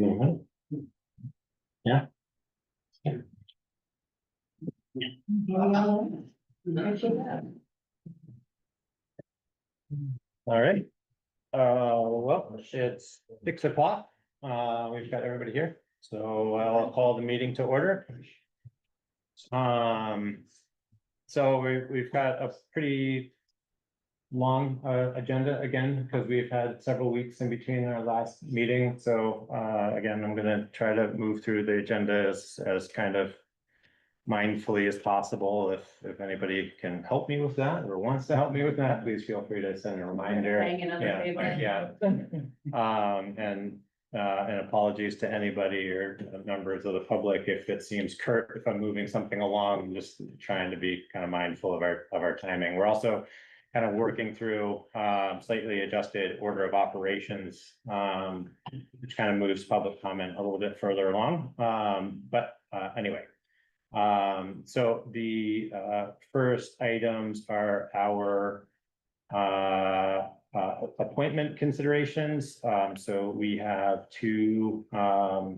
Mhm. Yeah. All right. Well, it's 6 o'clock. We've got everybody here, so I'll call the meeting to order. So we've got a pretty long agenda again, because we've had several weeks in between our last meeting. So again, I'm gonna try to move through the agenda as kind of mindfully as possible. If anybody can help me with that or wants to help me with that, please feel free to send a reminder. Hanging on the table. And apologies to anybody or members of the public if it seems curt if I'm moving something along. I'm just trying to be kind of mindful of our timing. We're also kind of working through slightly adjusted order of operations, which kind of moves public comment a little bit further along. But anyway. So the first items are our appointment considerations. So we have two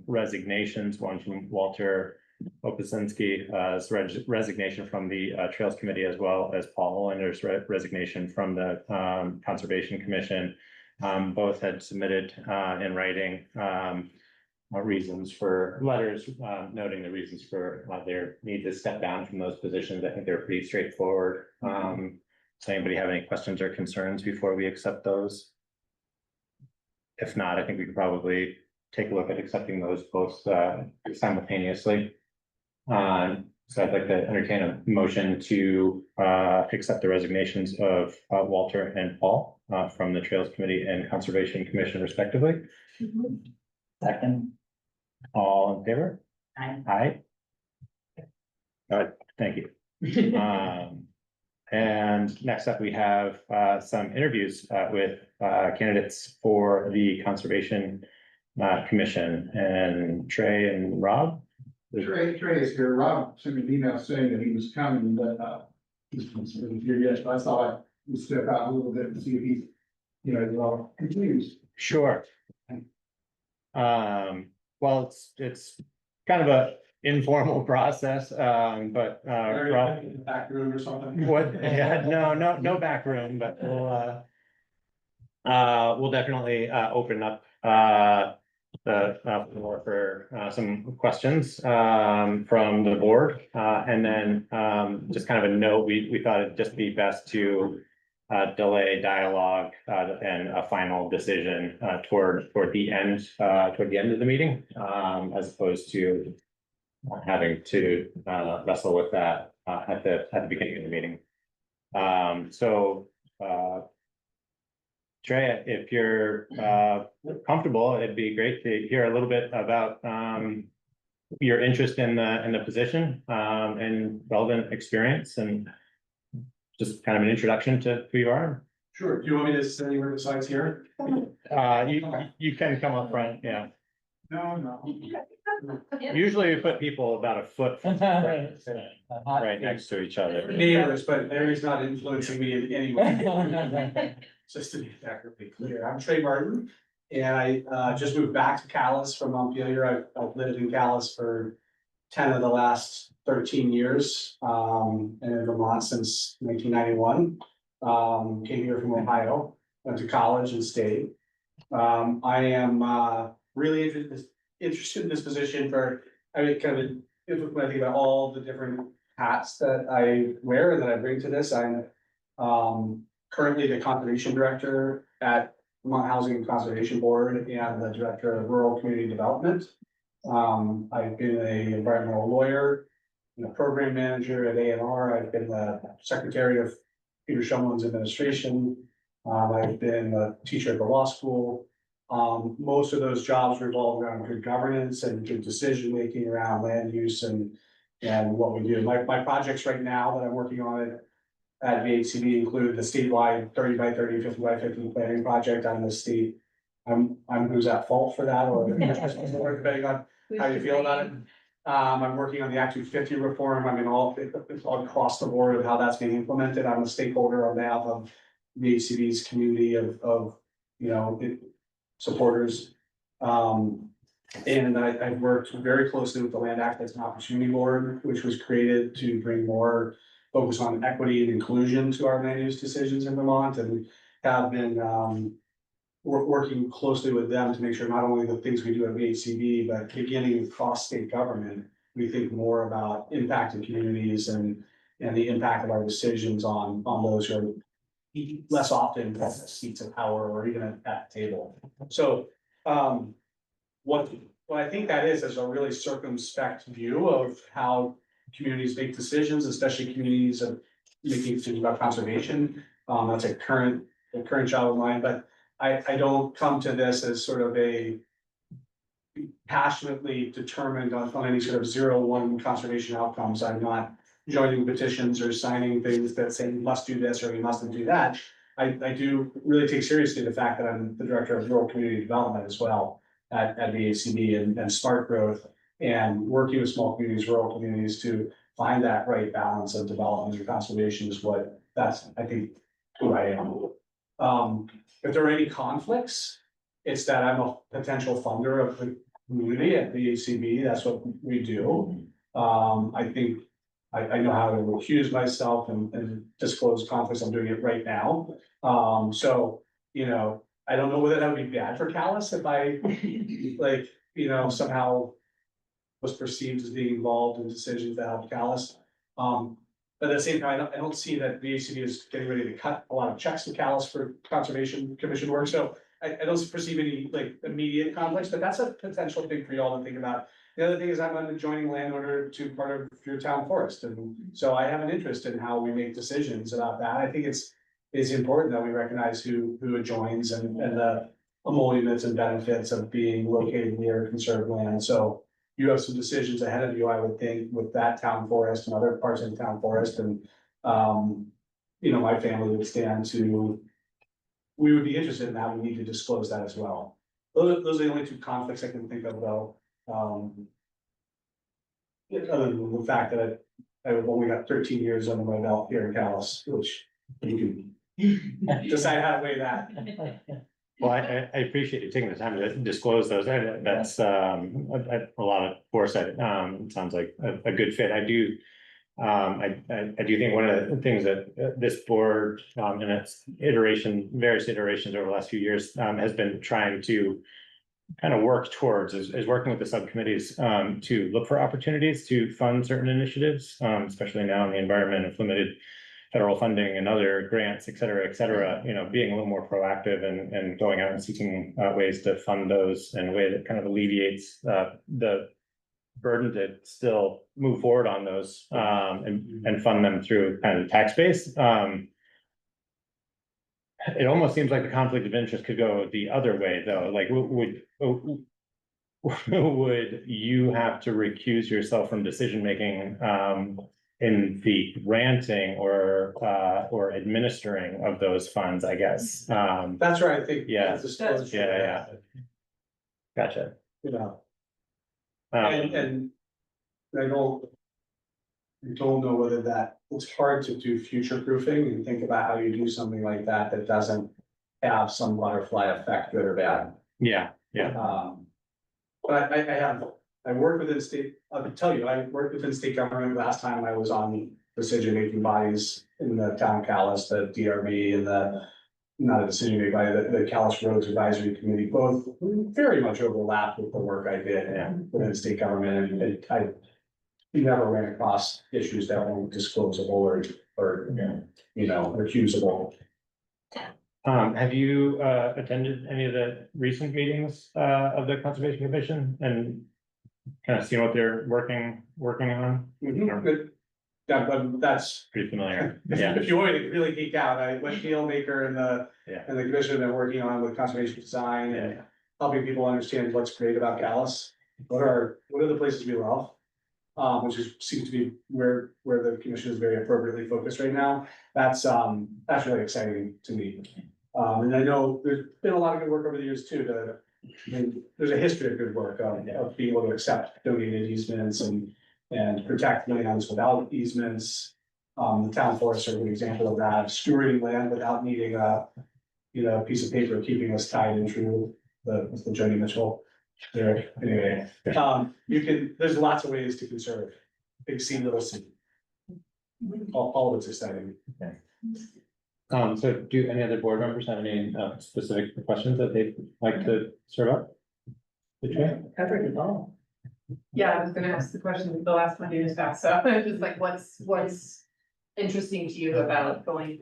resignations, one from Walter Opasinski, resignation from the Trails Committee, as well as Paul Hollander's resignation from the Conservation Commission. Both had submitted in writing reasons for letters, noting the reasons for their need to step down from those positions. I think they're pretty straightforward. Does anybody have any questions or concerns before we accept those? If not, I think we could probably take a look at accepting those both simultaneously. So I'd like to entertain a motion to accept the resignations of Walter and Paul from the Trails Committee and Conservation Commission respectively. Second. All in favor? Aye. Aye. All right, thank you. And next up, we have some interviews with candidates for the Conservation Commission, and Trey and Rob. Trey is here. Rob sent me an email saying that he was coming, but he's not here yet. So I thought I would step out a little bit and see if he's, well, confused. Sure. Well, it's kind of a informal process, but Rob, Back room or something. what? Yeah, no back room, but we'll definitely open up the floor for some questions from the board, and then just kind of a note. We thought it'd just be best to delay dialogue and a final decision toward the end of the meeting, as opposed to having to wrestle with that at the beginning of the meeting. So Trey, if you're comfortable, it'd be great to hear a little bit about your interest in the position and relevant experience, and just kind of an introduction to who you are. Sure. Do you want me to sit anywhere besides here? You can come up front, yeah. No. Usually we put people about a foot right next to each other. Neighbors, but Larry's not influencing me in any way. Just to be accurately clear, I'm Trey Martin, and I just moved back to Calais from Montpelier. I've lived in Calais for 10 of the last 13 years, and in Vermont since 1991. Came here from Ohio, went to college and stayed. I am really interested in this position for, when I think about all the different hats that I wear and that I bring to this. I'm currently the conservation director at Vermont Housing and Conservation Board and the director of rural community development. I've been an environmental lawyer and a program manager at A&R. I've been the secretary of Peter Shumlin's administration. I've been a teacher at the law school. Most of those jobs revolve around good governance and good decision making around land use and what we do. My projects right now that I'm working on at VHCB include the statewide 30 by 30, 50 by 50 planning project on the state. I'm who's at fault for that, or depending on how you feel about it. I'm working on the Act 250 reform. I mean, it's all across the board of how that's being implemented. I'm a stakeholder on behalf of VHCB's community of supporters. And I've worked very closely with the Land Access and Opportunity Board, which was created to bring more focus on equity and inclusion to our land use decisions in Vermont, and have been, working closely with them to make sure not only the things we do at VHCB, but beginning across state government, we think more about impacting communities and the impact of our decisions on those who are less often at seats of power or even at the table. So, what I think that is a really circumspect view of how communities make decisions, especially communities of making decisions about conservation. That's a current job of mine, but I don't come to this as sort of a passionately determined on any sort of 0-1 conservation outcomes. I'm not joining petitions or signing things that say you must do this or you mustn't do that. I do really take seriously the fact that I'm the director of rural community development as well at VACD and smart growth, and working with small communities, rural communities to find that right balance of development and conservation is that's, I think, who I am. If there are any conflicts, it's that I'm a potential funder of the community at VACB. That's what we do. I think I know how to recuse myself and disclose conflicts. I'm doing it right now. So, I don't know whether that would be bad for Calais if I like, somehow was perceived as being involved in decisions that help Calais. But at the same time, I don't see that VACD is getting ready to cut a lot of checks to Calais for Conservation Commission work. So I don't perceive any like immediate conflicts, but that's a potential thing for y'all to think about. The other thing is I'm an adjoining landowner to part of your town forest, and so I have an interest in how we make decisions about that. I think it's important that we recognize who adjoins and the emoluments and benefits of being located near conserved land. So you have some decisions ahead of you, I would think, with that town forest and other parts of the town forest, and my family would stand to. We would be interested in that. We need to disclose that as well. Those are the only two conflicts I can think of, though. Other than the fact that I've only got 13 years under my belt here in Calais, which you can decide how to weigh that. Well, I appreciate you taking the time to disclose those. That's a lot of foresight. It sounds like a good fit. I do think one of the things that this board, in its various iterations over the last few years, has been trying to kind of work towards is working with the subcommittees to look for opportunities to fund certain initiatives, especially now in the environment of limited federal funding and other grants, et cetera, being a little more proactive and going out and seeking ways to fund those in a way that kind of alleviates the burden to still move forward on those and fund them through kind of the tax base. It almost seems like the conflict of interest could go the other way, though. Like, would you have to recuse yourself from decision making in the granting or administering of those funds? I guess. That's right. I think. Yeah. Disclosure. Yeah. Gotcha. And I don't know whether it's hard to do future proofing and think about how you do something like that doesn't have some butterfly effect, good or bad. Yeah. But I worked within state, I'll tell you, I worked within state government last time I was on decision-making bodies in the town of Calais, the DRB and not a decision-making body, the Calais Roads Advisory Committee, both very much overlapped with the work I did within state government, and I never ran across issues that weren't disclosable or recusable. Have you attended any of the recent meetings of the Conservation Commission and kind of seen what they're working on? Good. Yeah, but that's pretty familiar. Yeah. If you want to really geek out, what Dealmaker and the commission have been working on with conservation design and helping people understand what's great about Calais. What are the places we love? Which seems to be where the commission is very appropriately focused right now. That's really exciting to me. And I know there's been a lot of good work over the years too. There's a history of good work of being able to accept donated easements and protect lands without easements. The town forests are a good example of that. Stewarding land without needing a piece of paper keeping us tied and true. With the Joni Mitchell. Sure. Anyway, there's lots of ways to conserve, big C, little c. All of it's exciting. So do any other board members have any specific questions that they'd like to serve up? Covered it all. Yeah, I was gonna ask the question, the last one you just asked, so just like, what's interesting to you about going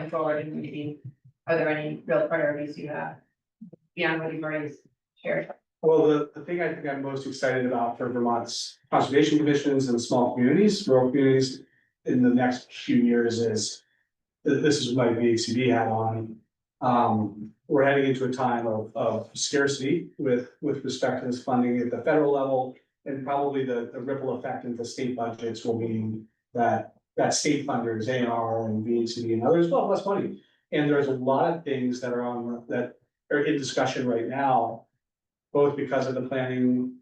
forward and maybe, are there any real priorities you have beyond what you've already shared? Well, the thing I think I'm most excited about for Vermont's conservation commissions and small communities, rural communities in the next few years is, this is my VHCD hat on. We're heading into a time of scarcity with respect to this funding at the federal level. And probably the ripple effect into state budgets will mean that state funders, ANR and VHCD and others will have less money. And there's a lot of things that are in discussion right now, both because of the planning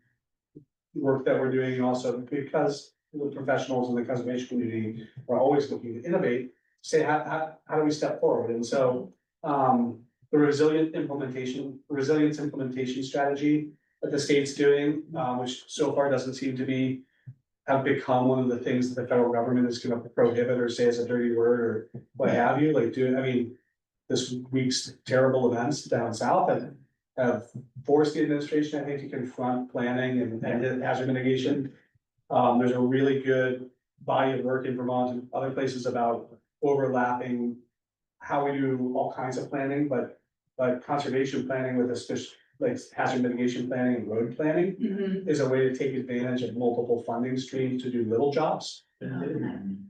work that we're doing, and also because the professionals in the conservation community are always looking to innovate, say, how do we step forward? And so, the resilience implementation strategy that the state's doing, which so far doesn't seem to have become one of the things that the federal government is gonna prohibit or say is a dirty word or what have you, this week's terrible events down south have forced the administration, I think, to confront planning and hazard mitigation. There's a really good body of work in Vermont and other places about overlapping how we do all kinds of planning, but conservation planning with like hazard mitigation planning and road planning is a way to take advantage of multiple funding streams to do little jobs. And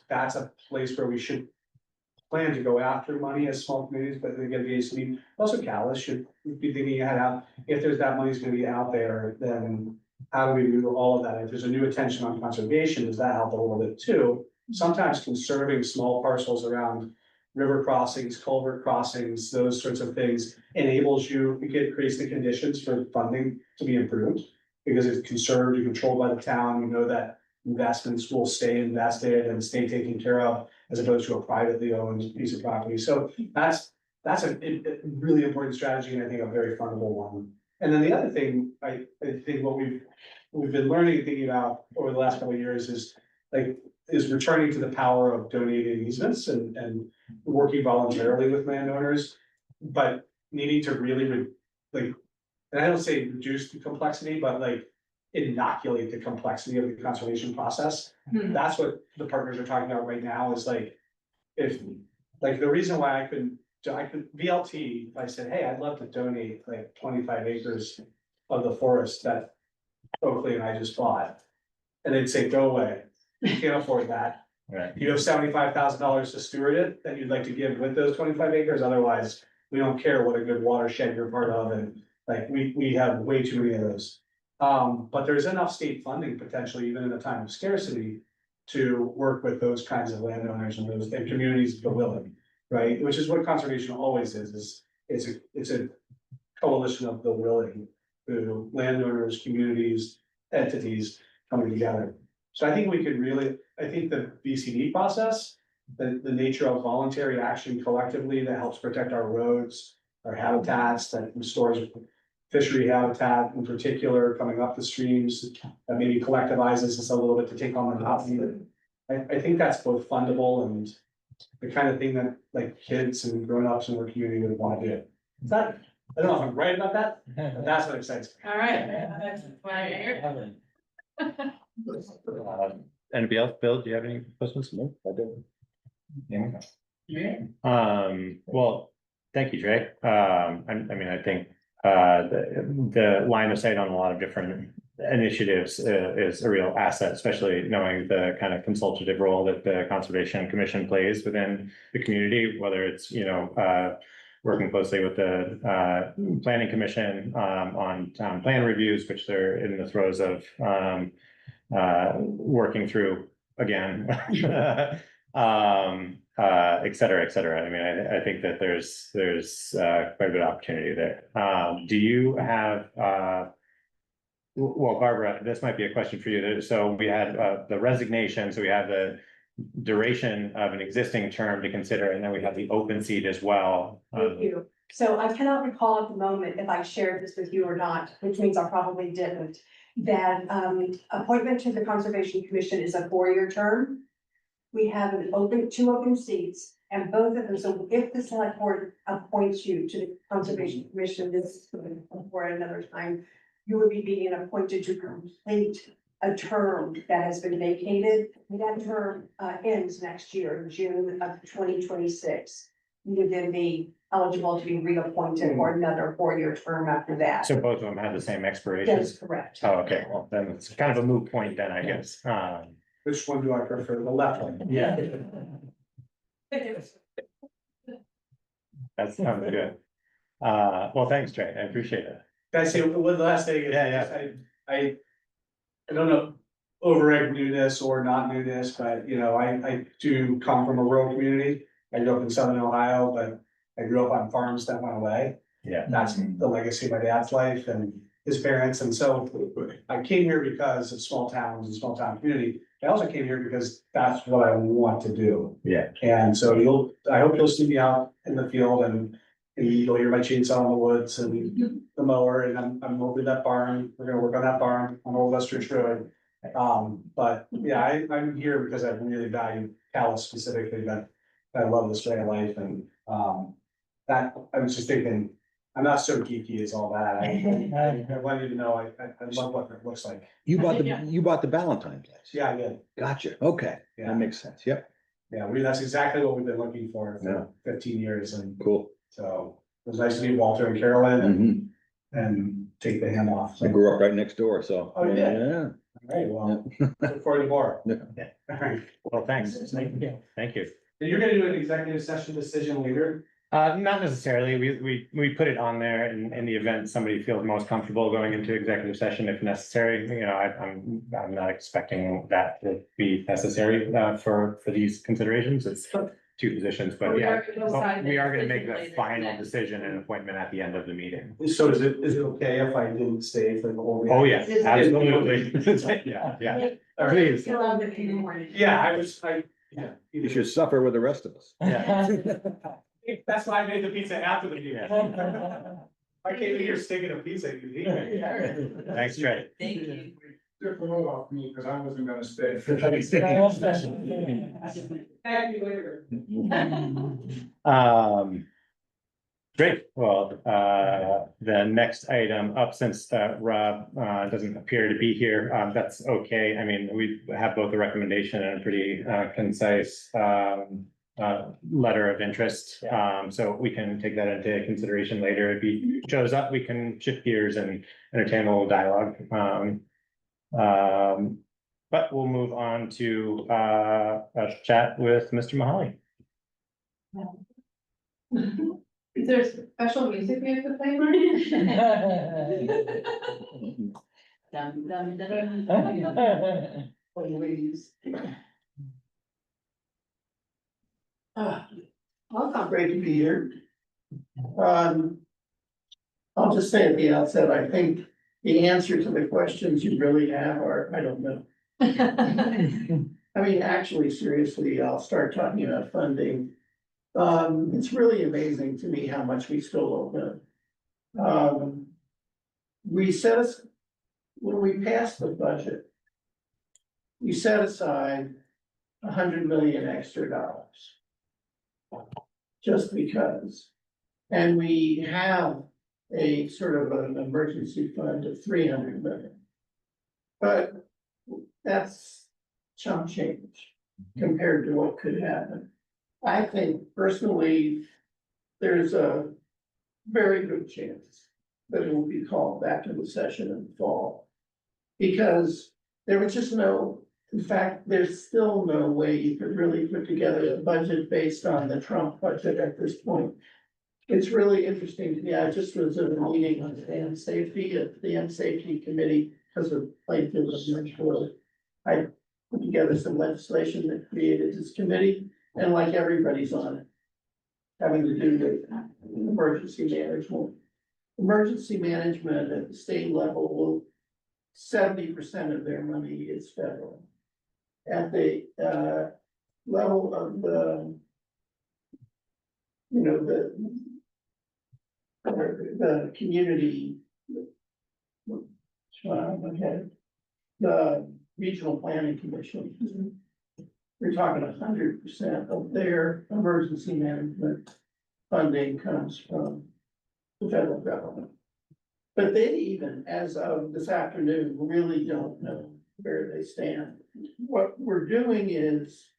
that's a place where we should plan to go after money as small communities, but again, VHCD, also Calais should be thinking ahead, if there's that money's gonna be out there, then how do we do all of that? If there's a new attention on conservation, does that help a little bit too? Sometimes conserving small parcels around river crossings, culvert crossings, those sorts of things enables you, it creates the conditions for funding to be improved. Because it's conserved, you're controlled by the town, you know that investments will stay invested and stay taken care of, as opposed to a privately owned piece of property. So that's a really important strategy, and I think a very fundable one. And then the other thing, I think what we've been learning and thinking about over the last couple of years is returning to the power of donating easements and working voluntarily with landowners, but needing to really and I don't say reduce the complexity, but inoculate the complexity of the conservation process. That's what the partners are talking about right now is if the reason why I could VLT, if I said, hey, I'd love to donate 25 acres of the forest that Oakley and I just bought. And they'd say, go away, you can't afford that. Right. You have $75,000 to steward it that you'd like to give with those 25 acres, otherwise we don't care what a good watershed you're part of, and we have way too many of those. But there's enough state funding potentially, even in a time of scarcity, to work with those kinds of landowners and communities that are willing, right? Which is what conservation always is it's a coalition of the willing, to landowners, communities, entities coming together. So I think we could I think the VCD process, the nature of voluntary action collectively that helps protect our roads, our habitats, that restores fishery habitat in particular, coming up the streams, that maybe collectivizes us a little bit to take on the mountain. I think that's both fundable and the kind of thing that kids and grown-ups in our community would want to do. I don't know if I'm right about that, but that's what excites me. All right, that's why I hear. Anybody else? Bill, do you have any questions? No, I don't. Yeah. Well, thank you, Trey. I mean, I think the line of sight on a lot of different initiatives is a real asset, especially knowing the kind of consultative role that the Conservation Commission plays within the community, whether it's, working closely with the Planning Commission on town plan reviews, which they're in the throes of working through again, et cetera, et cetera. I mean, I think that there's quite a bit of opportunity there. Do you have, well, Barbara, this might be a question for you. So we had the resignation, so we have the duration of an existing term to consider, and then we have the open seat as well. Thank you. So I cannot recall at the moment if I shared this with you or not, which means I probably didn't. That appointment to the Conservation Commission is a 4-year term. We have two open seats, and both of them, so if the select board appoints you to the Conservation Commission, this is for another time, you would be being appointed to complete a term that has been vacated. That term ends next year, in June of 2026. You would then be eligible to be reappointed for another 4-year term after that. So both of them have the same That expiration? is correct. Oh, okay, well, then it's kind of a moot point then, I guess. Which one do I prefer? The left one? Yeah. That sounds good. Well, thanks, Trey, I appreciate it. Can I say one last thing? Yeah, I don't know, overegg newness or not newness, but you know, I do come from a rural community. I grew up in southern Ohio, but I grew up on farms that went away. Yeah. That's the legacy of my dad's life and his parents, and so I came here because of small towns and small town community. I also came here because that's what I want to do. Yeah. And so I hope you'll see me out in the field and you'll hear my chainsaw in the woods and the mower, and I'm over that barn. We're gonna work on that barn on Old Westridge Road. But yeah, I'm here because I really value Calais specifically, but I love this way of life and, that, I was just thinking, I'm not so geeky as all that. I want you to know, I love what it looks like. You bought Yeah. you bought the Valentine place. Yeah, I did. Gotcha, okay, Yeah. that makes sense, yep, Yeah, that's exactly what we've been looking for Yeah. 15 years, and cool. so it was nice to meet Walter and Carolyn Mhm. and take the hand off. I grew up right next door, so. Oh, you did? Yeah. All right, well, look forward to more. Yeah. All right, Well, thanks. Thank you. Thank you. and you're gonna do an executive session decision later? Not necessarily. We put it on there in the event somebody feels most comfortable going into executive session if necessary. You know, I'm not expecting that to be necessary for these considerations. It's two positions, but yeah. But we are gonna make the final decision and appointment at the end of the meeting. So is it okay if I didn't stay for the whole? Oh, yeah, Is it- absolutely. Yeah, yeah. All right. Please. You'll have it in the morning. Yeah, yeah. You should suffer with the rest of us. Yeah. That's why I made the pizza after the meeting. Yeah. I came in here sticking a pizza, you eat it. Thanks, Trey. Thank you. Took the load off me because I wasn't gonna stay. Thank you later. Great, well, the next item up, since Rob doesn't appear to be here, that's okay. I mean, we have both a recommendation and a pretty concise letter of interest. So we can take that into consideration later. If he shows up, we can shift gears and entertain a little dialogue. But we'll move on to a chat with Mr. Mahali. Is there special music we have to play? Dum, dum, dum, dum. Please. Welcome, great to be here. I'll just say at the outset, I think the answer to the questions you really have are, I don't know. I mean, actually, seriously, I'll start talking about funding. It's really amazing to me how much we still don't know. When we passed the budget, we set aside $100 million extra dollars. Just because. And we have a sort of an emergency fund of 300 million. But that's chump change compared to what could happen. I think personally, there's a very good chance that it will be called back into session in the fall. Because there was just no, in fact, there's still no way you could really put together a budget based on the Trump budget at this point. It's really interesting to me. I just was at a meeting on dam safety at the dam safety committee because of Plainfield and I put together some legislation that created this committee, and like everybody's on it. Having to do with emergency management. Emergency management at the state level will 70% of their money is federal. At the level of the, you know, the community. Okay, the regional planning commission. We're talking 100% of their emergency management funding comes from the federal government. But they even, as of this afternoon, really don't know where they stand. What we're doing is,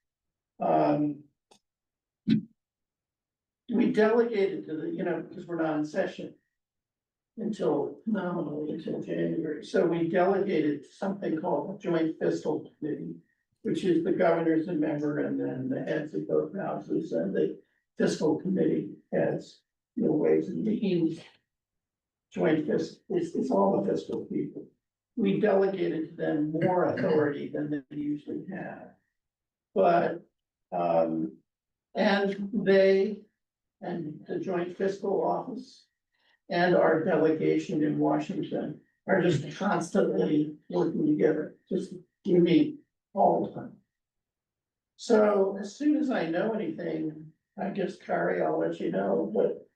we delegated to the, because we're not in session nominally until January. So we delegated to something called the Joint Fiscal Committee, which is the governor's a member and then the heads of both houses, and the fiscal committee has, ways and means. Joint fiscal, it's all the fiscal people. We delegated to them more authority than they usually have. But, and they, and the Joint Fiscal Office and our delegation in Washington are just constantly working together, just you meet all the time. So as soon as I know anything, I guess, Kari, I'll let you know, but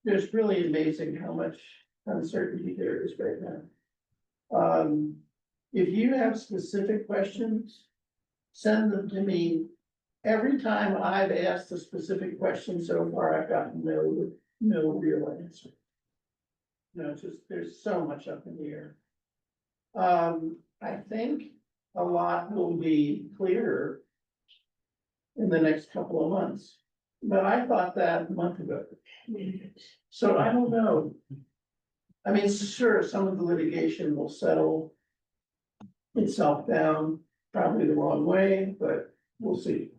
it's really amazing how much uncertainty there is right now. If you have specific questions, send them to me. Every time I've asked a specific question so far, I've gotten no real answer. Just, there's so much up in the air. I think a lot will be clearer in the next couple of months, but I thought that a month ago. So I don't know. I mean, sure, some of the litigation will settle itself down, probably the wrong way, but we'll see.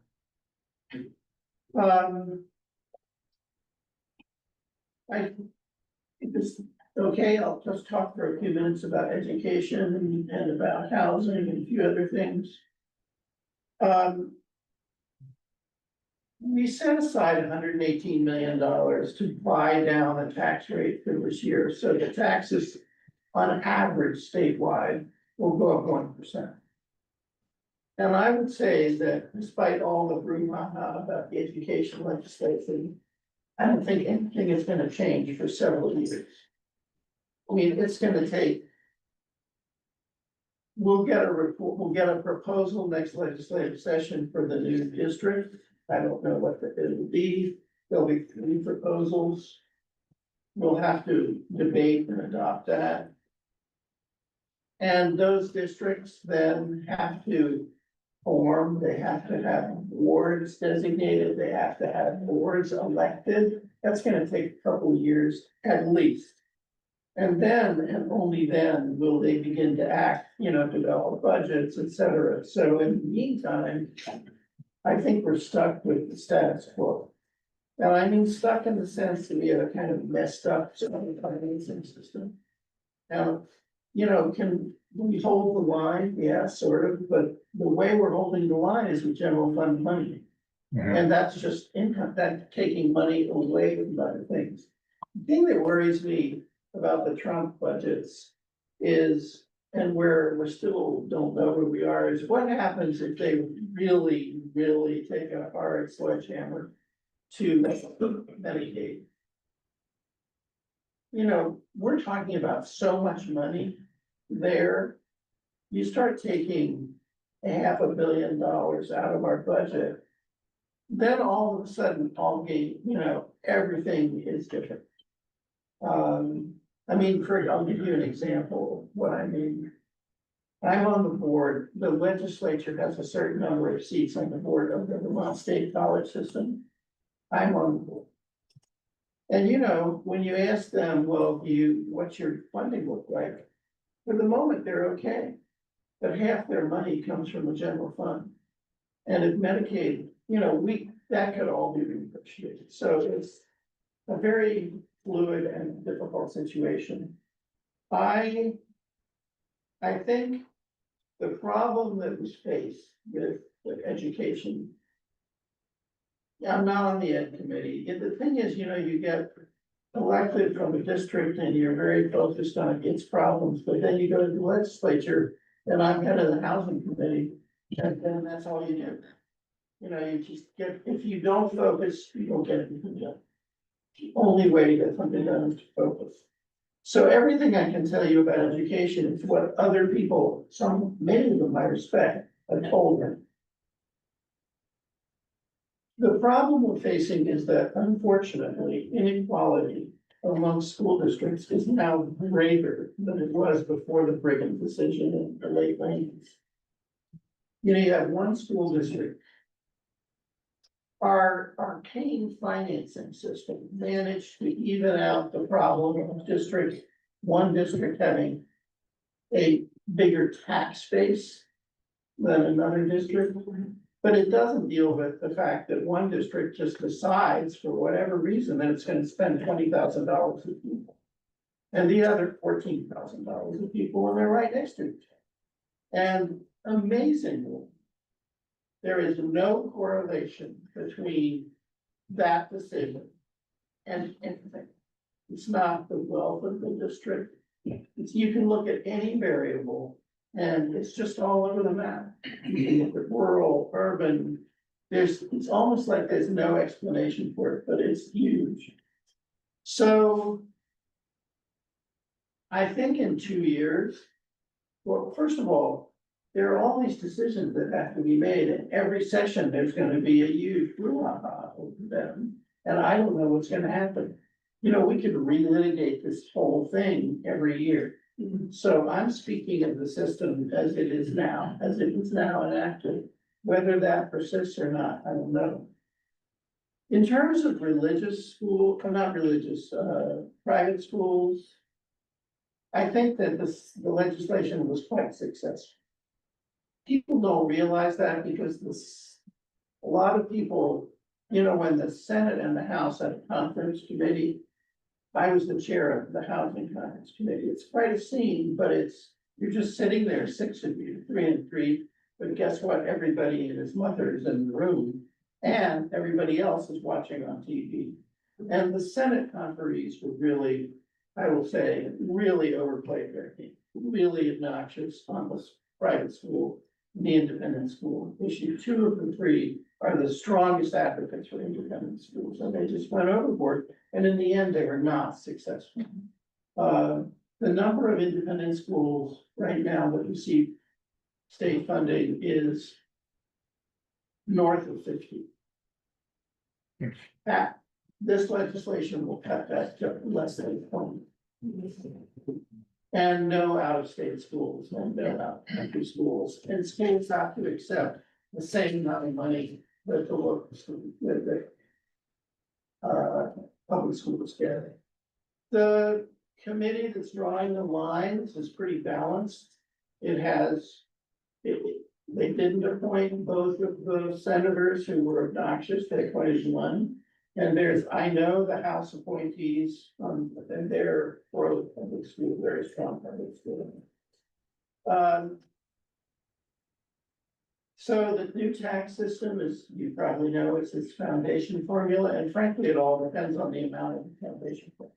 Okay, I'll just talk for a few minutes about education and about housing and a few other things. We set aside $118 million to buy down the tax rate for this year, so the taxes on average statewide will go up 1%. And I would say that despite all the brouhaha about the education legislation, I don't think anything is gonna change for several years. I mean, it's gonna take. We'll get a proposal next legislative session for the new district. I don't know what it will be. There'll be 3 proposals. We'll have to debate and adopt that. And those districts then have to form, they have to have boards designated, they have to have boards elected. That's gonna take a couple of years at least. And then, and only then, will they begin to act, develop budgets, et cetera. So in the meantime, I think we're stuck with the status quo. And I mean, stuck in the sense that we have a kind of messed up financing system. Now, can we hold the line? Yeah, sort of, but the way we're holding the line is with general fund money. And that's just income, that's taking money away from other things. The thing that worries me about the Trump budgets is, and where we're still don't know where we are, is what happens if they really take a hard sledgehammer to Medicaid. We're talking about so much money there. You start taking $500 million out of our budget, then all of a sudden, everything is different. I'll give you an example of what I mean. I'm on the board, the legislature has a certain number of seats on the board of the Vermont State College System. I'm on the board. And when you ask them, well, what's your funding look like? For the moment, they're okay. But half their money comes from the general fund. And if Medicaid, that could all be renegotiated. So it's a very fluid and difficult situation. I think the problem that was faced with education. I'm not on the ed committee. And the thing is, you get elected from a district and you're very focused on its problems, but then you go to the legislature and I'm head of the housing committee, and then that's all you do. You just get, if you don't focus, you don't get anything done. The only way that something done is to focus. So everything I can tell you about education is what other people, many of them I respect, have told me. The problem we're facing is that unfortunately, inequality among school districts is now greater than it was before the Brigham decision in the late nineties. You have one school district. Our arcane financing system managed to even out the problem of one district having a bigger tax base than another district. But it doesn't deal with the fact that one district just decides for whatever reason that it's gonna spend $20,000 a people. And the other $14,000 a people, and they're right next to each other. And amazingly, there is no correlation between that decision and anything. It's not the wealth of the district. You can look at any variable and it's just all over the map. You can look at rural, urban. It's almost like there's no explanation for it, but it's huge. So I think in 2 years, well, first of all, there are all these decisions that have to be made, and every session, there's gonna be a huge brouhaha over them. And I don't know what's gonna happen. We could relitigate this whole thing every year. So I'm speaking of the system as it is now enacted. Whether that persists or not, I don't know. In terms of religious school, not religious, private schools, I think that the legislation was quite successful. People don't realize that because a lot of people, when the Senate and the House had a conference committee, I was the chair of the Housing Conference Committee. It's quite a scene, but you're just sitting there, 6 of you, 3 and 3. But guess what? Everybody and his mother is in the room and everybody else is watching on TV. And the Senate conferees were really, I will say, really overplayed their game, really obnoxious on the private school, the independent school issue. 2 of the 3 are the strongest advocates for independent schools, and they just went overboard. And in the end, they were not successful. The number of independent schools right now that receive state funding is north of 50. This legislation will cut that to less than 20. And no out-of-state schools, and no out-of-country schools, and schools have to accept the same amount of money that the local school, that public schools get. The committee that's drawing the lines is pretty balanced. They didn't appoint both of the senators who were obnoxious, they appointed one. And I know the House appointees, and they're for the public school, very strong public school. So the new tax system is, you probably know, it's its foundation formula, and frankly, it all depends on the amount of the foundation formula.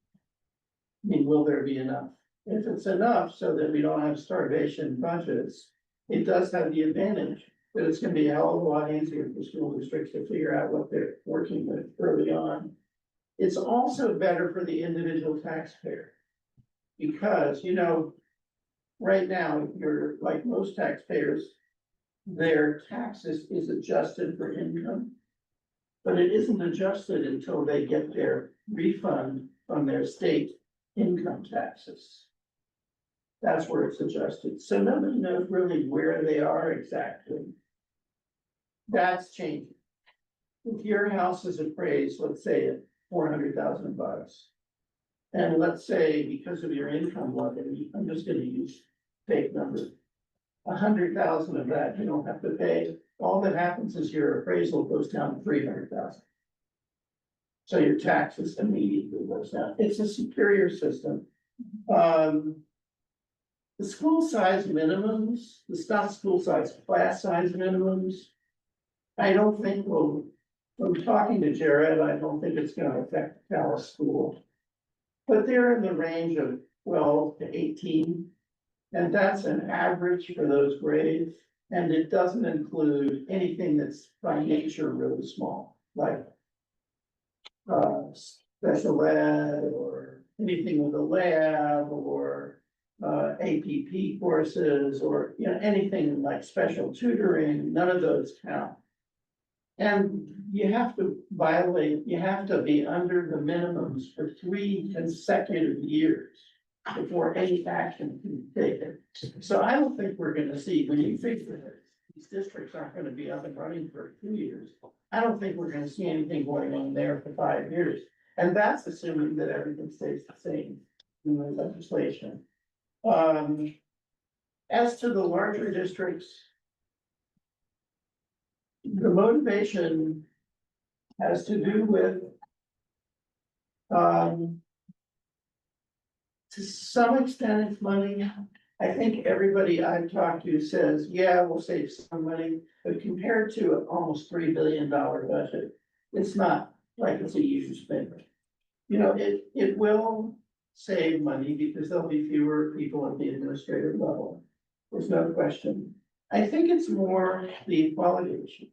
I mean, will there be enough? If it's enough so that we don't have starvation budgets, it does have the advantage that it's gonna be a hell of a lot easier for school districts to figure out what they're working with early on. It's also better for the individual taxpayer. Because, right now, if you're like most taxpayers, their taxes is adjusted for income. But it isn't adjusted until they get their refund from their state income taxes. That's where it's adjusted, so nobody knows really where they are exactly. That's changing. If your house is appraised, let's say at $400,000. And let's say because of your income level, I'm just gonna use fake numbers. 100,000 of that you don't have to pay. All that happens is your appraisal goes down to 300,000. So your taxes immediately goes down. It's a superior system. The school size minimums, not school size, class size minimums. I don't think from talking to Jared, I don't think it's gonna affect the Calais school. But they're in the range of 12 to 18. And that's an average for those grades. And it doesn't include anything that's by nature really small, like special ed or anything with a lab or APP courses or, you know, anything like special tutoring, none of those count. And you have to be under the minimums for 3 consecutive years before any action can be taken. So I don't think we're gonna see, when you figure that these districts aren't gonna be up and running for 2 years, I don't think we're gonna see anything going on there for 5 years. And that's assuming that everything stays the same in the legislation. As to the larger districts, the motivation has to do with, to some extent, it's money. I think everybody I've talked to says, yeah, we'll save some money, but compared to an almost $3 billion budget, it's not like it's a huge thing. You know, it will save money because there'll be fewer people at the administrative level. There's no question. I think it's more the equality issue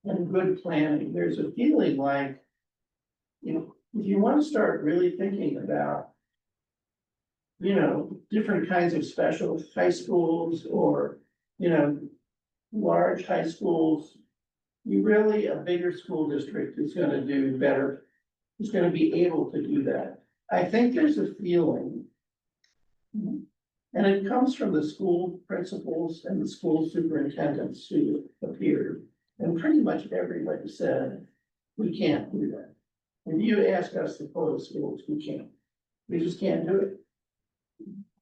and good planning. There's a feeling like, you know, if you want to start really thinking about, you know, different kinds of special high schools or, you know, large high schools, a bigger school district is gonna do better, is gonna be able to do that. I think there's a feeling, and it comes from the school principals and the school superintendents who appeared, and pretty much everybody said, we can't do that. If you ask us to close schools, we can't. We just can't do it.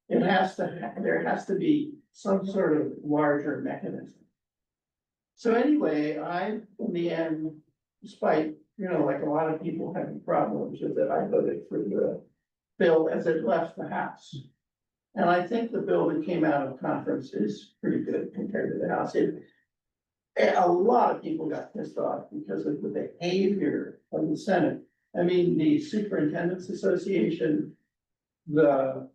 There has to be some sort of larger mechanism. So anyway, in the end, despite, you know, like a lot of people having problems with it, I voted for the bill as it left the House. And I think the bill that came out of conference is pretty good compared to the House. A lot of people got pissed off because of the behavior of the Senate. I mean, the Superintendent's Association, the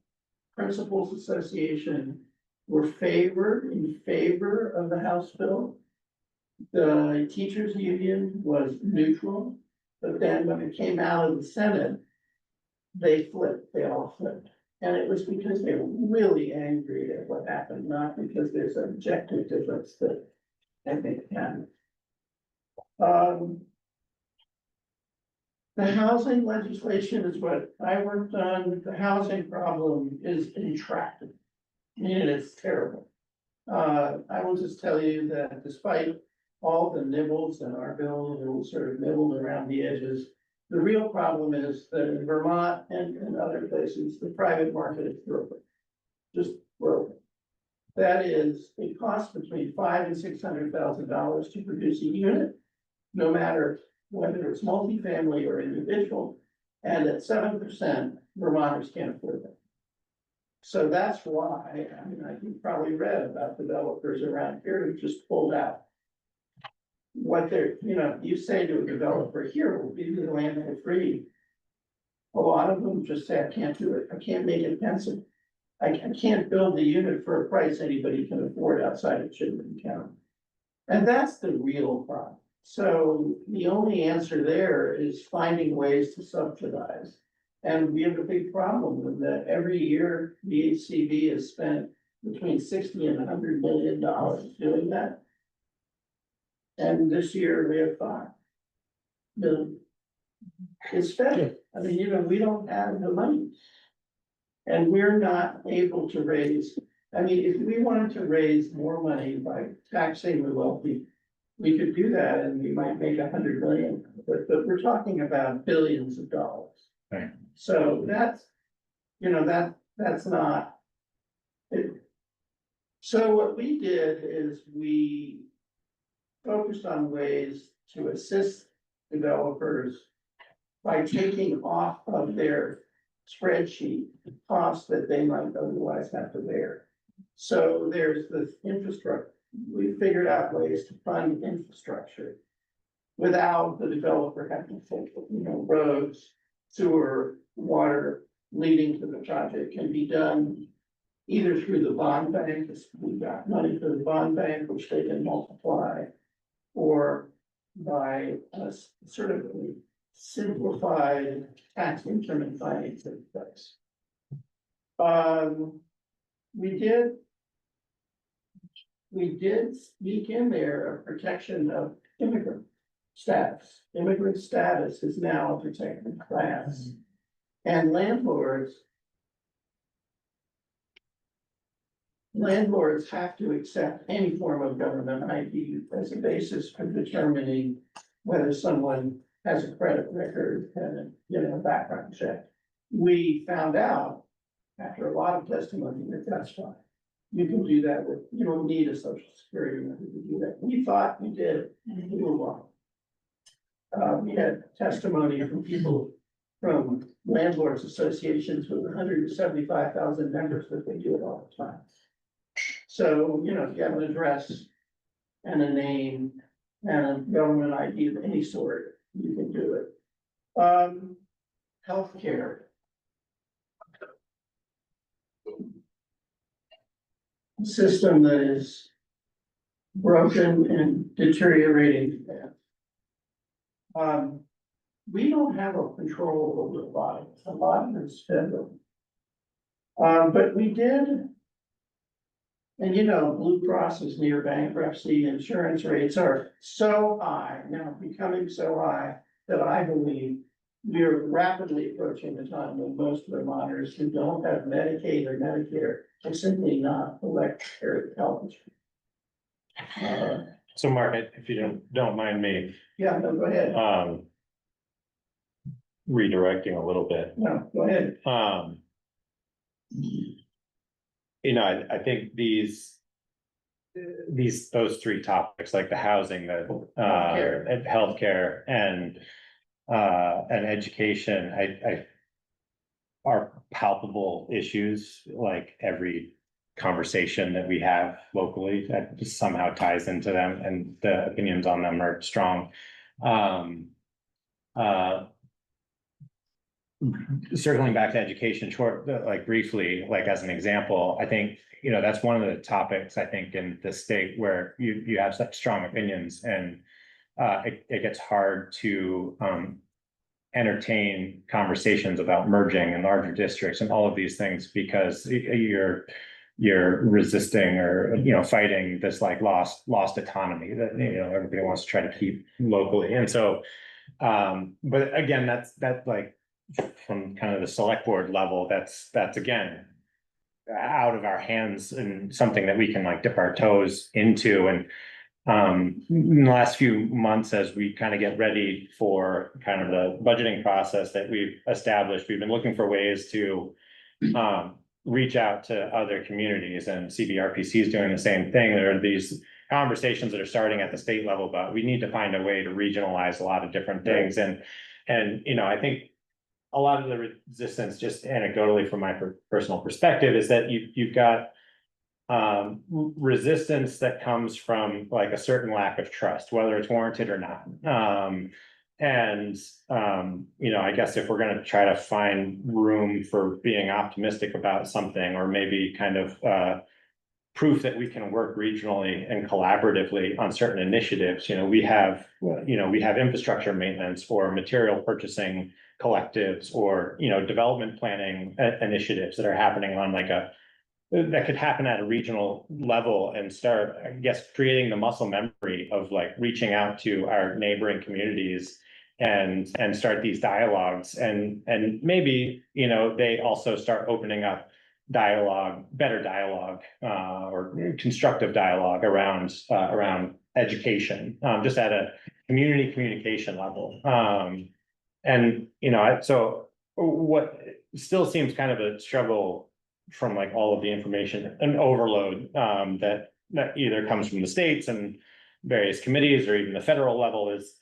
Principals Association were in favor of the House bill. The teachers union was neutral, but then when it came out of the Senate, they all flipped. And it was because they were really angry at what happened, not because there's an objective difference that I think happened. The housing legislation is what I worked on. The housing problem is intractable. And it's terrible. I will just tell you that despite all the nibbles in our bill, it was sort of nibbled around the edges. The real problem is that in Vermont and in other places, the private market is broken. Just broken. That is, it costs between $500,000 and $600,000 to produce a unit, no matter whether it's multifamily or individual, and at 7%, Vermonters can't afford that. So that's why, I mean, you've probably read about developers around here who just pulled out. What they're, you know, you say to a developer, here, we'll give you the land for free. A lot of them just say, I can't do it, I can't make it pencil. I can't build the unit for a price anybody can afford outside of Chittenden County. And that's the real problem. So the only answer there is finding ways to subsidize. And we have a big problem with that. Every year, the HCB has spent between 60 and $100 million doing that. And this year we have $5 million. It's federal. I mean, you know, we don't have the money. And we're not able to raise, I mean, if we wanted to raise more money by taxing the wealthy, we could do that and we might make 100 million, but we're talking about billions of dollars. Right. So that's, you know, that's not it. So what we did is we focused on ways to assist developers by taking off of their spreadsheet costs that they might otherwise have to bear. So there's this infrastructure. We figured out ways to fund infrastructure without the developer having to take, you know, roads, sewer, water leading to the project can be done either through the bond bank, we've got money for the bond bank, which they can multiply, or by sort of simplified tax increment financing place. We did speak in there of protection of immigrant status. Immigrant status is now a protected class. And landlords have to accept any form of government ID as a basis for determining whether someone has a credit record and, a background check. We found out after a lot of testimony that that's fine. You can do that you don't need a social security number to do that. We thought we did, we were wrong. We had testimony from people from landlords associations with 175,000 members that they do it all the time. So, if you have an address and a name and a government ID of any sort, you can do it. Healthcare. A system that is broken and deteriorating. We don't have a control over a lot of it's federal. But we did. And Blue Cross is near bankruptcy, insurance rates are so high, now becoming so high that I believe we are rapidly approaching the time when most Vermonters who don't have Medicaid or Medicare are simply not elected health insurance. So Mark, if you don't mind me, Yeah, no, go ahead. Redirecting a little bit. No, go ahead. I think those three topics, like the housing, the and healthcare and education, I are palpable issues, like every conversation that we have locally that just somehow ties into them, and the opinions on them are strong. Circling back to education briefly, like as an example, I think, that's one of the topics, I think, in the state where you have such strong opinions, and it gets hard to entertain conversations about merging and larger districts and all of these things, because you're resisting or, fighting this like lost autonomy that, everybody wants to try to keep locally. And so, but again, that's like, from kind of the select board level, that's again out of our hands and something that we can like dip our toes into. And in the last few months, as we kind of get ready for kind of the budgeting process that we've established, we've been looking for ways to reach out to other communities, and CBRPC is doing the same thing. There are these conversations that are starting at the state level, but we need to find a way to regionalize a lot of different things. And I think a lot of the resistance, just anecdotally from my personal perspective, is that you've got resistance that comes from like a certain lack of trust, whether it's warranted or not. I guess if we're going to try to find room for being optimistic about something, or maybe kind of proof that we can work regionally and collaboratively on certain initiatives, we have infrastructure maintenance or material purchasing collectives, or development planning initiatives that are happening on that could happen at a regional level, and start, I guess, creating the muscle memory of like reaching out to our neighboring communities and start these dialogues, and maybe they also start opening up better dialogue or constructive dialogue around education, just at a community communication level. So what still seems kind of a struggle from like all of the information and overload that either comes from the states and various committees, or even the federal level, is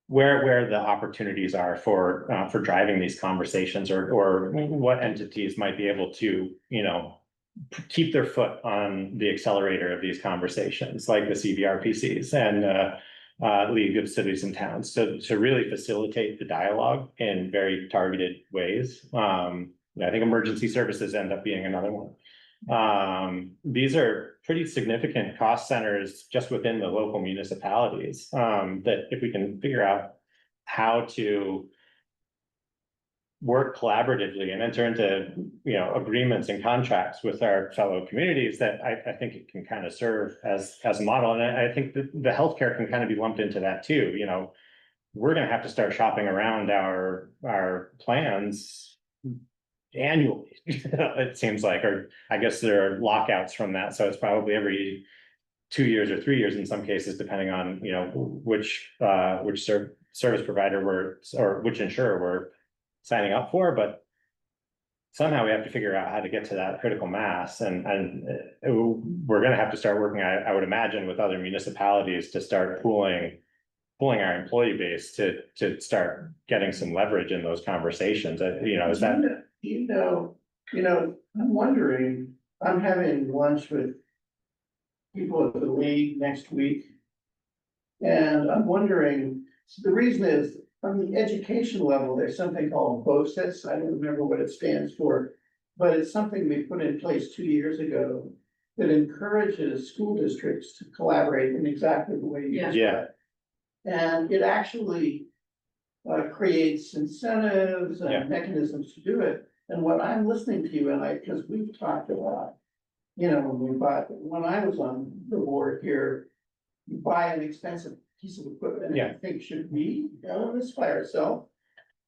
where the opportunities are for driving these conversations, or what entities might be able to keep their foot on the accelerator of these conversations, like the CVRPCs and League of Cities and Towns, to really facilitate the dialogue in very targeted ways. I think emergency services end up being another one. These are pretty significant cost centers just within the local municipalities, that if we can figure out how to work collaboratively and enter into, agreements and contracts with our fellow communities, that I think it can kind of serve as a model. And I think that the healthcare can kind of be lumped into that too, we're gonna have to start shopping around our plans annually, it seems like, or I guess there are lockouts from that, so it's probably every 2 years or 3 years in some cases, depending on, which service provider or which insurer we're signing up for, but somehow we have to figure out how to get to that critical mass, and we're gonna have to start working, I would imagine, with other municipalities to start pooling our employee base to start getting some leverage in those conversations, is that? I'm wondering, I'm having lunch with people at the league next week. And I'm wondering, the reason is, on the education level, there's something called BOCES, I don't remember what it stands for. But it's something we put in place 2 years ago that encourages school districts to collaborate in exactly the way you Yeah. described. And it actually creates incentives Yeah. and mechanisms to do it. And what I'm listening to you, because we've talked a lot, when I was on the board here, you buy an expensive piece of equipment and Yeah. you think, should we go this by ourselves?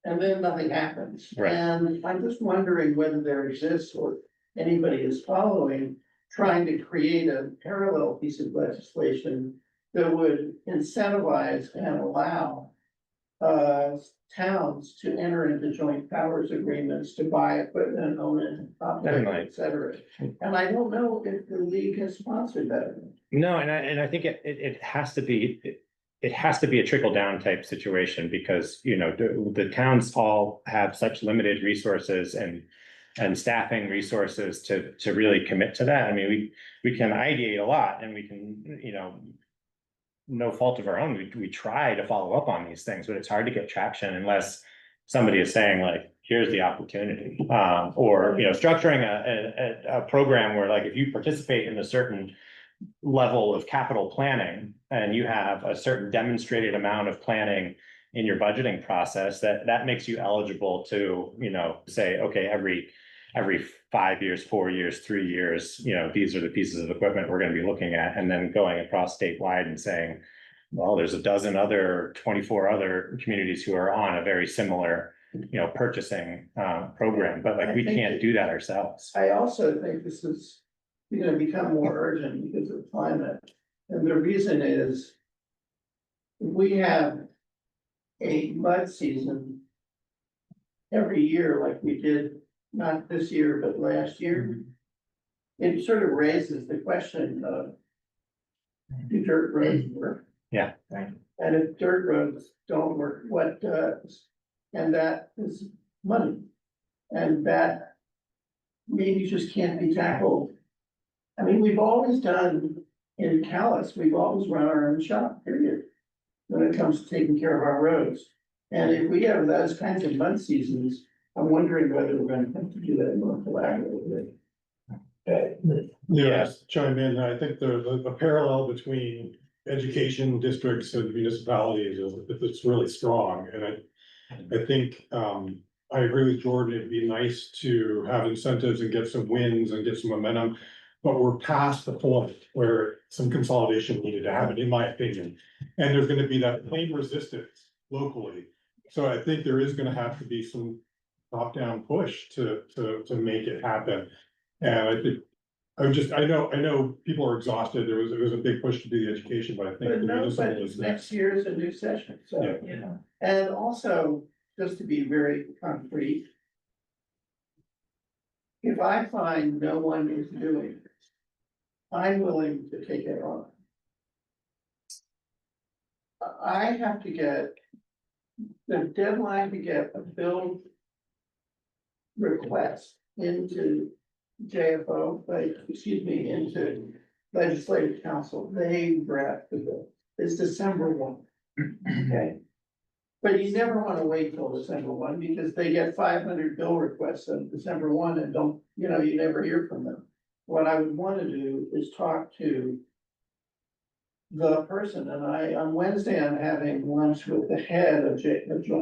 And then nothing happens. Right. And I'm just wondering whether there exists, or anybody is following, trying to create a parallel piece of legislation that would incentivize and allow towns to enter into joint powers agreements to buy equipment, own it, operate, Definitely. et cetera. And I don't know if the league has sponsored that. No, and I think it has to be, it has to be a trickle down type situation, because, the towns all have such limited resources and staffing resources to really commit to that. I mean, we can ideate a lot, and we can, no fault of our own, we try to follow up on these things, but it's hard to get traction unless somebody is saying, like, here's the opportunity. Or, structuring a program where, like, if you participate in a certain level of capital planning and you have a certain demonstrated amount of planning in your budgeting process, that makes you eligible to, say, okay, every 5 years, 4 years, 3 years, these are the pieces of equipment we're gonna be looking at, and then going across statewide and saying, well, there's 24 other communities who are on a very similar, purchasing program, but like, we can't do that ourselves. I also think this is gonna become more urgent because of climate. And the reason is, we have a mud season every year like we did, not this year, but last year. It sort of raises the question of, do dirt roads work? Yeah. And if dirt roads don't work, what does? And that is money. And that maybe just can't be tackled. I mean, we've always done in Calais, we've always run our own shop, period. When it comes to taking care of our roads. And if we have those kinds of mud seasons, I'm wondering whether we're gonna have to do that more collaboratively. Yes, chime in. I think there's a parallel between education districts and municipalities is it's really strong, and I think I agree with Jordan. It'd be nice to have incentives and get some wins and get some momentum. But we're past the point where some consolidation needed to happen, in my opinion. And there's gonna be that plain resistance locally. So I think there is gonna have to be some top-down push to make it happen. And I think, I know people are exhausted. There was a big push to do the education, but I think. But the no, municipal but is next year is a new session, so. Yeah. And also, just to be very concrete. If I find no one is doing it, I'm willing to take it on. I have to get the deadline to get a bill request into JFO, into legislative council. They draft the bill. It's December 1. Okay. But you never want to wait till December 1 because they get 500 bill requests on December 1 and don't, you never hear from them. what I would wanna do is talk to the person, and on Wednesday, I'm having lunch with the head of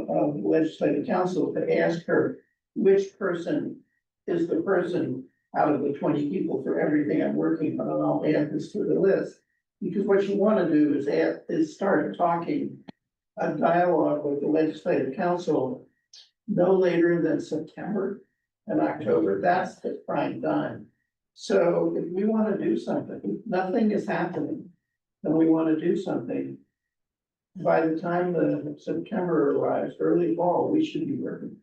of legislative council to ask her which person is the person out of the 20 people for everything I'm working on, and I'll add this to the list. Because what you wanna do is start talking a dialogue with the legislative council no later than September and October. That's the prime time. So if we wanna do something, if nothing is happening, and we wanna do something, by the time the September arrives, early fall, we should be working.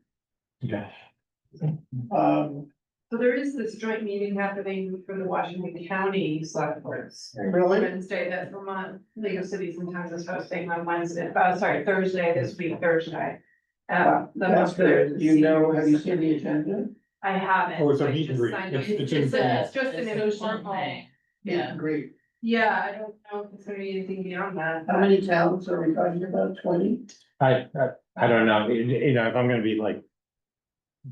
Yeah. So there is this joint meeting happening for the Washington County Select Boards. Really? Wednesday, that Vermont League of Cities and Towns is hosting on Wednesday, Thursday, this week, Thursday. That's good. You know, have you seen the agenda? I haven't. Oh, it's a I meet and just greet. signed up. It's It's informal. just an informal. Yeah. Great. Yeah, I don't know if it's gonna be anything beyond that. How many towns are we talking about? 20? I don't know, you know, if I'm gonna be like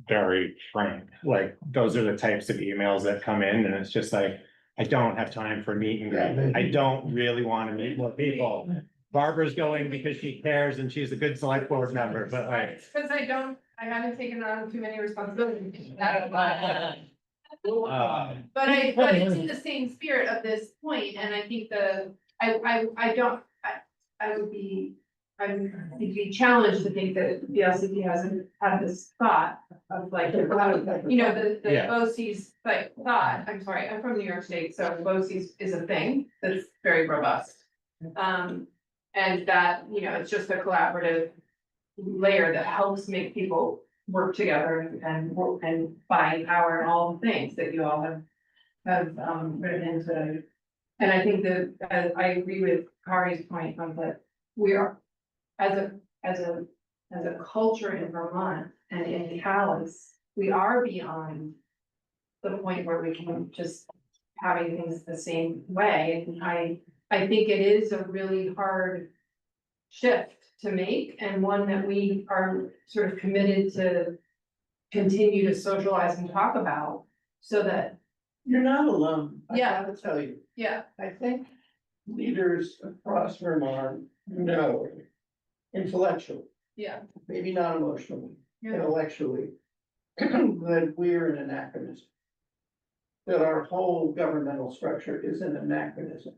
very frank, like, those are the types of emails that come in, and it's just like, I don't have time for meet and greet. I don't really wanna meet more people. Barbara's going because she cares and she's a good select board member, but like. It's cause I haven't taken on too many responsibilities. But it's in the same spirit of this point, and I think I'd be challenged to think that the LCD hasn't had this thought of like, you know, the Yeah. BOCES like thought, I'm sorry, I'm from New York State, so BOCES is a thing that's very robust. And that, you know, it's just a collaborative layer that helps make people work together and work and buying power and all the things that you all have written into. And I think that, I agree with Kari's point on that we are, as a culture in Vermont and in Calais, we are beyond the point where we can just having things the same way. And I think it is a really hard shift to make, and one that we are sort of committed to continue to socialize and talk about, so that, You're not alone. I Yeah. gotta tell you. yeah, I think leaders across Vermont know intellectually, yeah, maybe not emotionally, yeah, intellectually, that we're an anachronism. That our whole governmental structure is an anachronism.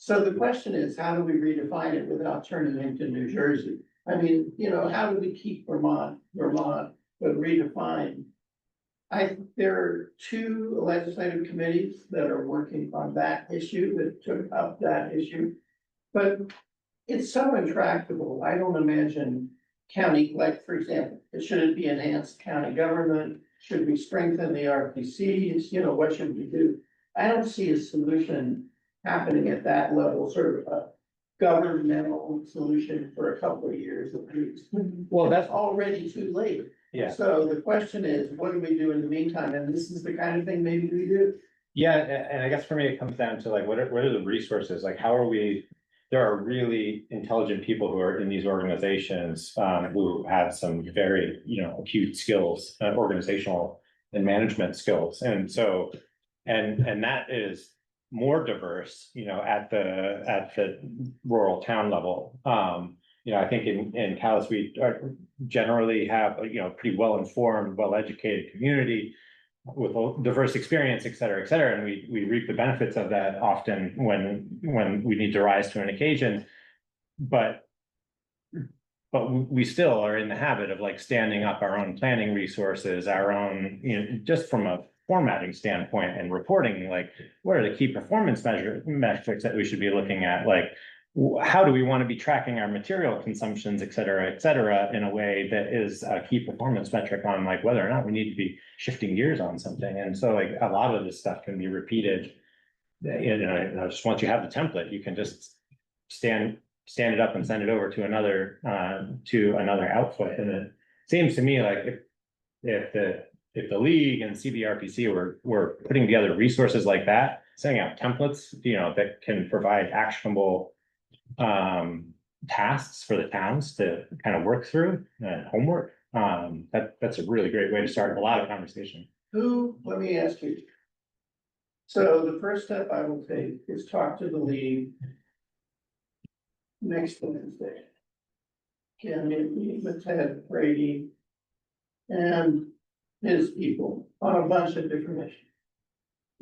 So the question is, how do we redefine it without turning into New Jersey? I mean, you know, how do we keep Vermont, but redefine? There are 2 legislative committees that are working on that issue, that took up that issue. But it's so intractable. I don't imagine county, like, for example, should it be enhanced county government? Should we strengthen the RPCs? You know, what should we do? I don't see a solution happening at that level, sort of a governmental solution for a couple of years at least. Well, That's already too late. Yeah, So the question is, what do we do in the meantime? And this is the kind of thing maybe we do. yeah, and I guess for me, it comes down to like, what are the resources, like, how are we? There are really intelligent people who are in these organizations, who have some very, you know, acute skills, organizational and management skills, and so. And that is more diverse, you know, at the rural town level. You know, I think in Calais, we generally have, you know, pretty well-informed, well-educated community with a diverse experience, et cetera, and we reap the benefits of that often when we need to rise to an occasion. But we still are in the habit of like standing up our own planning resources, our own, you know, just from a formatting standpoint and reporting, like, what are the key performance metrics that we should be looking at? Like, how do we want to be tracking our material consumptions, et cetera, in a way that is a key performance metric on like whether or not we need to be shifting gears on something. And so like a lot of this stuff can be repeated. You know, just once you have the template, you can just stand it up and send it over to another output. And it seems to me like if the league and CVRPC were putting together resources like that, sending out templates, you know, that can provide actionable tasks for the towns to kind of work through and homework. That's a really great way to start a lot of conversation. Let me ask you. So the first step I will take is talk to the league next Wednesday. Can meet with Ted Brady and his people on a bunch of different issues.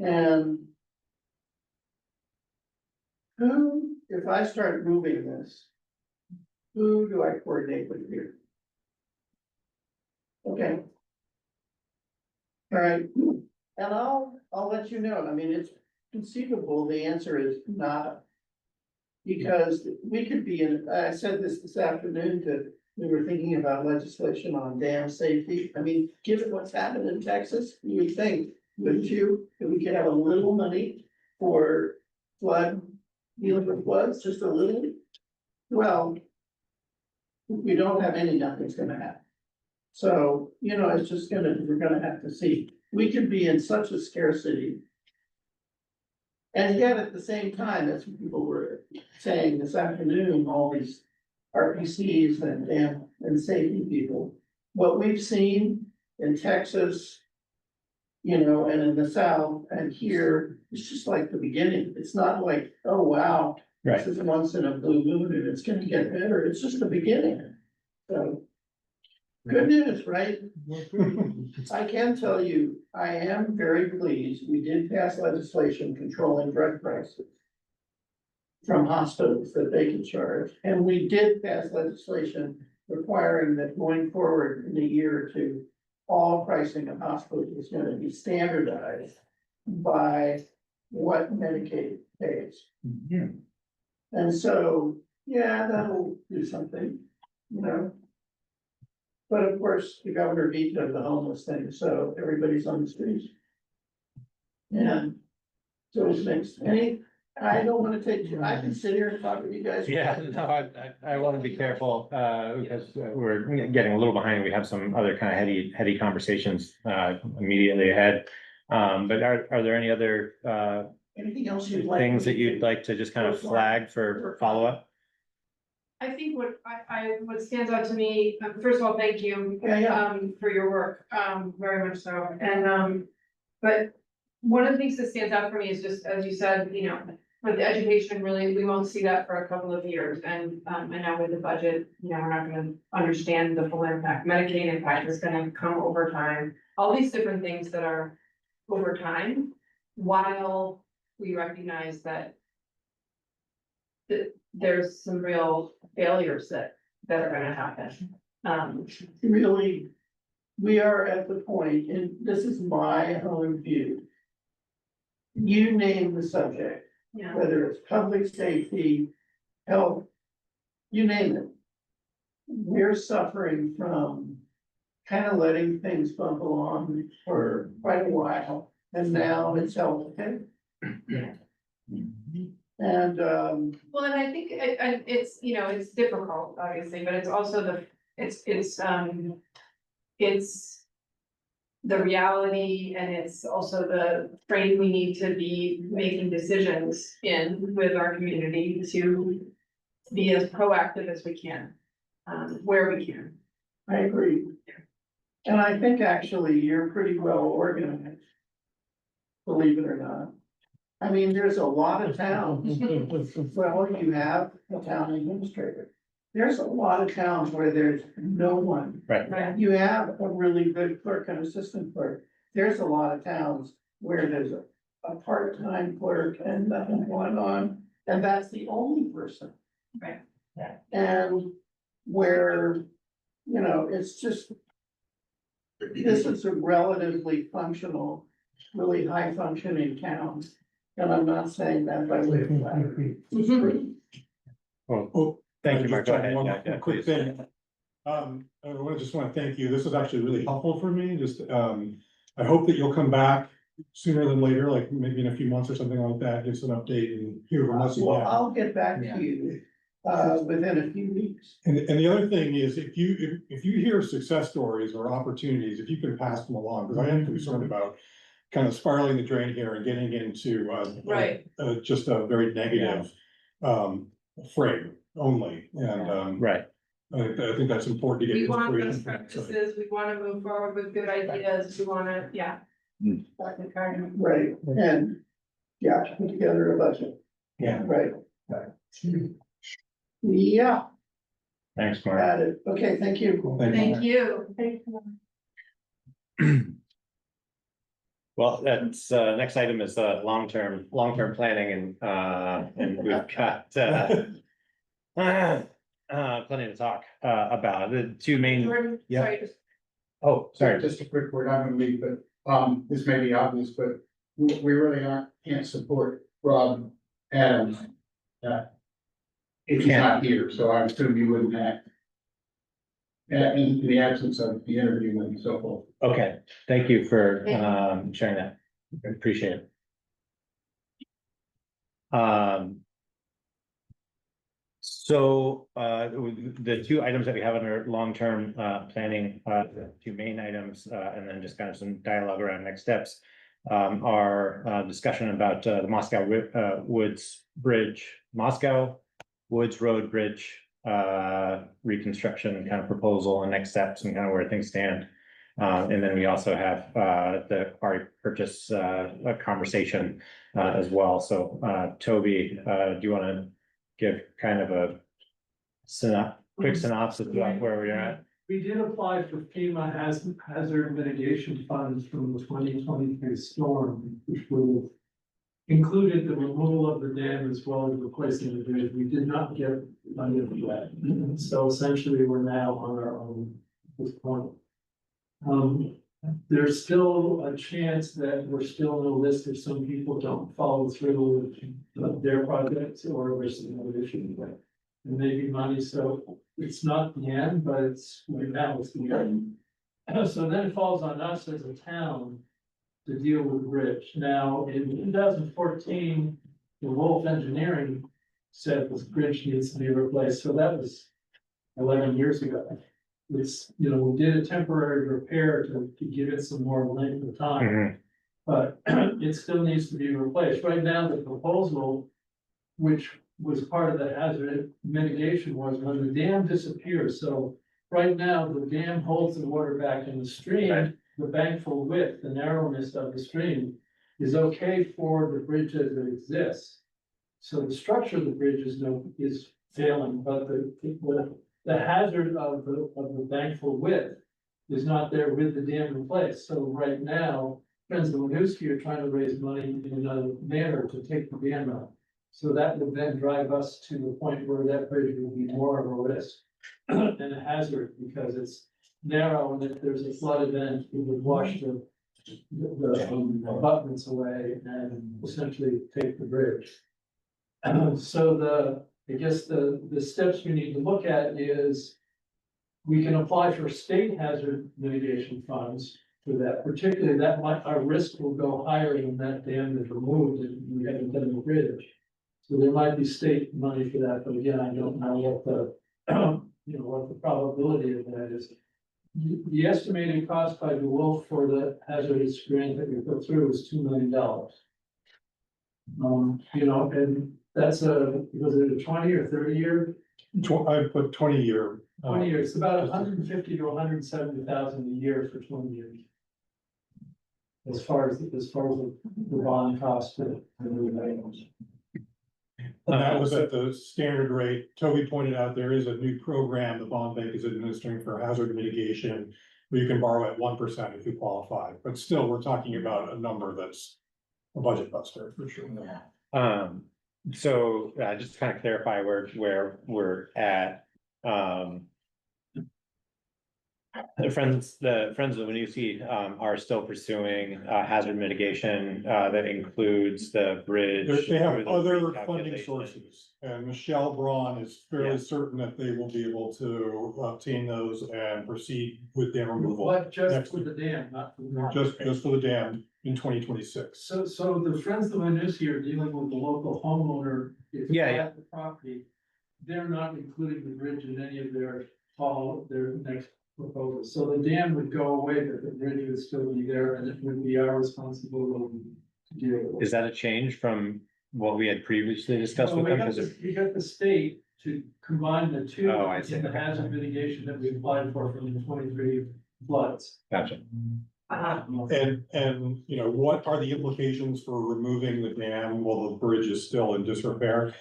And who, if I start moving this, who do I coordinate with here? Okay. All right, and I'll let you know, I mean, it's conceivable, the answer is not. Because we could be in, I said this afternoon that we were thinking about legislation on dam safety. I mean, given what's happened in Texas, you would think, wouldn't you, that we could have a little money for flood, dealing with floods, just a little? Well, if we don't have any, nothing's gonna happen. So, you know, it's just we're gonna have to see. We could be in such a scarcity. And yet at the same time, as people were saying this afternoon, all these RPCs and safety people, what we've seen in Texas, you know, and in the South and here, it's just like the beginning. It's not like, oh, wow, Right. this is once in a blue moon and it's gonna get better. It's just the beginning. So good news, right? I can tell you, I am very pleased. We did pass legislation controlling drug prices from hospitals that they can charge. And we did pass legislation requiring that going forward in a year or two, all pricing of hospitals is going to be standardized by what Medicaid pays. Mhm. And so, yeah, that'll do something, you know. But of course, the governor vetoed the homeless thing, so everybody's on the streets. And so it's mixed. I don't wanna take, I can sit here and talk with you guys. Yeah, no, I want to be careful, because we're getting a little behind. We have some other kind of heady conversations, immediately ahead. But are there any other, Anything else you'd like? things me that you'd to- like to just kind of flag for follow-up? I think what stands out to me, first of all, thank you. Yeah. For your work, very much so, and, but one of the things that stands out for me is just, as you said, you know, with the education, really, we won't see that for a couple of years, and, I know with the budget, you know, we're not gonna understand the full impact, Medicaid impact is gonna come over time, all these different things that are over time, while we recognize that there's some real failures that are gonna happen. Really, we are at the point, and this is my own view. You name the subject, Yeah, whether it's public safety, health, you name it. We're suffering from kind of letting things bump along for quite a while, and now it's health. And, well, and I think it's, you know, it's difficult, obviously, but it's also it's the reality, and it's also the frame we need to be making decisions in with our community to be as proactive as we can, where we can. I agree. And I think actually you're pretty well organized. Believe it or not. I mean, there's a lot of towns, well, you have a town administrator. There's a lot of towns where there's no one. Right. You have a really good clerk and assistant clerk. There's a lot of towns where there's a part-time clerk and nothing going on, and that's the only person. Right. And where, you know, it's just. This is a relatively functional, really high functioning town, and I'm not saying that by way of flattery. It's true. Well, thank you, Mark. Go Just ahead. one Yeah, yeah, quick please. thing. Just want to thank you. This was actually really helpful for me. I hope that you'll come back sooner than later, like maybe in a few months or something like that, give us an update and hear from us Well, again. I'll get back to you, within a few weeks. And the other thing is, if you hear success stories or opportunities, if you can pass them along, because I am concerned about kind of spiraling the drain here and getting into, Right. just a very negative, frame only, and, Right. I think that's important to get. We want inspiration best from outside. practices, we wanna move forward with good ideas, we wanna, yeah. Hmm. Back in the car. Right, and Yeah, to put together a budget, Yeah, right? Yeah, thanks, Mark. got it. Okay, thank you. Thank you. Well, that's, next item is, long-term planning and we've got, plenty to talk, about. The two main, Jordan, yeah. sorry, just oh, sorry, Just a quick word, I'm gonna leave, but, this may be obvious, but we really can't support Rob Adams. If he's not here, so I assume you wouldn't act. In the absence of the interview and so forth. okay, thank you for, sharing that, I appreciate it. So, the two items that we have under long-term, planning, the two main items, and then just kind of some dialogue around next steps. Are, discussion about, the Woods Bridge, Moscow Woods Road Bridge, reconstruction kind of proposal and next steps and kind of where things stand. And then we also have, the quarry purchase, conversation, as well. So, Toby, do you want to give kind of a quick synopsis about where we are at? We did apply for FEMA hazard mitigation funds from the 2023 storm, which would have included the removal of the dam as well as replacing the bridge. We did not get money of that. So essentially, we're now on our own at this point. There's still a chance that we're still on a list if some people don't follow through with their projects or there's another issue with it. And maybe money, so it's not the end, but it's right now it's the end. So then it falls on us as a town to deal with the bridge. Now, in 2014, the Wolf Engineering said this bridge needs to be replaced, so that was 11 years ago. It's, you know, we did a temporary repair to give it some more length of time. But it still needs to be replaced. Right now, the proposal, which was part of the hazard mitigation, was when the dam disappears. So right now, the dam holds the water back in the stream. Right. The bankful width, the narrowness of the stream is okay for the bridge as it exists. So the structure of the bridge is failing, but the hazard of the bankful width is not there with the dam in place. So right now, friends of Winooski are trying to raise money in another manner to take the dam out. So that would then drive us to the point where that bridge will be more of a risk and a hazard because it's narrow, and if there's a flood event, it would wash the abutments away and essentially take the bridge. So I guess the steps we need to look at is we can apply for state hazard mitigation funds for that, particularly that our risk will go higher when that dam is removed and we haven't done the bridge. So there might be state money for that, but again, I don't know what the, what the probability of that is. The estimated cost by the Wolf for the hazardous grant that we put through is $2 million. And that's was it a 20 or 30 year? I put 20-year. 20 years, it's about 150 to 170,000 a year for 20 years. As far as the bond cost for the items. And that was at the standard rate. Toby pointed out there is a new program the bond bank is administering for hazard mitigation, where you can borrow at 1% if you qualify, but still, we're talking about a number that's a budget buster for sure. So, just to kind of clarify where we're at, the friends of the Winooski, are still pursuing, hazard mitigation, that includes the bridge. They have through the other funding recalculation. sources, and Michelle Braun is fairly Yeah. certain that they will be able to obtain those and proceed with dam removal. What, just Next for the dam, not for the. Just for the dam in 2026. So the friends of Winooski are dealing with the local homeowner. If Yeah, they yeah. have the property, they're not including the bridge in any of their next proposals. So the dam would go away, but the bridge would still be there, and it would be our responsibility to deal with it. Is that a change from what we had previously discussed Well, with them? we got the state to combine the two Oh, I see. in the hazard mitigation that we applied for from the 23 floods. Gotcha. And, you know, what are the implications for removing the dam while the bridge is still in disrepair?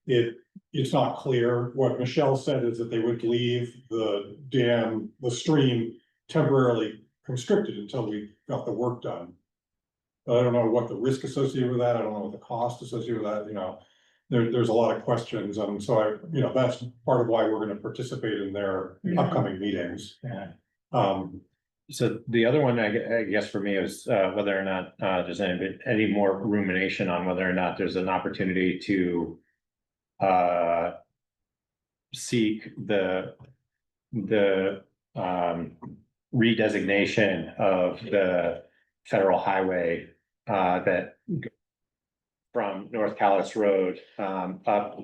It's not clear. What Michelle said is that they would leave the dam, the stream temporarily constricted until we got the work done. But I don't know what the risk associated with that. I don't know what the cost associated with that, you know. There's a lot of questions, and so you know, that's part of why we're gonna participate in their upcoming meetings. Yeah. Um, So the other one, I guess for me is whether or not there's any more rumination on whether or not there's an opportunity to seek the redesignation of the federal highway that from North Calais Road up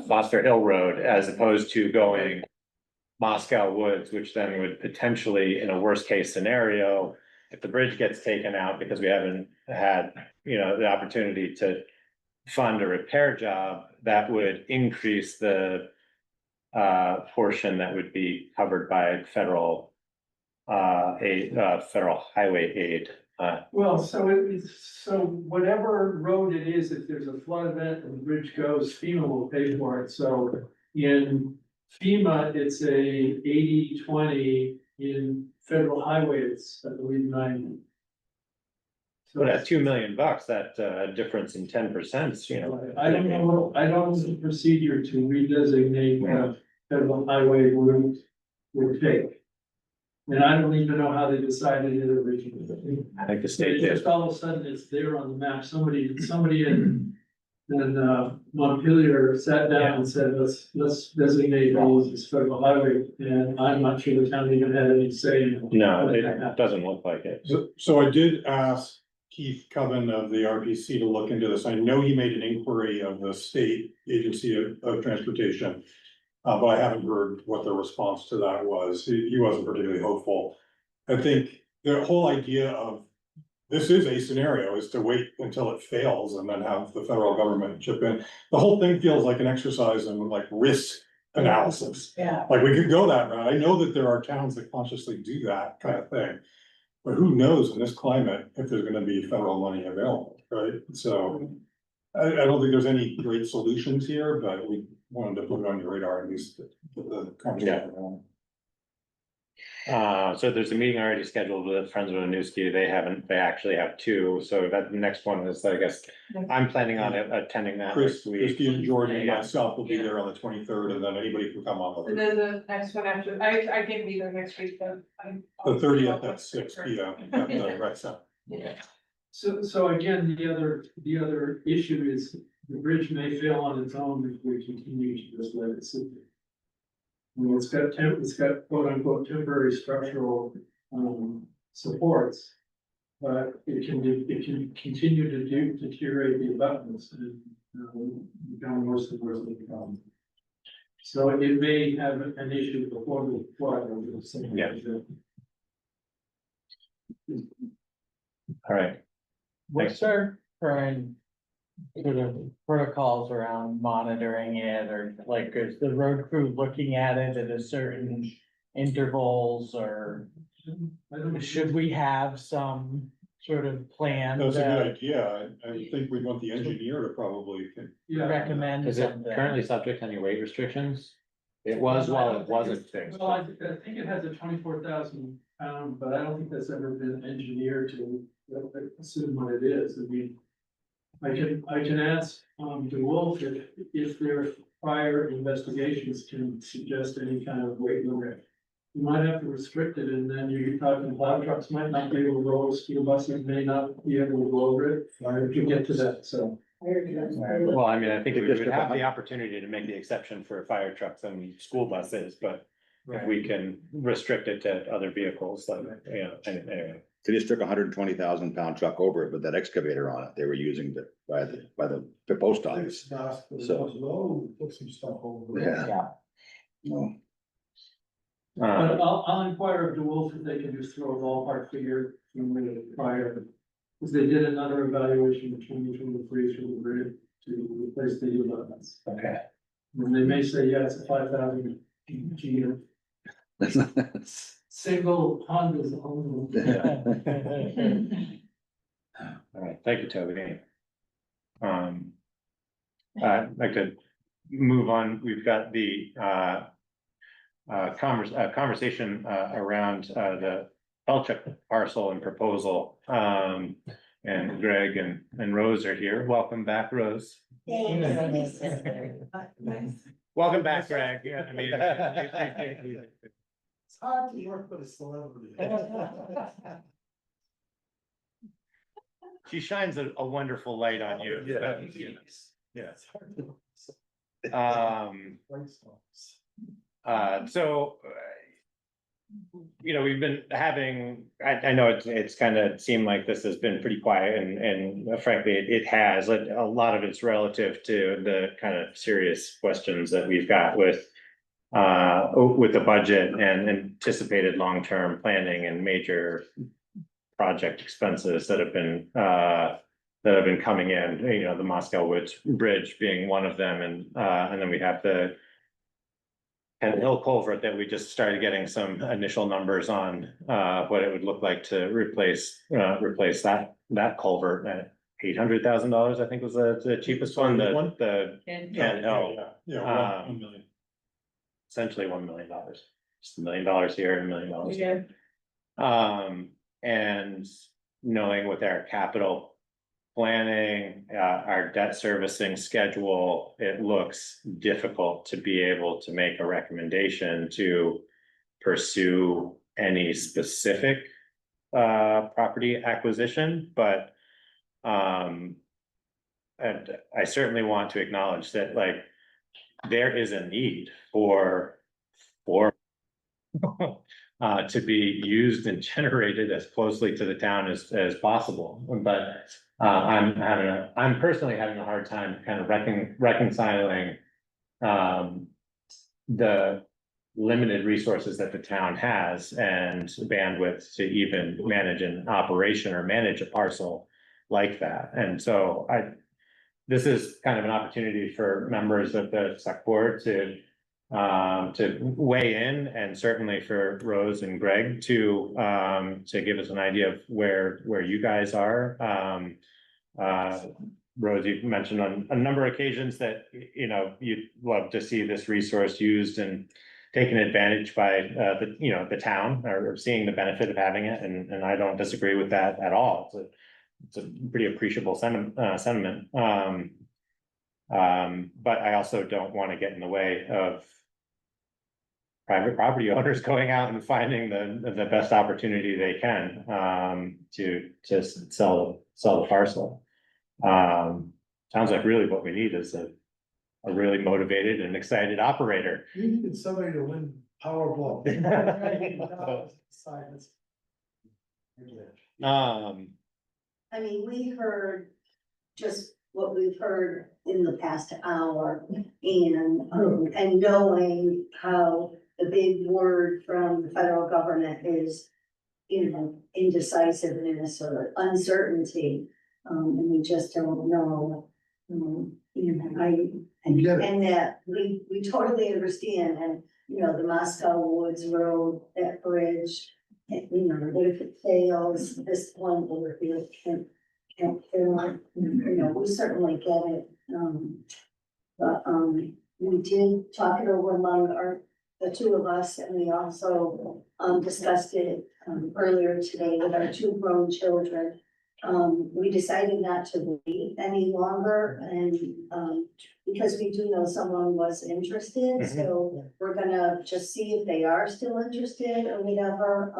Foster Hill Road, as opposed to going Moscow Woods, which then would potentially, in a worst case scenario, if the bridge gets taken out because we haven't had, you know, the opportunity to fund a repair job, that would increase the portion that would be covered by federal federal highway aid. Well, so so whatever road it is, if there's a flood event and the bridge goes, FEMA will pay for it, so in FEMA, it's a 80-20, in federal highway, it's, I believe, 90. So But at $2 million, that difference in 10%, you know. I don't know the procedure to redesignate federal highway route would take. And I don't even know how they decided it originally. I think the state It's did. just all of a sudden it's there on the map. Somebody in Montpelier sat down and said, let's designate these as federal highway. And I'm not sure the town even had any say in it. No, it doesn't look like it. so I did ask Keith Coven of the RPC to look into this. I know he made an inquiry of the state agency of transportation. But I haven't heard what the response to that was. He wasn't particularly hopeful. I think the whole idea of this is a scenario is to wait until it fails and then have the federal government chip in. The whole thing feels like an exercise in like risk analysis. Yeah. Like we could go that route. I know that there are towns that consciously do that kind of thing. But who knows in this climate if there's gonna be federal money available, right? So I don't think there's any great solutions here, but we wanted to put it on your radar at least. The conversation going. So there's a meeting already scheduled with Friends of Winooski. They actually have two. So that the next one is, I guess, I'm planning on attending that next week. Christie and Jordan and Yeah. myself will be there on the 23rd, and then anybody can come on And then the next one after, I can be there next week, but I'm. the 30th at 6 P.M. at the rec center. Yeah. So again, the other issue is the bridge may fail on its own if we continue to just let it sit there. Well, it's got quote unquote temporary structural supports. But it can continue to deteriorate the abutments and become worse and worse of the problem. So it may have an issue before the flood. Yeah. All right. What's our current sort of protocols around monitoring it, or like, is the road crew looking at it at a certain intervals, or should we have some sort of plan That's a to good idea. I think we want the engineer to probably. recommend Is it something? currently subject to any weight restrictions? It was while it wasn't fixed. Well, I think it has a 24,000 pound, but I don't think that's ever been engineered to assume what it is. I mean, I can ask DeWolf if their prior investigations can suggest any kind of weight limit. You might have to restrict it, and then you're talking plow trucks might not be able to roll, school buses may not be able to go over it, if you get to that, so. Well, I mean, I think we would have the opportunity to make the exception for fire trucks and school buses, but if we can restrict it to other vehicles, like, you know, anyway. They just took a 120,000 pound truck over it with that excavator on it. They were using by the post office. So. Put some stuff over. Yeah. No. But I'll inquire of DeWolf if they can just throw a ballpark figure from the prior. Because they did another evaluation between the freeze from the grid to replace the abutments. Okay. And they may say, yeah, it's a 5,000 G Single Honda's only. All right, thank you, Toby. I'd like to move on. We've got the conversation around the Pelchuk parcel and proposal. And Greg and Rose are here. Welcome back, Rose. Welcome back, Greg. Yeah, I mean. It's hard to work with a celebrity. She shines a wonderful light on you. Yes. So, you know, we've been having, I know it's kind of seemed like this has been pretty quiet and frankly, it has. A lot of it's relative to the kind of serious questions that we've got with the budget and anticipated long-term planning and major project expenses that have been coming in, you know, the Moscow Woods Bridge being one of them, and then we have the and Hill Culvert that we just started getting some initial numbers on what it would look like to replace that culvert at $800,000, I think was the cheapest one, the Ken Hill. Yeah, 1 million. Essentially $1 million, just $1 million here and $1 million here. And knowing with our capital planning, our debt servicing schedule, it looks difficult to be able to make a recommendation to pursue any specific property acquisition, but and I certainly want to acknowledge that, like, there is a need for to be used and generated as closely to the town as possible, but I'm personally having a hard time kind of reconciling the limited resources that the town has and bandwidth to even manage an operation or manage a parcel like that. And so this is kind of an opportunity for members of the select board to weigh in, and certainly for Rose and Greg to give us an idea of where you guys are. Rose, you've mentioned on a number of occasions that, you know, you'd love to see this resource used and taken advantage by the town, or seeing the benefit of having it, and I don't disagree with that at all. It's a pretty appreciable sentiment. But I also don't want to get in the way of private property owners going out and finding the best opportunity they can to just sell the parcel. Sounds like really what we need is a really motivated and excited operator. You needed somebody to win Powerball. I mean, we heard just what we've heard in the past hour, and knowing how the big word from the federal government is, you know, indecisiveness or uncertainty. And we just don't know, you know, and that we totally understand, and, you know, the Moscow Woods Road, that bridge, you know, what if it fails, this one over here can't fail, you know, we certainly get it. But we did talk it over among the two of us, and we also discussed it earlier today with our two grown children. We decided not to wait any longer, and because we do know someone was interested, so we're gonna just see if they are still interested or whatever.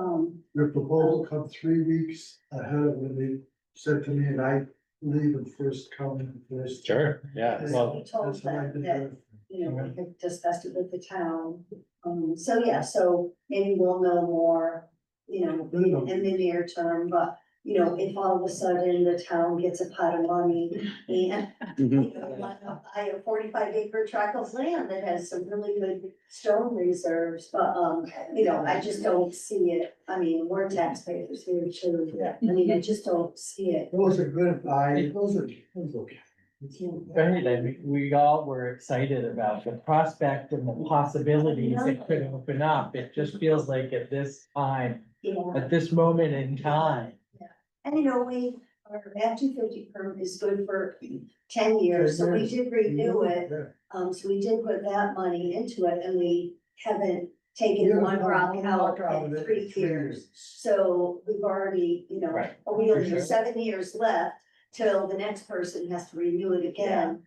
Your proposal come 3 weeks ahead of when they said to me, and I leave in first come first. Sure, yeah, well, We told That's what I them did that, you know, we had discussed it with the town. So yeah, so maybe we'll know more, you know, in the near term, but, you know, if all of a sudden the town gets a pot of money and you know, like buy a 45-acre tract of land that has some really good stone reserves, but, you know, I just don't see it. I mean, we're taxpayers here too. I mean, I just don't see it. Those are good buy, those are okay. Right, I mean, we all were excited about the prospect and the possibilities it could open up. It just feels like at this time, Yeah, at this moment in time. and you know, our Act 250 permit is good for 10 years, so we did renew it. So we did put that money into it, and we haven't taken one rock out in 3 years. So we've already, you know, Right, we only for sure. have 7 years left till the next person has to renew it again.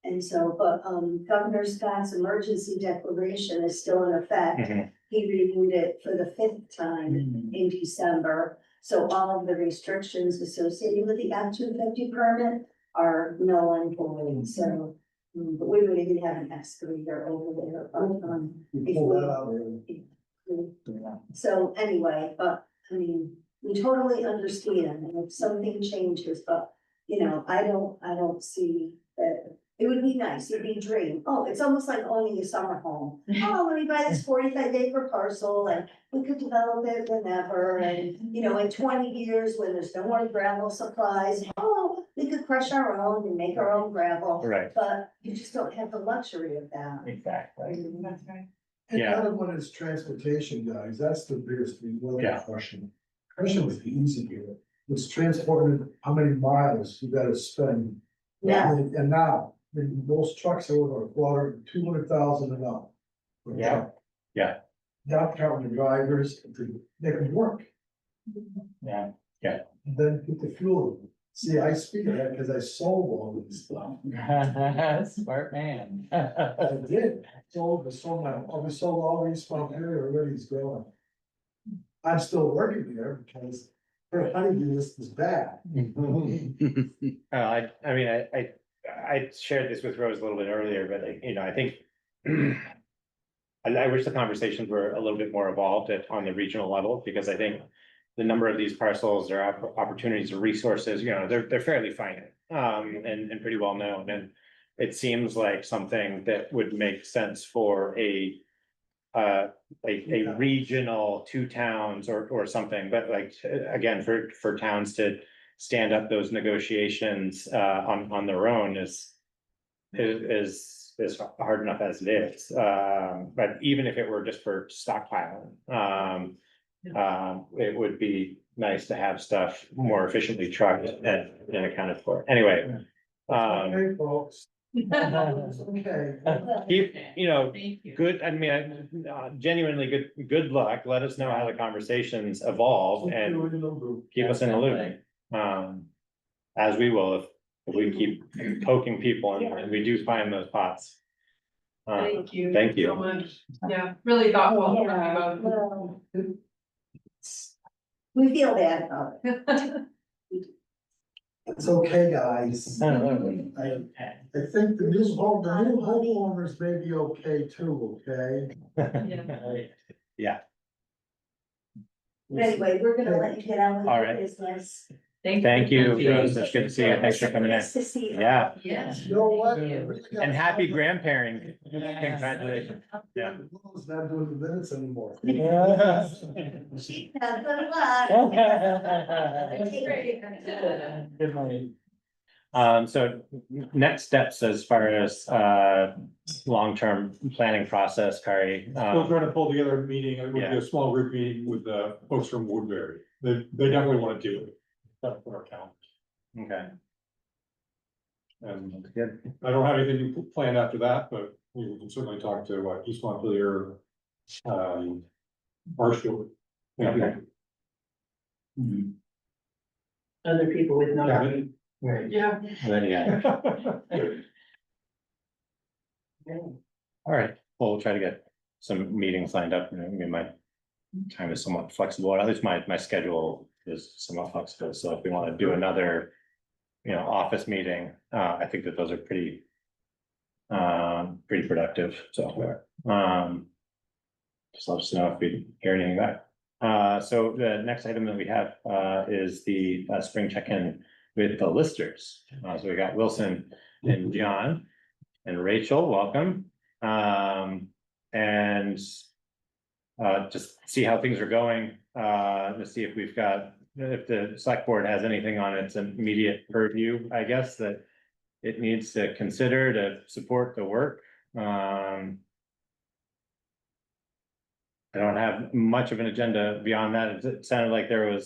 And so, but, Governor Scott's emergency declaration is still in effect. Mhm. He renewed it for the 5th time Mm. in December. So all of the restrictions associated with the Act 250 permit are null and void, so. But we would even have an excavator over there, so anyway, but, I mean, we totally understand, and if something changes, but, you know, I don't see that. It would be nice, it'd be a dream, oh, it's almost like owning a summer home. Oh, let me buy this 45-acre parcel, and we could develop it whenever, and, you know, in 20 years, when there's no more gravel supplies, oh, we could crush our own and make our own gravel. Right. But you just don't have the luxury of that. Exactly. That's right. And Yeah. other one is transportation, guys, that's the biggest thing, well, Yeah. crushing. Crushing was easy here, it's transporting how many miles you gotta spend. Yeah. And now, those trucks are over a quarter, 200,000 and up. Yeah. Yeah. Not counting the drivers, they can work, Yeah. and then put the fuel in. See, I speak of that because I sold all this stuff. Smart man. I did, I sold all these from here, already is going. I'm still working there because her honeydew list is bad. I mean, I shared this with Rose a little bit earlier, but you know, I think. I wish the conversations were a little bit more evolved on the regional level, because I think. The number of these parcels, their opportunities or resources, you know, they're fairly finite, and pretty well known, and. It seems like something that would make sense for a regional 2 towns or something, but like, again, for towns to stand up those negotiations, on their own is hard enough as it is. But even if it were just for stockpiling, it would be nice to have stuff more efficiently trucked and accounted for. Anyway, Okay, folks. It's okay. keep, you know, Thank you. good, I mean, genuinely good luck. Let us know how the conversations evolve and keep us in the loop. As we will if we keep poking people and we do find those pots. Thank you. Thank you. So much, yeah, really thoughtful. Yeah, well, we feel bad about it. It's okay, guys. I think the new homeowners may be okay too, okay? Yeah, Anyway, we're gonna let you get on with All your right. business. thank you, Rose. It's good to see you. Thanks for coming in. Nice to see you. Yeah, Yes. You know what? and happy grandparenting. Congratulations. Yeah. It's not doing the minutes anymore. Yeah, good luck. Good night. So next steps as far as long-term planning process, Kari. Still trying to pull together a meeting, it would be Yeah. a small group meeting with the folks from Woodbury. They definitely want to do it. That's what our calendar. Okay, And good. I don't have anything planned after that, but we can certainly talk to East Montpelier. Marshall. Okay. Other people with no. Yeah. Yeah. All right, well, we'll try to get some meetings lined up. I mean, my time is somewhat flexible, or at least my schedule is somewhat flexible. So if we want to do another, you know, office meeting, I think that those are pretty productive. So, just let us know if we hear anything back. So the next item that we have is the spring check-in with the listers. So we got Wilson and John and Rachel, welcome. And just see how things are going, to see if we've got if the select board has anything on its immediate purview, I guess, that it needs to consider to support the work. I don't have much of an agenda beyond that. It sounded like there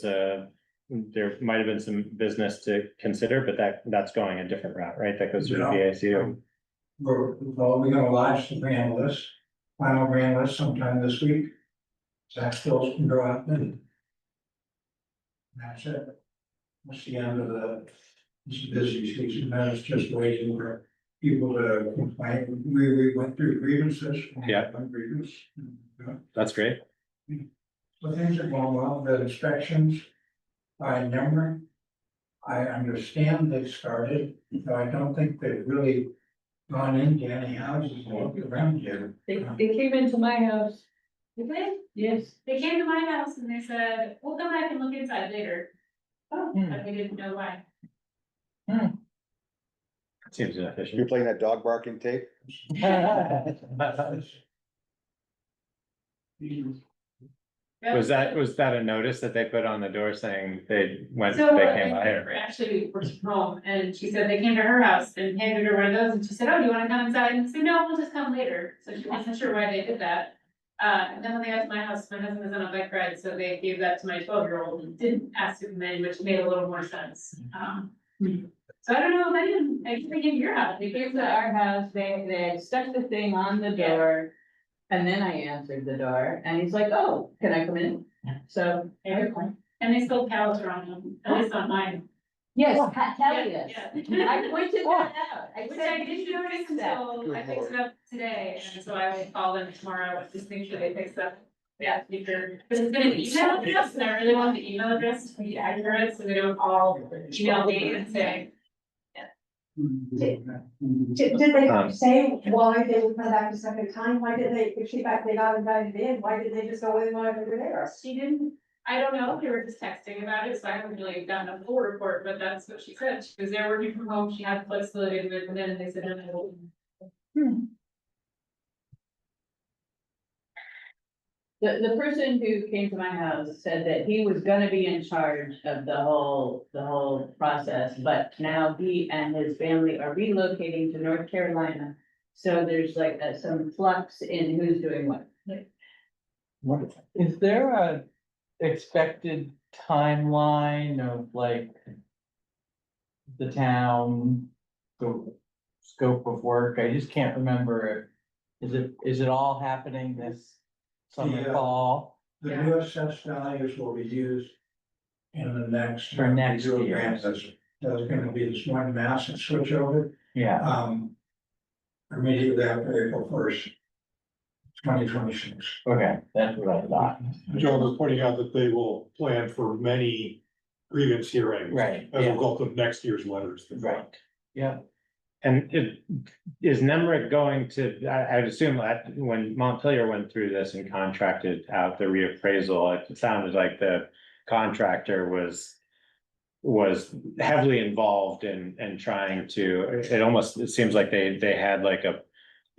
might have been some business to consider, but that's going a different route, right? That goes through the PACU. We're gonna launch the grand list, final grand list sometime this week. Zach Stills can go out and. That's it. That's the end of this busy season, now it's just waiting for people to complain. We went through grievances. Yeah. One grievance. That's great. So things are going well, the inspections by number. I understand they started, but I don't think they've really gone into any houses and looked around yet. They came into my house. Did they? Yes. They came to my house and they said, we'll come back and look inside later. Oh. But we didn't know why. Seems You're inefficient. playing that dog barking tape? Was that a notice that they put on the door saying they So came by? Or- actually works from home and she said they came to her house and handed her one of those and she said, oh, do you wanna come inside? And I said, no, we'll just come later. So she wasn't sure why they did that. And then when they got to my house, my husband was on a bike ride, so they gave that to my 12-year-old and didn't ask to come in, which made a little more sense. So I don't know if I guess they came to your house. They came to our house, they had stuck the thing on the door. And then I answered the door and he's like, oh, can I come in? So. And they still cows around them, at least on mine. Yes, Calais is. Yeah. I pointed that out. I Which said, I didn't notice until I picked it up today, and so I will call them tomorrow and just make sure they fix up. Yeah, future, but it's been an email address, and I really want the email address to be accurate, so they don't all email me and say. Did they say why they would come back a second time? Why did they, if she got, they got invited in, why did they just go in while they were there? She didn't, I don't know, they were just texting about it, so I haven't really gotten a full report, but that's what she said. She was there working from home, she had flexibility to come in, and they said, no. the person who came to my house said that he was gonna be in charge of the whole process, but now he and his family are relocating to North Carolina. So there's like some flux in who's doing what. Is there a expected timeline of like the town, the scope of work? I just can't remember. Is it all happening this summer, Yeah. fall? The new assessed values will be used in the next. For next review of year. grants. There's gonna be this one massive switch over, Yeah, immediately after April 1st. 2026. okay, that's what I thought. John was pointing out that they will plan for many grievance hearings. Right, As a yeah. result of next year's letters. Right, yeah. And is Nemrick going to, I'd assume that when Montpelier went through this and contracted out the reappraisal, it sounded like the contractor was heavily involved in trying to, it seems like they had like a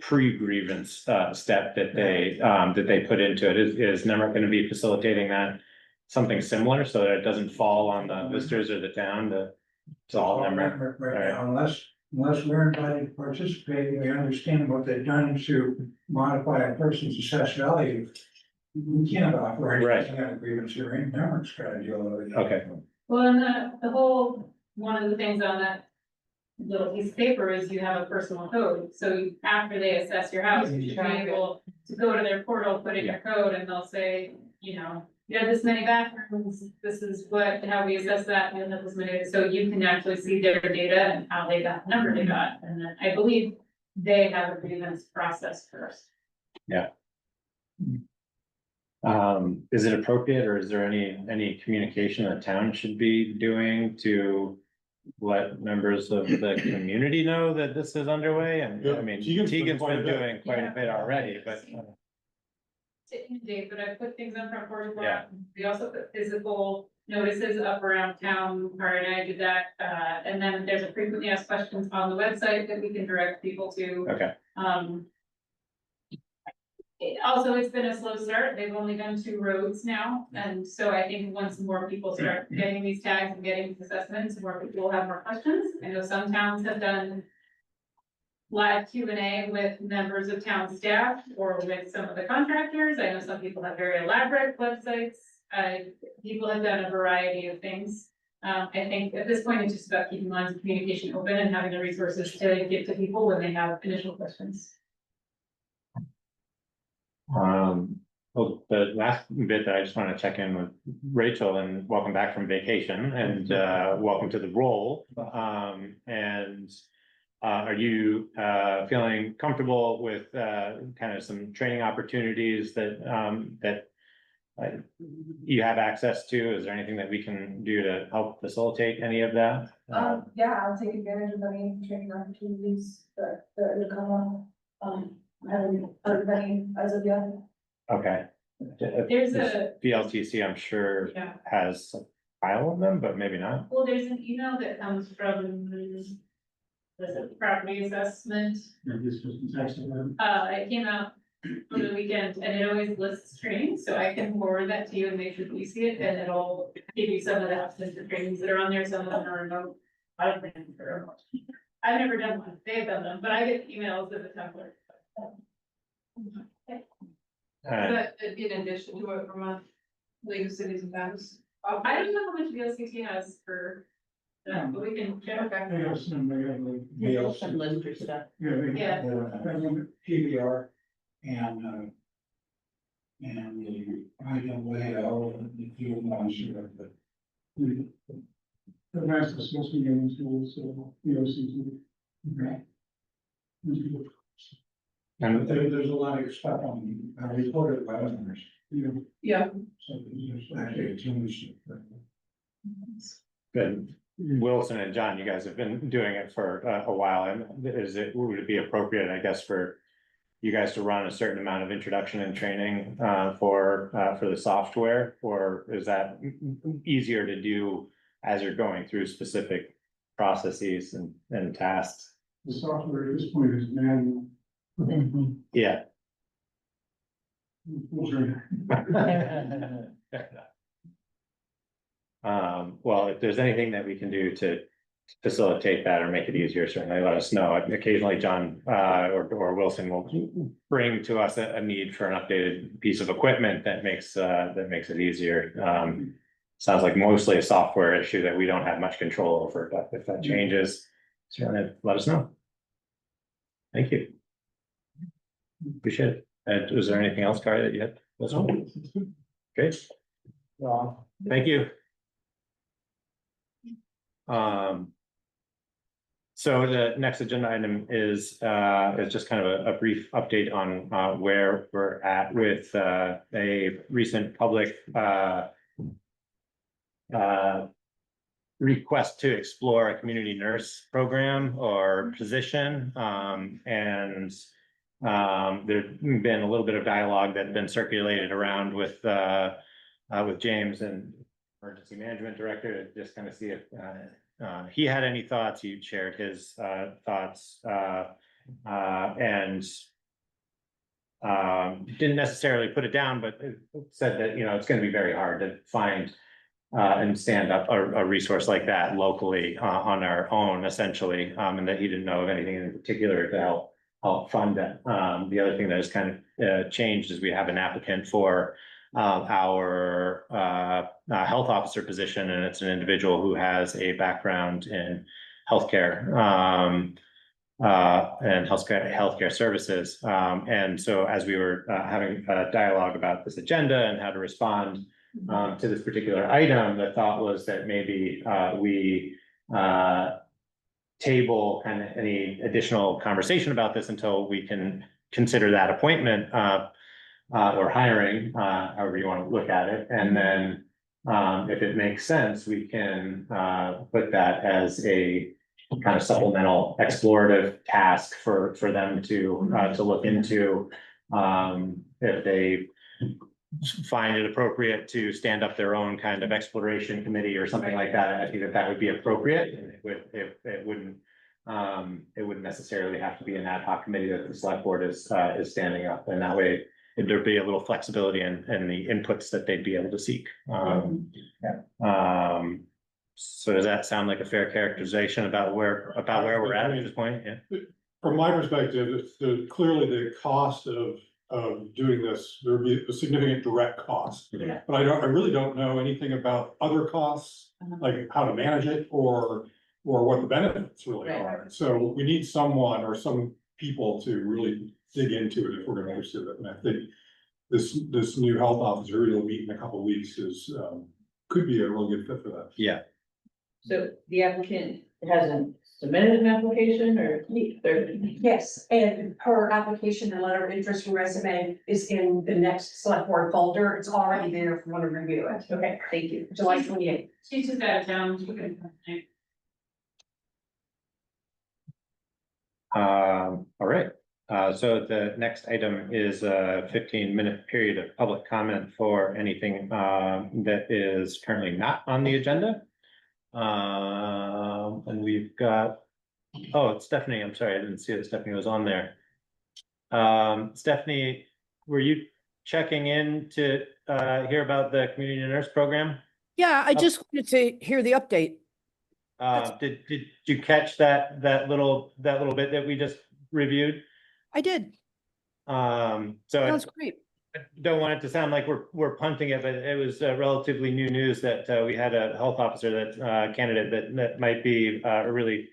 pre-grievance step that they put into it. Is Nemrick gonna be facilitating that? Something similar so that it doesn't fall on the listers or the town to all Nemrick? Right now, unless we're invited to participate, we understand what they've done to modify a person's assessed value. We can't offer anything on a grievance hearing, Nemrick's gotta deal with it. Okay, Well, and the whole, one of the things on that little piece of paper is you have a personal code, so after they assess your house, you should be able to go to their portal, put in your code, and they'll say, you know, you have this many bathrooms, this is how we assess that, and that was many, so you can actually see their data and how they got, the number they got, and then I believe they have a grievance process first. is it appropriate or is there any communication the town should be doing to let members of the community know that this is underway? And I mean, Tegan's been Tegan's quite a been bit. doing quite a bit already, but To inundate, but I put things on front porch. Yeah. We also put physical notices up around town, Mara and I did that, and then there's a frequently asked questions on the website that we can direct people to. okay, Also, it's been a slow start. They've only done 2 roads now. And so I think once more people start getting these tags and getting these assessments, more people will have more questions. I know some towns have done live Q&A with members of town staff or with some of the contractors. I know some people have very elaborate websites. People have done a variety of things. I think at this point, it's just about keeping lines of communication open and having the resources to give to people when they have initial questions. Well, the last bit that I just want to check in with Rachel, and welcome back from vacation, and welcome to the role. Are you feeling comfortable with kind of some training opportunities that you have access to? Is there anything that we can do to help facilitate any of that? Yeah, I'll take advantage of any training opportunities that come on. I haven't heard of any as of yet. Okay. There's a- VLTC, I'm sure, Yeah. has a file of them, but maybe not. Well, there's an email that comes from the property assessment. It came out over the weekend and it always lists training, so I can forward that to you and make sure that you see it, and it'll give you some of the options for trainings that are on there. Some of them are remote. I don't think they're remote. I've never done one. They've done them, but I get emails of the template. But in addition to it from a League of Cities and Towns. I don't know how much VLCT has for that, but we can check. They have some, They also have list for stuff. Yeah. PBR and the IWAL, the fuel monitor, but. The master social games tools, so, EOCT. Okay. And There's a lot of stuff on, reported webinars, you know. Yeah. So there's actually a team sheet. good. Wilson and John, you guys have been doing it for a while, and would it be appropriate, I guess, for you guys to run a certain amount of introduction and training for the software, or is that easier to do as you're going through specific processes and tasks? The software at this point is manual. Yeah. Well, if there's anything that we can do to facilitate that or make it easier, certainly let us know. Occasionally, John or Wilson will bring to us a need for an updated piece of equipment that makes it easier. Sounds like mostly a software issue that we don't have much control over, but if that changes, certainly let us know. Thank you. Appreciate it. And was there anything else, Kari, that you had? Great. Thank you. So the next agenda item is just kind of a brief update on where we're at with a recent public request to explore a community nurse program or position. There's been a little bit of dialogue that's been circulated around with James and Emergency Management Director to just kind of see if he had any thoughts. He shared his thoughts and didn't necessarily put it down, but said that, it's going to be very hard to find and stand up a resource like that locally on our own, essentially, and that he didn't know of anything in particular to help fund it. The other thing that has kind of changed is we have an applicant for our health officer position, and it's an individual who has a background in healthcare and healthcare services. And so as we were having a dialogue about this agenda and how to respond to this particular item, the thought was that maybe we table kind of any additional conversation about this until we can consider that appointment or hiring, however you want to look at it. And then if it makes sense, we can put that as a kind of supplemental explorative task for them to look into if they find it appropriate to stand up their own kind of exploration committee or something like that. I think that would be appropriate. And it wouldn't necessarily have to be an ad hoc committee that the select board is standing up. And that way there'd be a little flexibility in the inputs that they'd be able to seek. So does that sound like a fair characterization about where we're at this point? Yeah. From my perspective, clearly the cost of doing this, there would be a significant direct cost. Yeah. But I really don't know anything about other costs, like how to manage it or what the benefits really Right. are. So we need someone or some people to really dig into it if we're gonna pursue it. And I think this new health officer who will meet in a couple of weeks could be a real good fit for that. Yeah. So the applicant hasn't submitted an application or? Yes, and her application and letter of interest and resume is in the next select board folder. It's already there if you want to review it. Okay, thank you. July 28th. She's just out of town. She couldn't come tonight. All right, so the next item is a 15-minute period of public comment for anything that is currently not on the agenda. And we've got, oh, it's Stephanie, I'm sorry, I didn't see that Stephanie was on there. Stephanie, were you checking in to hear about the community nurse program? Yeah, I just wanted to hear the update. Did you catch that little bit that we just reviewed? I did. So Sounds great. I don't want it to sound like we're punting it, but it was relatively new news that we had a health officer that candidate that might be really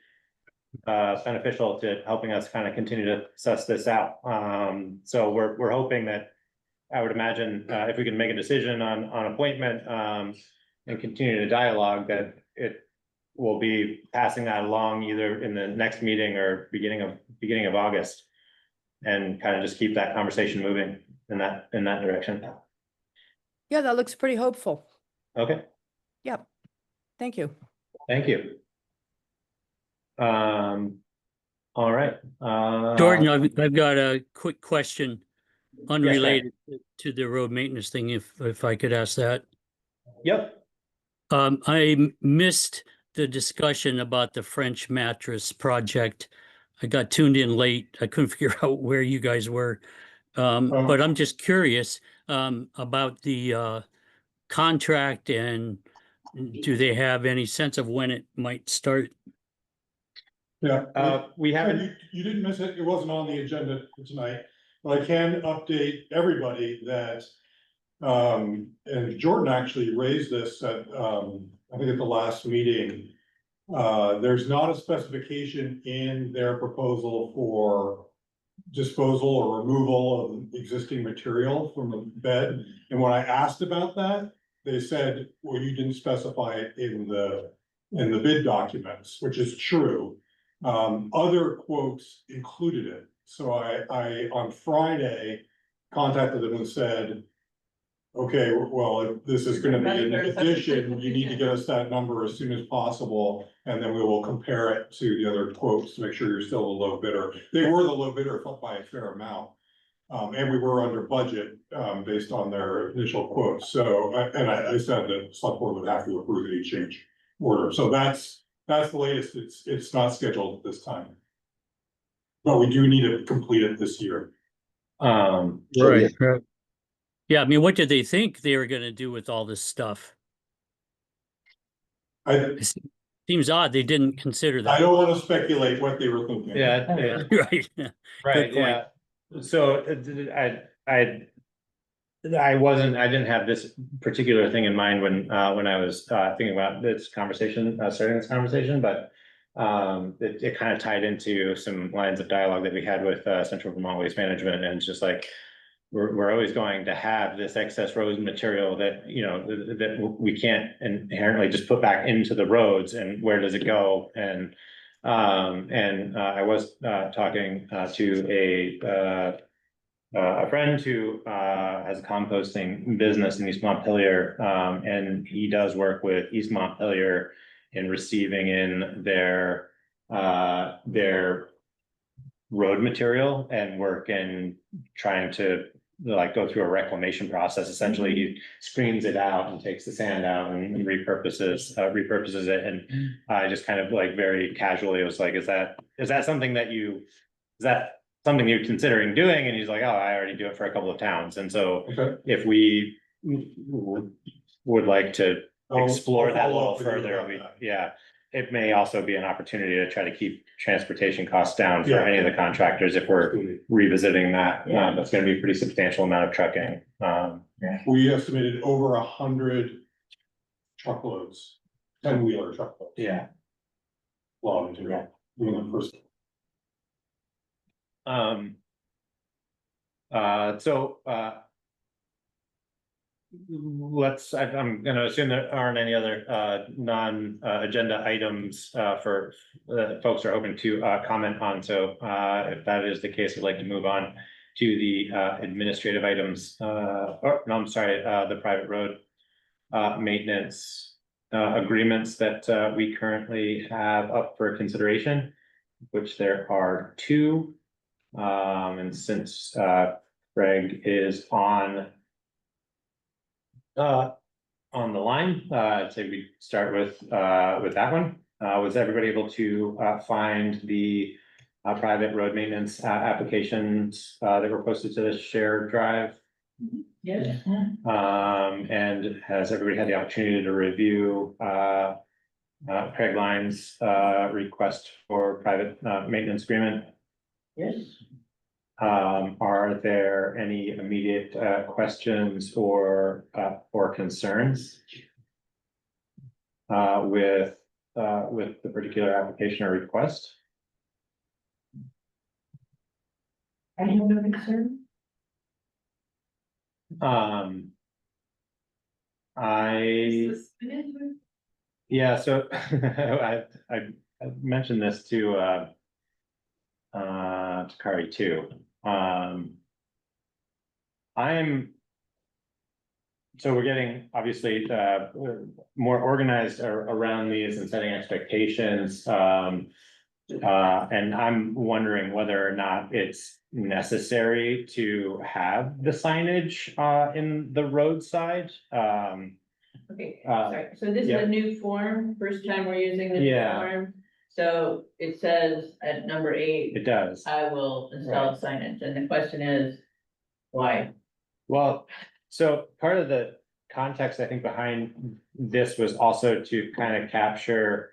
beneficial to helping us kind of continue to suss this out. So we're hoping that, I would imagine, if we can make a decision on appointment and continue the dialogue, that it will be passing that along either in the next meeting or beginning of August, and kind of just keep that conversation moving in that direction. Yeah, that looks pretty hopeful. Okay, Yep. Thank you. thank you. All right. Jordan, I've got a quick question unrelated to the road maintenance thing, if I could ask that. Yep. I missed the discussion about the French mattress project. I got tuned in late. I couldn't figure out where you guys were. But I'm just curious about the contract, and do they have any sense of when it might start? Yeah, We haven't. You didn't miss it. It wasn't on the agenda for tonight, but I can update everybody that, and Jordan actually raised this at, I think at the last meeting. There's not a specification in their proposal for disposal or removal of existing material from the bed. And when I asked about that, they said, well, you didn't specify it in the bid documents, which is true. Other quotes included it. So I on Friday contacted them and said, okay, well, if this is gonna be an addition, you need to get us that number as soon as possible. And then we will compare it to the other quotes to make sure you're still the low bidder. They were the low bidder by a fair amount. And we were under budget, based on their initial quotes. So, I said that select board would have to approve any change order. So that's the latest. It's not scheduled at this time. But we do need to complete it this year. Right. Yeah, I mean, what did they think they were gonna do with all this stuff? It seems odd they didn't consider that. I don't want to speculate what they were thinking. Yeah. Right. Right, yeah. So I didn't have this particular thing in mind when I was thinking about this conversation, starting this conversation, but it kind of tied into some lines of dialogue that we had with Central Vermont Waste Management, and it's just like, we're always going to have this excess road material that, you know, that we can't inherently just put back into the roads, and where does it go? And I was talking to a friend who has a composting business in East Montpelier, and he does work with East Montpelier in receiving in their road material and work in trying to like go through a reclamation process. Essentially, he screens it out and takes the sand out and repurposes it. And I just kind of like very casually was like, is that something that is that something you're considering doing, and he's like, oh, I already do it for a couple of towns, and so Okay. if we would like to explore I'll that a follow little up with you further, about that. yeah. It may also be an opportunity to try to keep transportation costs down for Yeah. any of the contractors if we're Absolutely. revisiting that. Yeah. That's gonna be a pretty substantial amount of trucking. We estimated over 100 truckloads, 10-wheeler truckloads. Yeah. Long material. In the first. I'm gonna assume there aren't any other non-agenda items for folks are hoping to comment on. So if that is the case, I'd like to move on to the administrative items. Or no, I'm sorry, the private road maintenance agreements that we currently have up for consideration, which there are two. And since Greg is on the line, I'd say we start with that one. Was everybody able to find the private road maintenance applications that were posted to the shared drive? Yes. And has everybody had the opportunity to review Craig Lyons' request for private maintenance agreement? Yes. Are there any immediate questions or concerns with the particular application or request? I have no concern. Yeah, so I mentioned this to Kari too. So we're getting obviously more organized around these and setting expectations. And I'm wondering whether or not it's necessary to have the signage in the roadside. Okay, sorry, so this is yeah. a new form, first time we're using the new Yeah. form. So it says at number 8, It does. I will install signage, and the question is, why? Well, so part of the context, I think, behind this was also to kind of capture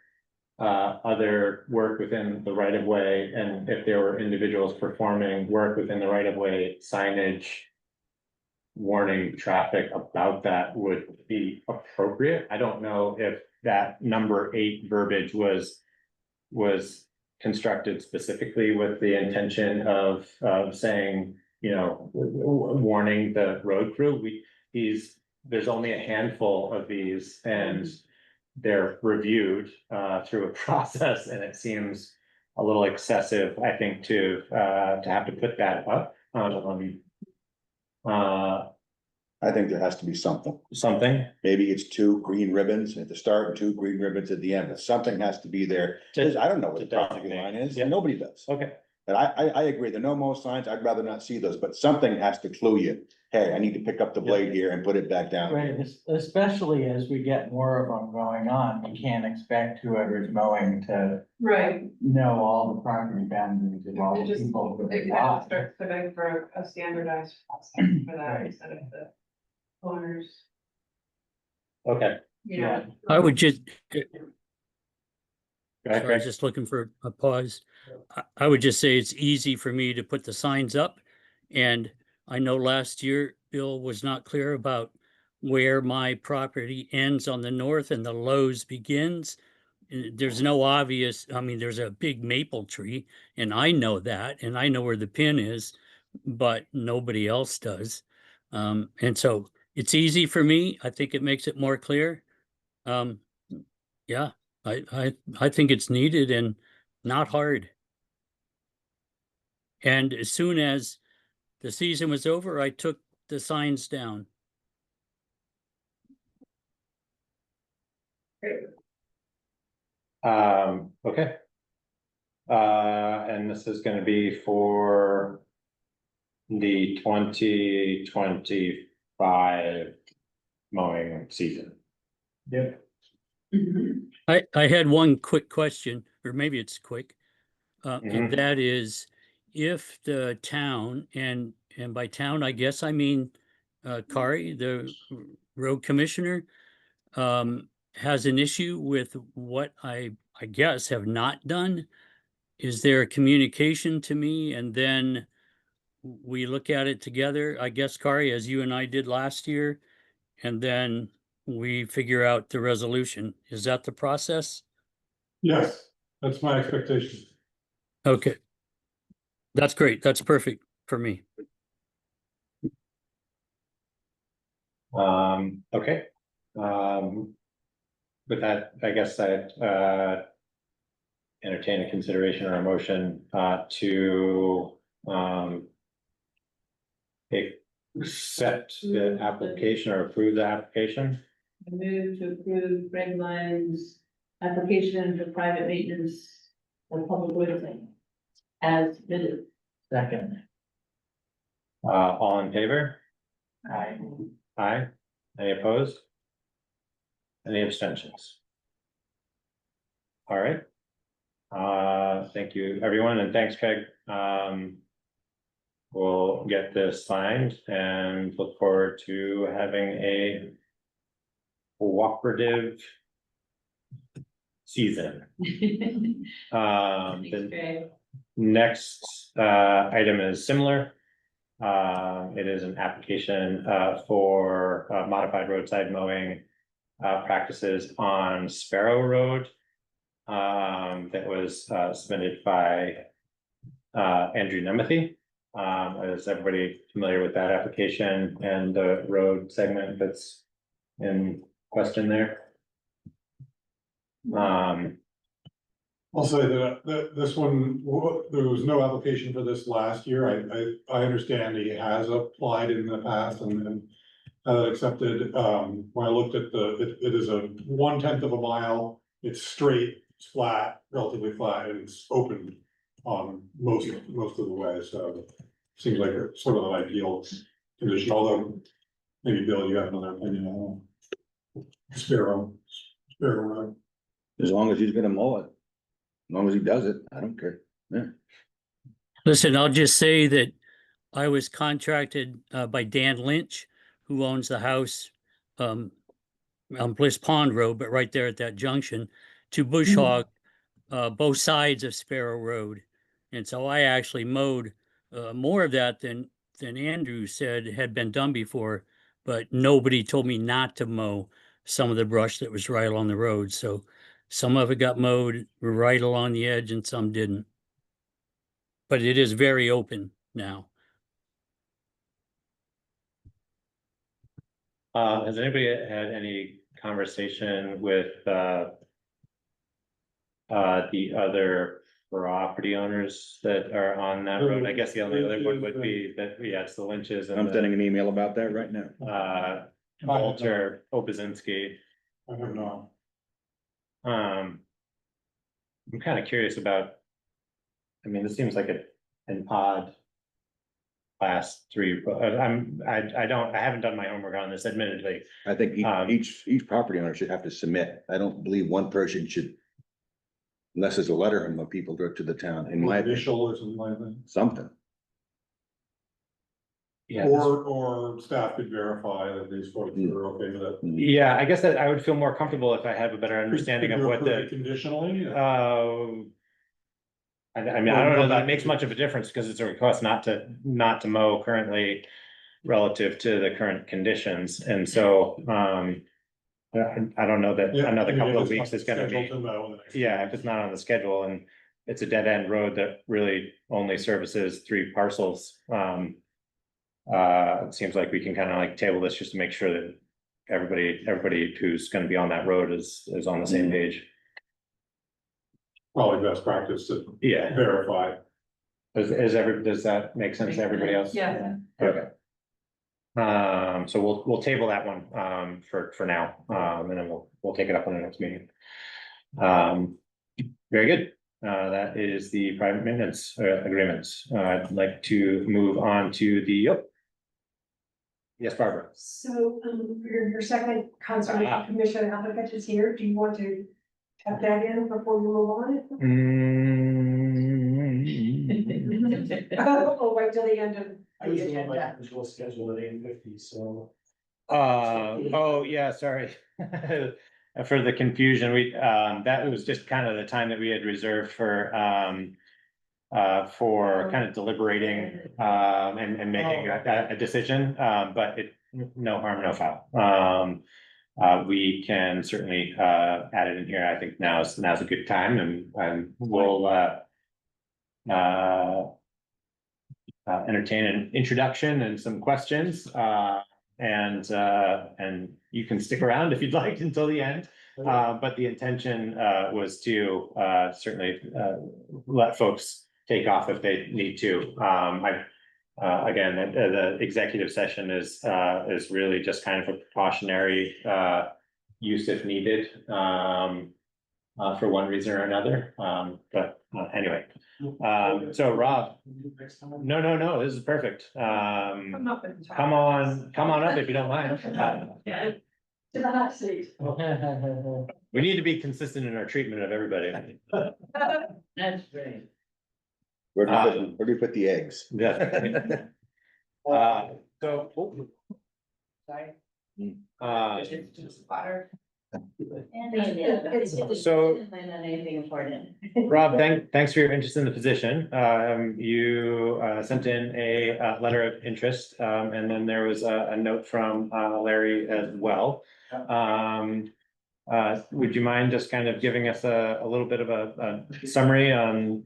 other work within the right of way, and if there were individuals performing work within the right of way, signage warning traffic about that would be appropriate. I don't know if that number 8 verbiage was constructed specifically with the intention of saying, you know, warning the road crew. There's only a handful of these, and they're reviewed through a process, and it seems a little excessive, I think, to have to put that up. I think there has to be something. Something. Maybe it's 2 green ribbons at the start and 2 green ribbons at the end, but something has to be there. Because I don't know what the property line is, Yeah. nobody does. Okay. And I agree, the no mow signs, I'd rather not see those, but something has to clue you. Hey, I need to pick up the blade here and put it back down. Right, especially as we get more of them going on, you can't expect whoever's mowing to Right, know all the property boundaries of all it the just, people. who it kind apply. of starts putting for a standardized process for that instead of the owners, Okay. you know. I would just, Go ahead, sorry, Greg. just looking for a pause. I would just say it's easy for me to put the signs up. And I know last year Bill was not clear about where my property ends on the north and the Lowe's begins. There's no obvious, I mean, there's a big maple tree and I know that, and I know where the pin is, but nobody else does. And so it's easy for me. I think it makes it more clear. Yeah, I think it's needed and not hard. And as soon as the season was over, I took the signs down. Okay. And this is gonna be for the 2025 mowing season. Yep. I had one quick question, or maybe it's quick. And Mhm. that is, if the town, and by town, I guess I mean Kari, the road commissioner, has an issue with what I guess have not done, is there a communication to me and then we look at it together, I guess, Kari, as you and I did last year, and then we figure out the resolution. Is that the process? Yes, that's my expectation. Okay. That's great. That's perfect for me. Okay. With that, I guess I'd entertain a consideration or a motion to accept the application or approve the application. I move to approve Greg Lyons' application for private maintenance of public roads as submitted. Second. All in favor? Aye. Aye. Any opposed? Any abstentions? All right. Thank you, everyone, and thanks, Craig. We'll get this signed and look forward to having a cooperative season. The next item is similar. It is an application for modified roadside mowing practices on Sparrow Road. That was submitted by Andrew Nemethy. Is everybody familiar with that application and the road segment that's in question there? I'll say that this one, there was no application for this last year. I understand he has applied in the past and accepted. When I looked at it is a 1/10 of a mile. It's straight, it's flat, relatively flat, and it's open most of the way. So seems like a sort of an ideal condition, although maybe Bill, you have another opinion on Sparrow Road. As long as he's gonna mow it, as long as he does it, I don't care. Yeah. Listen, I'll just say that I was contracted by Dan Lynch, who owns the house on Bliss Pond Road, but right there at that junction, to bush hog both sides of Sparrow Road. And so I actually mowed more of that than Andrew said had been done before, but nobody told me not to mow some of the brush that was right along the road. So some of it got mowed right along the edge and some didn't. But it is very open now. Has anybody had any conversation with the other property owners that are on that road? I guess the only other one would be that, yeah, it's the Lynches and I'm sending an email about that right now. Walter Obazinski. I don't know. I'm kind of curious about, I mean, this seems like an odd class 3, but I haven't done my homework on this, admittedly. I think each property owner should have to submit. I don't believe one person should. Unless there's a letter from the people to the town, in my opinion, Initial or something like that. something. Yeah. Or staff could verify that these folks are okay with it. Yeah, I guess that I would feel more comfortable if I have a better understanding of what the. Conditionally. I mean, I don't know that it makes much of a difference because it's a request not to mow currently relative to the current conditions, and so, I don't know that another couple of weeks is gonna be. Yeah, if it's not on the schedule and it's a dead end road that really only services 3 parcels. It seems like we can kind of like table this just to make sure that everybody who's gonna be on that road is on the same page. Probably best practice to Yeah. verify. Does that make sense to everybody else? Yeah. Okay. So we'll table that one, for now, and then we'll take it up on the next meeting. Very good. That is the private maintenance, agreements. I'd like to move on to the, yes, Barbara. So, your second conservation commission applicant is here. Do you want to tap that in before we move on? Oh, wait till the end of I was the doing my agenda. usual schedule at 8:50, so. Oh, yeah, sorry. For the confusion, that was just kind of the time that we had reserved for kind of deliberating, and making a decision, but no harm, no foul. We can certainly, add it in here. I think now's a good time, and we'll, entertain an introduction and some questions, and you can stick around if you'd like until the end. But the intention, was to, certainly, let folks take off if they need to. Again, the executive session is really just kind of a precautionary, use if needed, for one reason or another. But anyway, so Rob, no, this is perfect. Come up and talk. Come on up if you don't mind. Yeah. To the hot seat. We need to be consistent in our treatment of everybody. That's great. Where do you put the eggs? Yeah. So. Sorry. Uh, Just water. So- Anything important. Rob, thanks for your interest in the position. You sent in a letter of interest, and then there was a note from Larry as well. Would you mind just kind of giving us a little bit of a summary on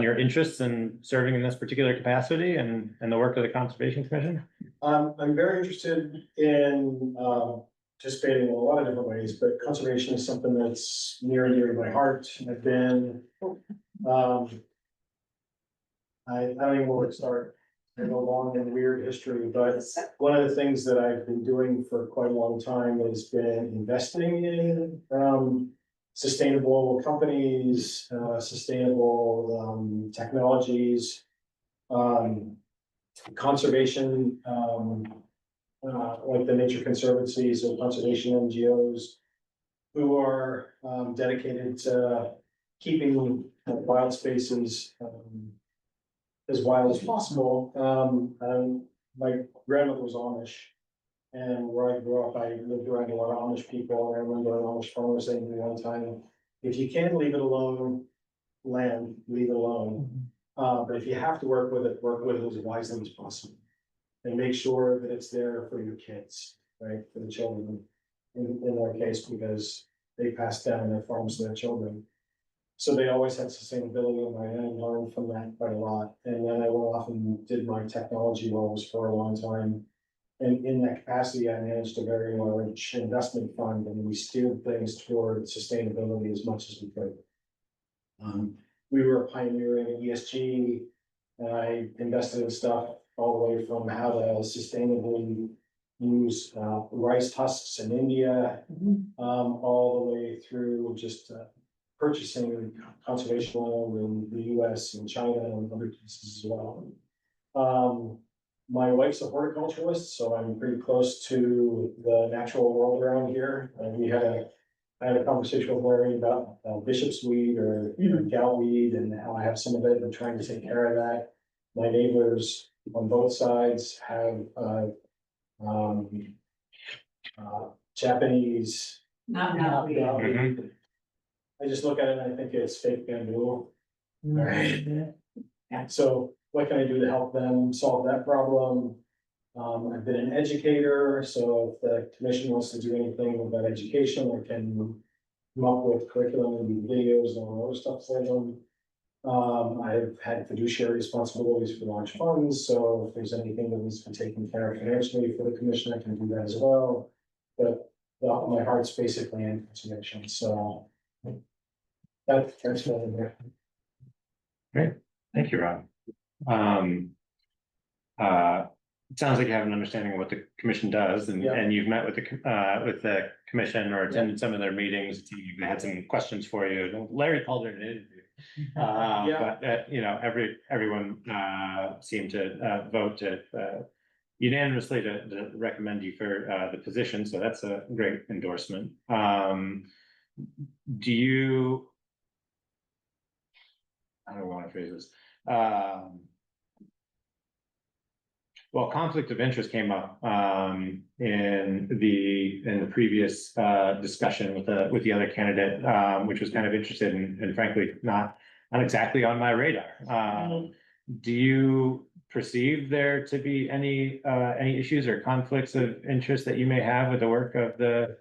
your interests in serving in this particular capacity and the work of the Conservation Commission? I'm very interested in, participating in a lot of different ways, but conservation is something that's near and dear to my heart. I've been, I don't even know where to start. I have a long and weird history, but one of the things that I've been doing for quite a long time has been investing in, sustainable companies, sustainable, technologies, conservation, like the nature conservancies or conservation NGOs who are dedicated to keeping wild spaces as wild as possible. My grandmother was Amish, and where I grew up, I lived around a lot of Amish people. And I remember an Amish farmer saying to me one time, "If you can't leave it alone, land, leave it alone. But if you have to work with it as wisely as possible. And make sure that it's there for your kids, right, for the children, in their case, because they pass down their farms to their children. So they always had sustainability in mind, and I learned from that quite a lot. And then I went off and did my technology roles for a long time. And in that capacity, I managed a very large investment fund, and we steered things toward sustainability as much as we could. We were a pioneer in ESG, and I invested in stuff all the way from how to sustainably use rice husks in India, all the way through just purchasing conservation land in the US and China and other places as well. My wife's a horticulturalist, so I'm pretty close to the natural world around here. I had a conversation with Larry about bishop's weed or goutweed and how I have some of it and trying to take care of that. My neighbors on both sides have Japanese. Not I just look at it and I think it's fake bamboo. Right. And so what can I do to help them solve that problem? I've been an educator, so if the commission wants to do anything about education, I can come up with curriculum and videos and all other stuff for them. I've had fiduciary responsibilities for large funds, so if there's anything that needs to be taken care of financially for the commission, I can do that as well. But my heart's basically in conservation, so that's what I'm here. Great, thank you, Rob. It sounds like you have an understanding of what the commission does, and Yeah. and you've met with the commission or attended some of their meetings. You had some questions for you. Larry called it an interview. Yeah. But everyone seemed to vote unanimously to recommend you for the position, so that's a great endorsement. Do you? I don't want to phrase this. Well, conflict of interest came up in the previous discussion with the other candidate, which was kind of interested and frankly not exactly on my radar. Do you perceive there to be any issues or conflicts of interest that you may have with the work of the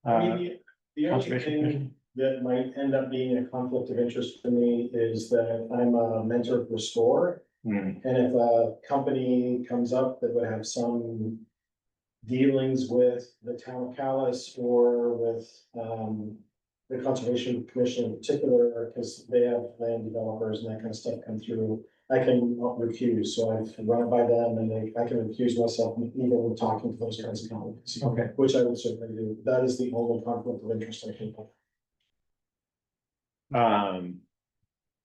I mean, the only Conservation thing Commission? that might end up being a conflict of interest for me is that I'm a mentor for SCORE. Hmm. And if a company comes up that would have some dealings with the town of Calais or with, the Conservation Commission in particular, because they have land developers and that kind of stuff come through, I can recuse, so I've run it by them and I can recuse myself even when talking to those kinds of companies. Okay. Which I would certainly do. That is the only conflict of interest I think.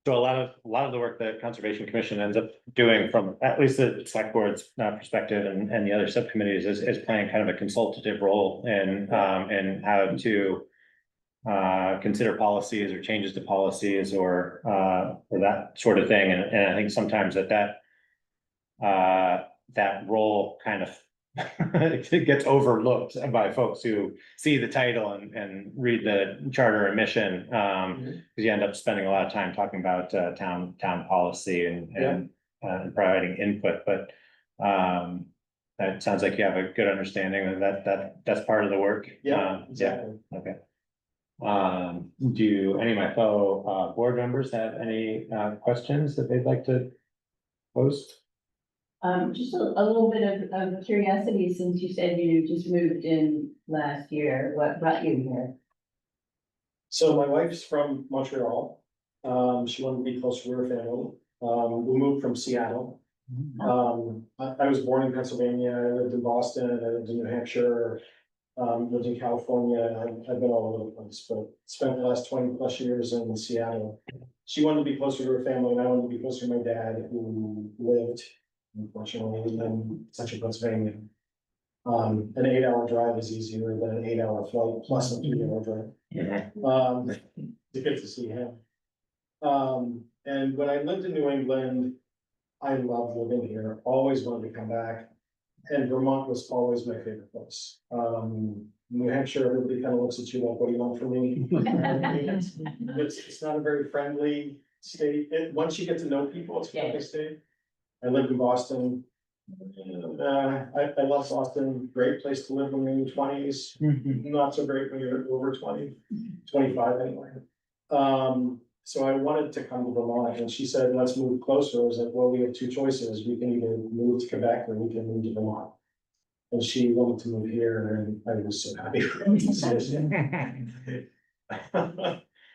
So a lot of the work that Conservation Commission ends up doing from at least the select board's perspective and the other subcommittees is playing kind of a consultative role in how to consider policies or changes to policies or that sort of thing. And I think sometimes that role kind of it gets overlooked by folks who see the title and read the charter and mission. Because you end up spending a lot of time talking about town policy and providing input, but that sounds like you have a good understanding of that's part of the work. Yeah, exactly. Okay. Do any of my fellow board members have any questions that they'd like to post? Just a little bit of curiosity, since you said you just moved in last year, what brought you here? So my wife's from Montreal. She wanted to be closer to her family. We moved from Seattle. I was born in Pennsylvania, I lived in Boston, I lived in New Hampshire, lived in California, and I've been all over the place, but spent the last 20+ years in Seattle. She wanted to be closer to her family, and I wanted to be closer to my dad, who lived, unfortunately, in central Pennsylvania. An 8-hour drive is easier than an 8-hour flight plus a 3-hour drive. To get to see him. And when I lived in New England, I loved living here, always wanted to come back. And Vermont was always my favorite place. New Hampshire, everybody kind of looks at you like, what do you want from me? It's not a very friendly state. Once you get to know people, it's a friendly state. I lived in Boston. I love Boston, great place to live when you're in your 20s, not so great when you're over 20, 25 anyway. So I wanted to come to Vermont, and she said, let's move closer. I was like, well, we have two choices. We can either move to Quebec or we can move to Vermont. And she wanted to move here, and I was so happy for her decision.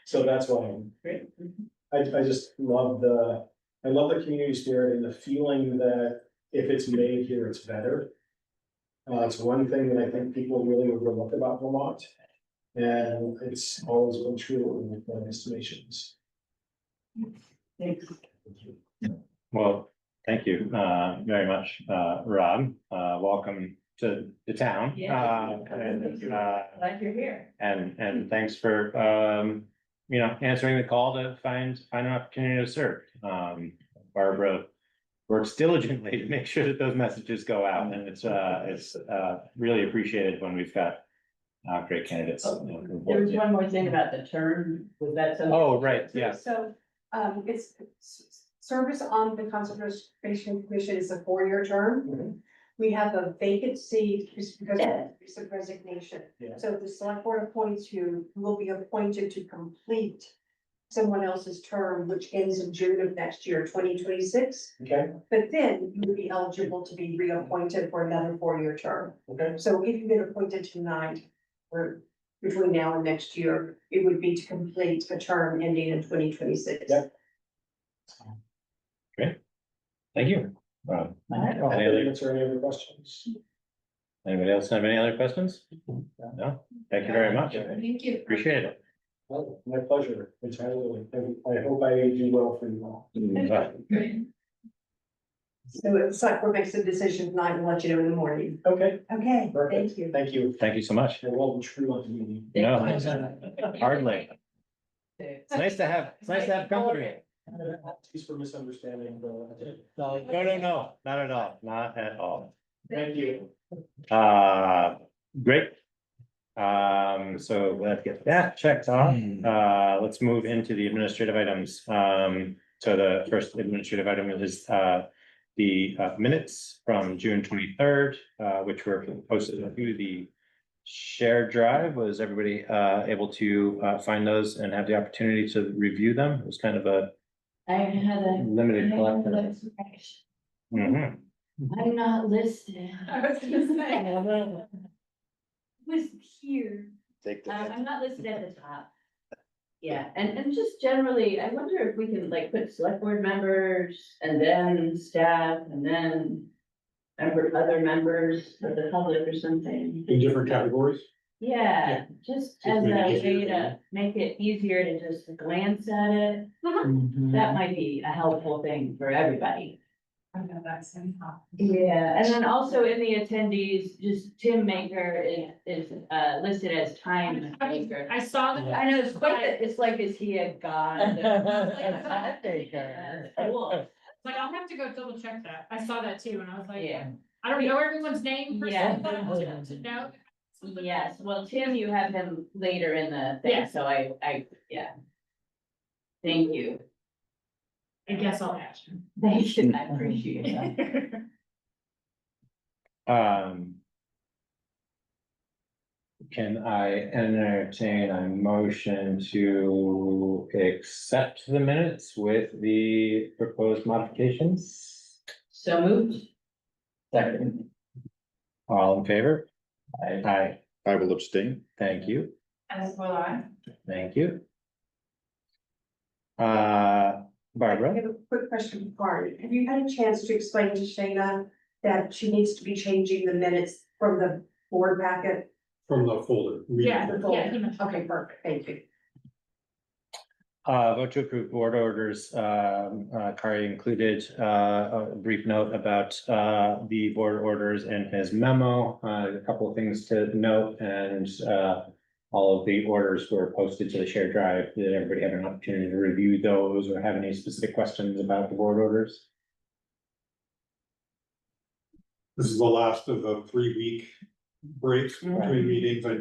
So that's why I'm great. I just love the community spirit and the feeling that if it's made here, it's better. It's one thing that I think people really overlook about Vermont. And it's always been true in my estimations. Thanks. Well, thank you very much, Rob. Welcome to the town. Glad you're here. And thanks for answering the call to find an opportunity to serve. Barbara works diligently to make sure that those messages go out, and it's really appreciated when we've got great candidates. There was one more thing about the term, was that something? Oh, right, yeah. So, it's service on the Conservation Commission is a 4-year term. We have a vacant seat just because of recent resignation. Yeah. So if the select board appoints you will be appointed to complete someone else's term, which ends in June of next year, 2026. Okay, But then you would be eligible to be reappointed for another 4-year term. okay, So if you've been appointed tonight, or between now and next year, it would be to complete a term ending in 2026. Yep. Great. Thank you. I'll Any answer any other questions. Anybody else have any other questions? No? Thank you very much. Thank you. Appreciate it. Well, my pleasure, entirely. I hope I do well for you all. So the select board makes a decision tonight and let you know in the morning. Okay, Okay, perfect. thank you. Thank you. Thank you so much. I will true on the meeting. No, hardly. It's nice to have company. Apologies for misunderstanding, but. No, not at all, not at all. Thank you. Great. So let's get that checked off. Let's move into the administrative items. So the first administrative item is the minutes from June 23rd, which were posted to the shared drive. Was everybody able to find those and have the opportunity to review them? It was kind of a I had a. limited collection. correction. Mhm. I'm not listed. I was gonna say. Was here. Take the. I'm not listed at the top. Yeah, and just generally, I wonder if we can like put select board members and then staff and then other members of the public or something. In different categories. Yeah, just as a make it way easier. to make it easier to just glance at it. That might be a helpful thing for everybody. I know that's anyhow. Yeah, and then also in the attendees, just Tim Maker is listed as time maker. I saw that. I know, it's like, is he a god? A taker. Cool. Like, I'll have to go double check that. I saw that too, and I was like, Yeah. I don't know everyone's name. Yeah. No. Yes, well, Tim, you have him later in the thing, Yeah. so yeah. Thank you. I guess I'll ask you. Thank you, I appreciate that. Can I entertain a motion to accept the minutes with the proposed modifications? So moved. Second. All in favor? Aye. I will abstain. Thank you, As will I. thank you. I Barbara, have a quick question for you. Have you had a chance to explain to Shayna that she needs to be changing the minutes from the board packet? From the folder. Yeah, The folder? yeah, he mentioned. Okay, perfect, thank you. vote to approve board orders, Kari included, a brief note about, the board orders in his memo, a couple of things to note, and, all of the orders were posted to the shared drive. Did everybody have an opportunity to review those or have any specific questions about the board orders? This is the last of the 3-week breaks between meetings. I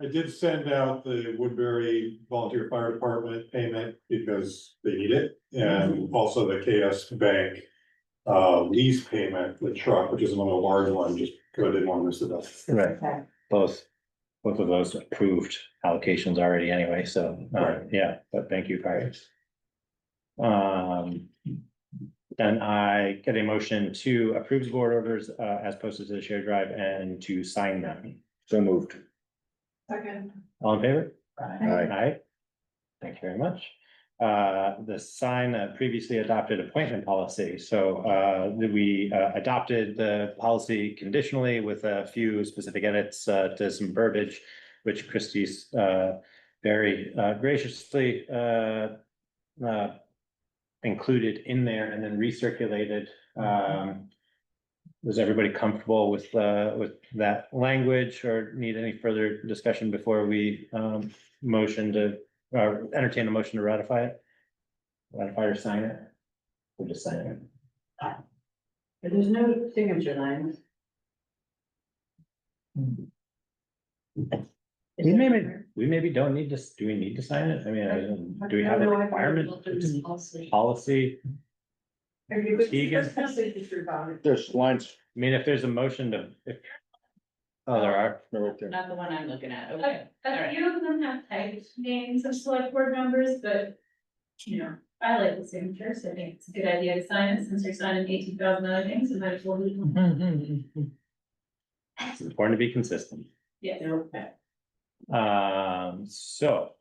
did send out the Woodbury Volunteer Fire Department payment because they need it, and also the KS Bank lease payment, the truck, which is one of the large ones, just because I didn't want to miss it up. Right. Both of those approved allocations already anyway, so, yeah, but thank you, Kari. Then I get a motion to approve the board orders, as posted to the shared drive and to sign them. So moved. Second. All in favor? Aye. Aye. Thank you very much. The sign previously adopted appointment policy, so we adopted the policy conditionally with a few specific edits to some verbiage, which Christie's very graciously included in there and then recirculated. Was everybody comfortable with that language or need any further discussion before we motion to entertain a motion to ratify it? Ratify or sign it? We'll just sign it. But there's no signature lines. We maybe don't need to, do we need to sign it? I mean, do we have a requirement? Policy? Keegan? There's lines. I mean, if there's a motion to, oh, there are. They're right there. Not the one I'm looking at, okay. A few of them have typed names of select board members, but, you know, I like the signatures. I think it's a good idea to sign it since you're signing 18,000 other things, and might as well. It's important to be consistent. Yeah. Okay. So,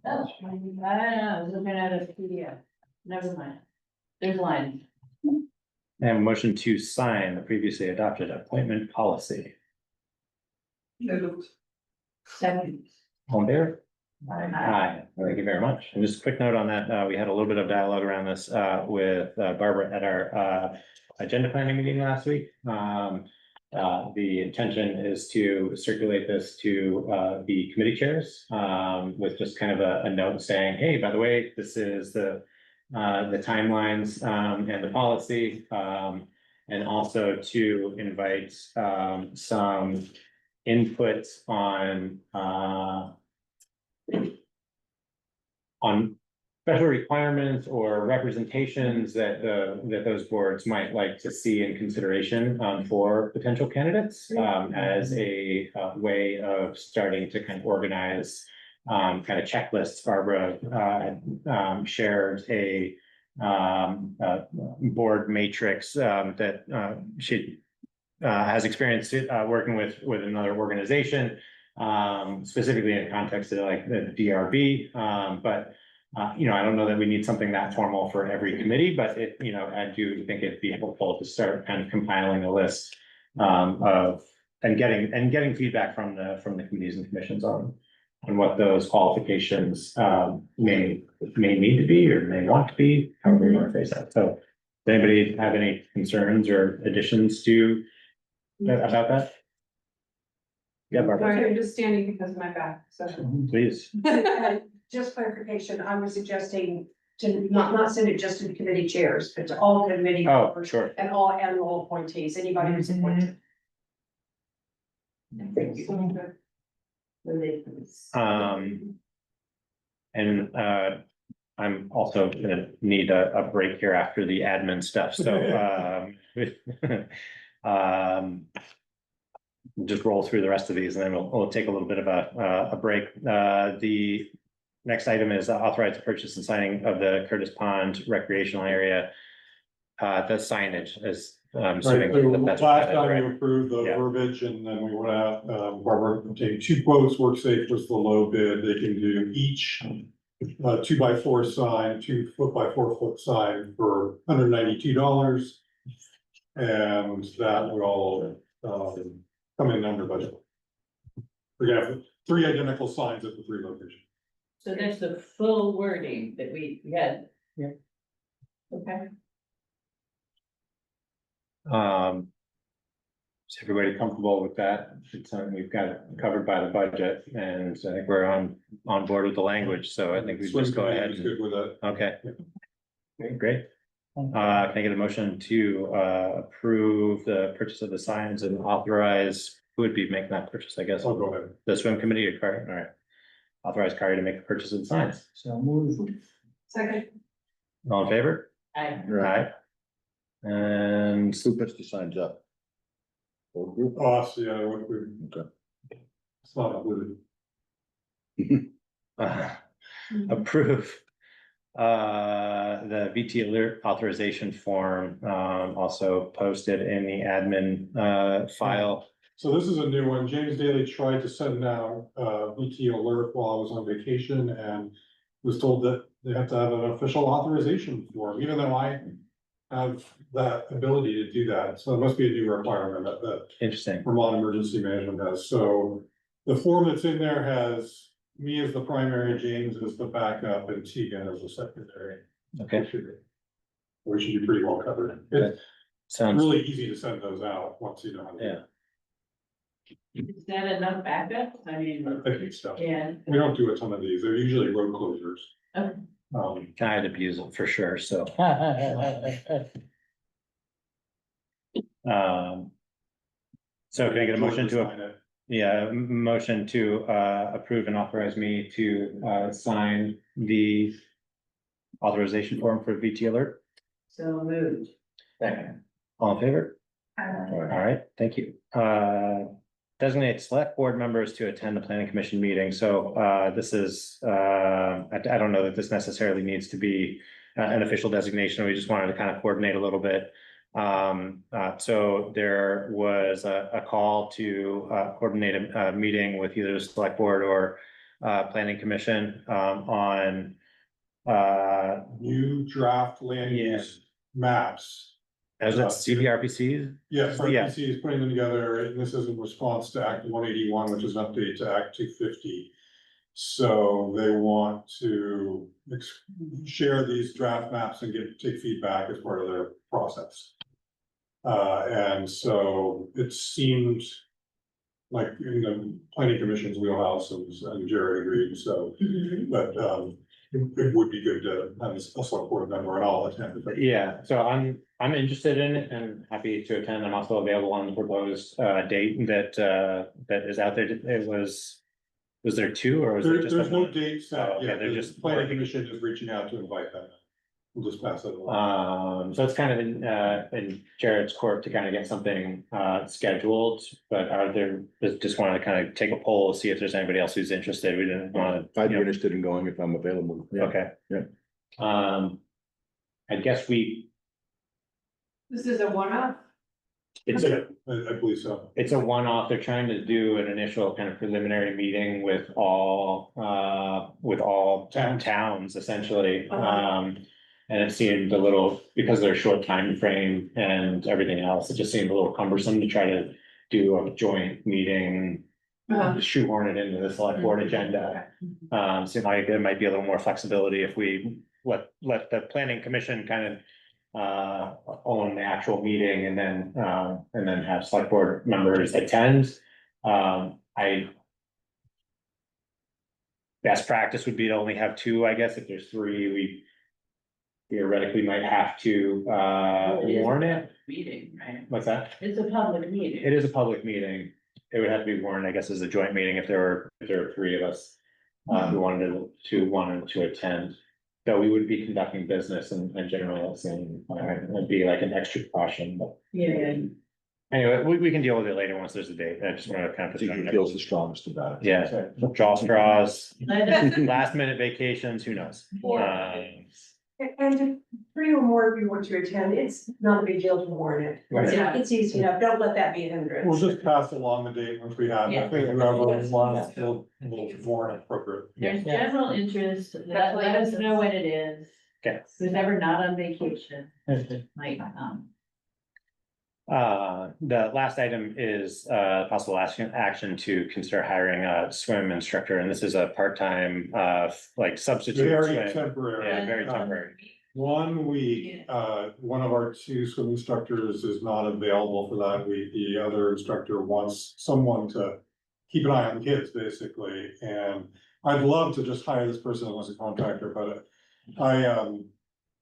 Oh, I don't know, I was looking at a PDF, never mind. There's lines. and a motion to sign the previously adopted appointment policy. Second. All in favor? Aye, thank you very much. And just a quick note on that, we had a little bit of dialogue around this with Barbara at our agenda planning meeting last week. The intention is to circulate this to the committee chairs with just kind of a note saying, hey, by the way, this is the timelines and the policy. And also to invite some input on special requirements or representations that that those boards might like to see in consideration for potential candidates as a way of starting to kind of organize kind of checklists. Barbara shared a board matrix that she has experience working with another organization, specifically in the context of like the DRB, but you know, I don't know that we need something that formal for every committee, but it, you know, I do think it'd be helpful to start kind of compiling a list of and getting feedback from the committees and commissions on what those qualifications may need to be or may want to be, however you want to face that. So, does anybody have any concerns or additions to about that? Yeah, Barbara, Sorry, I'm just standing because of my back, so. please. Just clarification, I was suggesting to not send it just to the committee chairs, but to all committee Oh, members sure. and all annual appointees, anybody who's appointed. And I'm also gonna need a break here after the admin stuff, so just roll through the rest of these and then we'll take a little bit of a break. The next item is authorize the purchase and signing of the Curtis Pond recreational area. The signage is, Right, assuming so that's last what time right? you approved the Yeah. verbiage and then we went out, Barbara obtained 2 quotes, WorkSafe was the low bid, they can do each 2x4 sign, 2 4-foot sign for $192. And that will come in under budget. We have 3 identical signs at the 3 locations. So that's the full wording that we had. Yeah. Okay. Is everybody comfortable with that? It's something we've got covered by the budget and I think we're on board with the language, so I think we just go ahead. Swim committee is good with it. Okay. Okay, great. Can I get a motion to approve the purchase of the signs and authorize, who would be making that purchase, I guess? I'll go ahead. The swim committee or Kari? All right. Authorize Kari to make the purchase of the signs. So move. Second. All in favor? I, Right. And Who puts the signs up? Whole group? Us, yeah, we, Okay. it's not included. approve the VT alert authorization form, also posted in the admin file. So this is a new one. James Daly tried to send out VT alert while I was on vacation and was told that they have to have an official authorization form, even though I have that ability to do that. So it must be a new requirement that Interesting. Vermont Emergency Management has. So the form that's in there has me as the primary, James as the backup, and Tegan as the secretary. Okay. We should be pretty well covered. It's Sounds, really easy to send those out once you know how to do yeah. it. is that enough backup? I mean, I think so. yeah. We don't do a ton of these. They're usually road closures. Okay. I'd abuse it for sure, so. So can I get a motion to, Sign it. yeah, motion to approve and authorize me to sign the authorization form for VT alert? So moved. Second. All in favor? All right, thank you. Designate select board members to attend the planning commission meeting. So this is, I don't know that this necessarily needs to be an official designation. We just wanted to kind of coordinate a little bit. So there was a call to coordinate a meeting with either the select board or planning commission on New draft land use maps. as it's CVRPC. Yes, Yeah. RPC is putting them together, and this is in response to Act 181, which is an update to Act 250. So they want to share these draft maps and take feedback as part of their process. And so it seemed like in the planning commission's wheelhouse, and Jared agreed, so, but, it would be good to have a select board member and all attend. But Yeah, so I'm interested in it and happy to attend. I'm also available on the proposed date that is out there. It was there two or was it just? There's the no one? date Oh, set okay, yet. they're There's just planning working. commission is reaching out to invite them. We'll just pass it along. So it's kind of in Jared's court to kind of get something scheduled, but are there, just wanted to kind of take a poll, see if there's anybody else who's interested. We didn't want to. I'd be interested in going if I'm available. Yeah. Okay. Yeah. I guess This is a one-off? it's I believe so. it's a one-off. They're trying to do an initial kind of preliminary meeting with all towns essentially. And it seemed a little, because they're a short time frame and everything else, it just seemed a little cumbersome to try to do a joint meeting. Shoehorn it into the select board agenda. So there might be a little more flexibility if we let the planning commission kind of own the actual meeting and then have select board members attend. Best practice would be to only have two, I guess. If there's three, we theoretically might have to warn it. Meeting, right? What's that? It's a public meeting. It is a public meeting. It would have to be warned, I guess, as a joint meeting if there were three of us who wanted to attend. Though we would be conducting business and generally that's it'd be like an extra precaution, but Yeah. anyway, we can deal with it later once there's a date. I just wanted to kind of. I think he feels the strongest about it. Yeah, draw straws, last minute vacations, who knows? And if three or more of you want to attend, it's not a big deal to warn it. Right. Yeah. It's easy enough. Don't let that be a hindrance. We'll just pass along the date once we have it. Whoever wants, we'll warn it appropriate. There's general interest, let us know when it is. Okay. Who's ever not on vacation, might come. The last item is possible action to consider hiring a swim instructor, and this is a part-time like substitute. Very swim. temporary. Yeah, very temporary. 1 week, one of our 2 swim instructors is not available for that week. The other instructor wants someone to keep an eye on the kids, basically. And I'd love to just hire this person as a contractor, but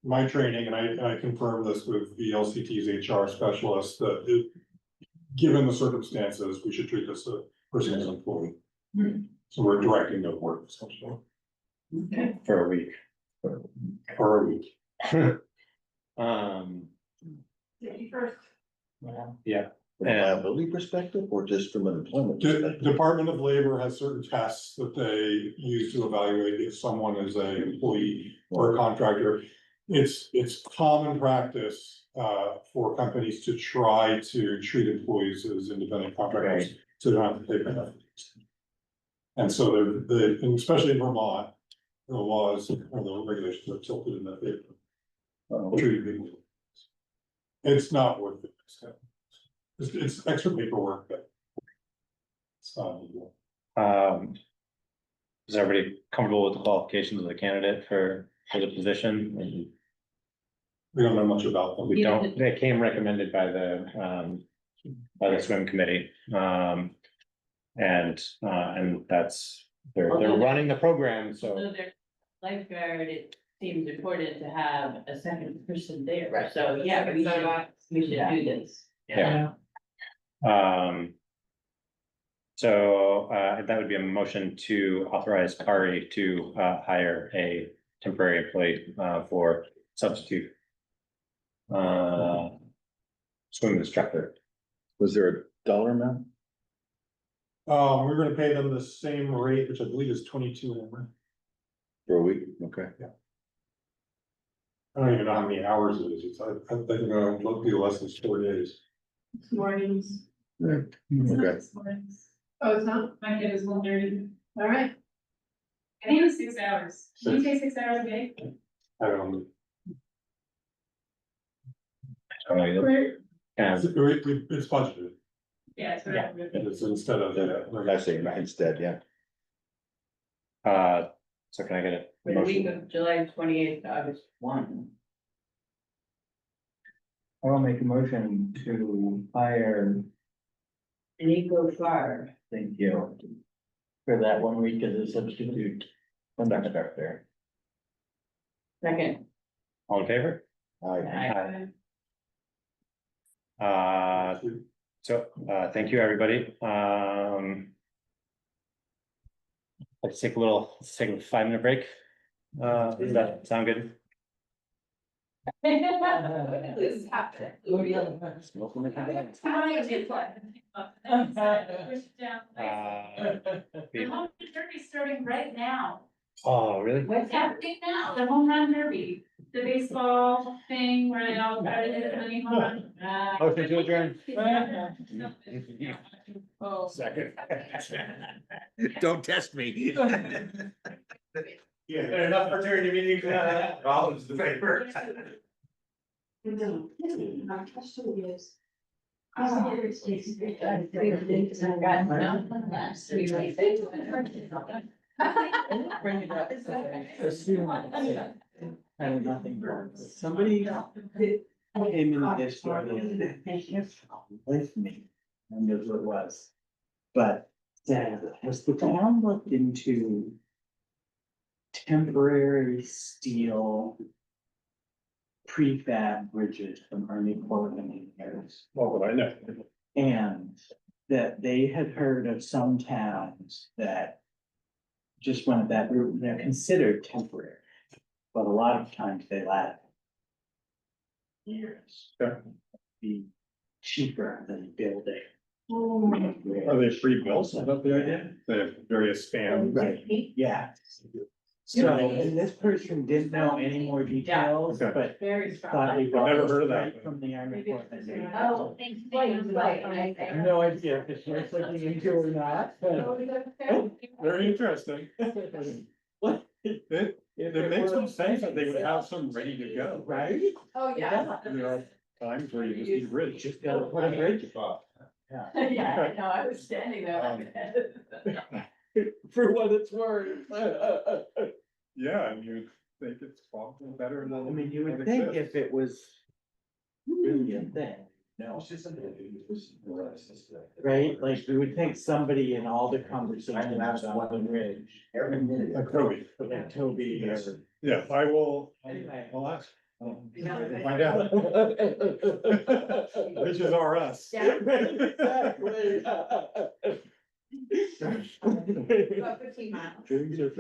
my training, and I confirmed this with the LCT's HR specialist, that given the circumstances, we should treat this person as an employee. So we're directing the work essentially. For a week. For a week. Safety first. Yeah. From a liability perspective or just from an employment perspective? Department of Labor has certain tests that they use to evaluate if someone is an employee or a contractor. It's common practice for companies to try to treat employees as independent contractors, so they don't have to pay benefits. And so and especially in Vermont, the laws or the regulations are tilted in that favor. Treating people. It's not worth it. It's extra paperwork, but it's not. Is everybody comfortable with the qualifications of the candidate for the position? We don't know much about them. We don't, they came recommended by the swim committee. And that's, they're running the program, so. Although they're lifeguard, it seems important to have a second person there, so yeah, we should do this. Yeah. So that would be a motion to authorize Kari to hire a temporary employee for substitute swim instructor. Was there a dollar amount? We're gonna pay them the same rate, which I believe is 22 an hour. For a week? Okay. I don't even know how many hours it is. I think it'll be less than 4 days. Mornings. Okay. Mornings. Oh, it's not? My kid is 1:30. All right. I think it was 6 hours. Did you say 6 hours a day? I don't know. It's budgeted. Yeah, it's Yeah. It's instead of. I say instead, yeah. So can I get a For the week motion? of July 28th to August 1. I'll make a motion to hire, Nico Farr. thank you. For that 1 week as a substitute conductor. Second. All in favor? Aye. Thank you, everybody. Let's take a 5-minute break. Does that sound good? This is happening. The home derby starting right now. Oh, really? What's happening now? The home run derby, the baseball thing where they all try to hit as many home runs. Motion to adjourn. Oh. Second. Don't test me. Yeah, enough fraternity meetings. All in favor. My question is. Nothing. Somebody came in this story with me, and that's what it was. But has the town looked into temporary steel prefab bridges from Army Corps of Engineers? Well, but I know. And that they had heard of some towns that just went that route, they're considered temporary, but a lot of times they last years. Be cheaper than building. Are they free bills? Is that the idea? They have various spans. Right, yeah. So, and this person didn't know any more details, Okay. but Very strong. thought we I've got never it heard of that. straight from the Army Corps of Engineers. Oh, thanks. I have no idea if it's worth looking into or not, but. Very interesting. It makes some sense that they would have some ready to go. Right? Oh, yeah. And there are times where you just need a bridge. Just gotta put a bridge. Yeah. Yeah, I know, I was standing there. For what it's worth. Yeah, and you think it's probably better than. I mean, you would what think exists. if it was really a thing, no, right? Like, you would think somebody in all the conversations about the bridge. Like Toby. Like Toby or. Yeah, I will, Anyway. I'll ask. Find out. Bridges are us. Exactly. About 15 miles. Does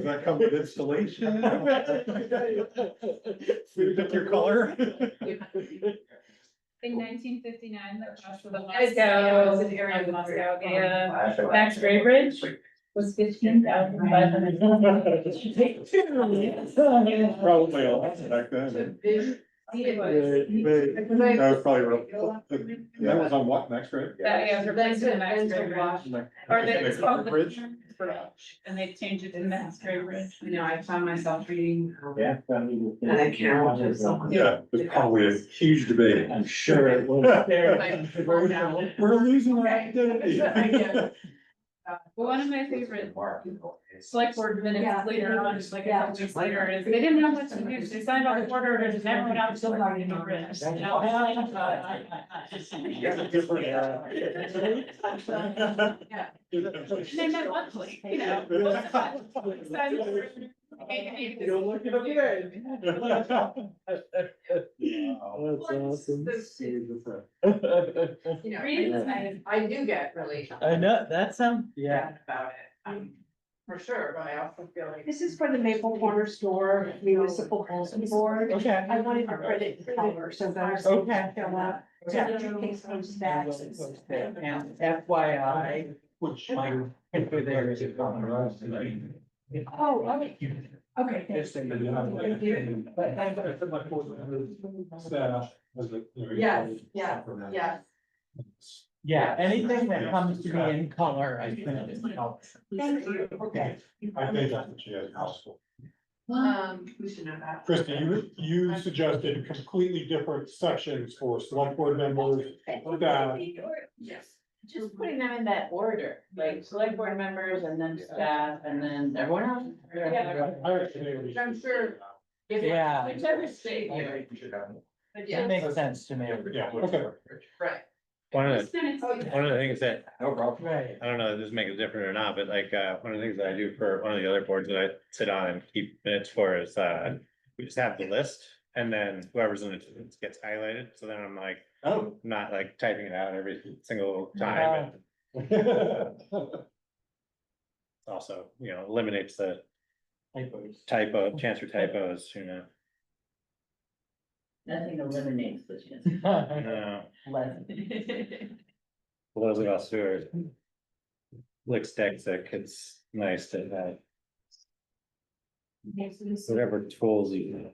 that come with installation? Pick your color? In 1959, the cost for the Moscow, Max Gray Bridge was 15,500. Probably a lot back then. That was probably real. That was on what, next, right? That, yeah, it was replacing the Max Gray Bridge. Or they, it's called the Bridge? Bridge, and they changed it to Max Gray Bridge. You know, I found myself reading. Yeah. And I can't watch it. Yeah, there's probably a huge debate. I'm sure it was. We're losing our identity. Well, one of my favorite select board minutes later on, just like a couple weeks later, is they didn't know what to do, so they signed off the order, and just never went out to the in the bridge. You know? Yeah. And they met monthly, you know. You'll look at it. That's awesome. You know, readings, I do get really. I know, that sounds, yeah. About it, for sure, but I also feel like. This is for the Maple Corner Store Municipal Bulletin Board. Okay. I wanted to print it in color, so those. Okay. Fill out. Yeah, two case of stacks. And FYI, which my printer there is. Oh, okay. Okay. thanks. Yes, yeah, yeah. Yeah, anything that comes to me in color, I print it in color. Thank you. Okay. I think that's what she has in house. We should know that. Christie, you suggested completely different sections for select board members, staff. Yes. Just putting them in that order, like select board members and then staff and then everyone else. I'm sure. Yeah. Whichever state here. But It makes sense to me. Yeah, okay. Right. One of the, Right. one of the things that, Right. I don't know if this makes it different or not, but like, one of the things that I do for one of the other boards that I sit on and keep minutes for is, we just have the list. And then whoever's in it gets highlighted, so then I'm like, Oh. not like typing it out every single time. And also, eliminates the typo, chance for typos, Nothing eliminates the chance. No, for those of us who are dyslexic, it's nice to have whatever tools you.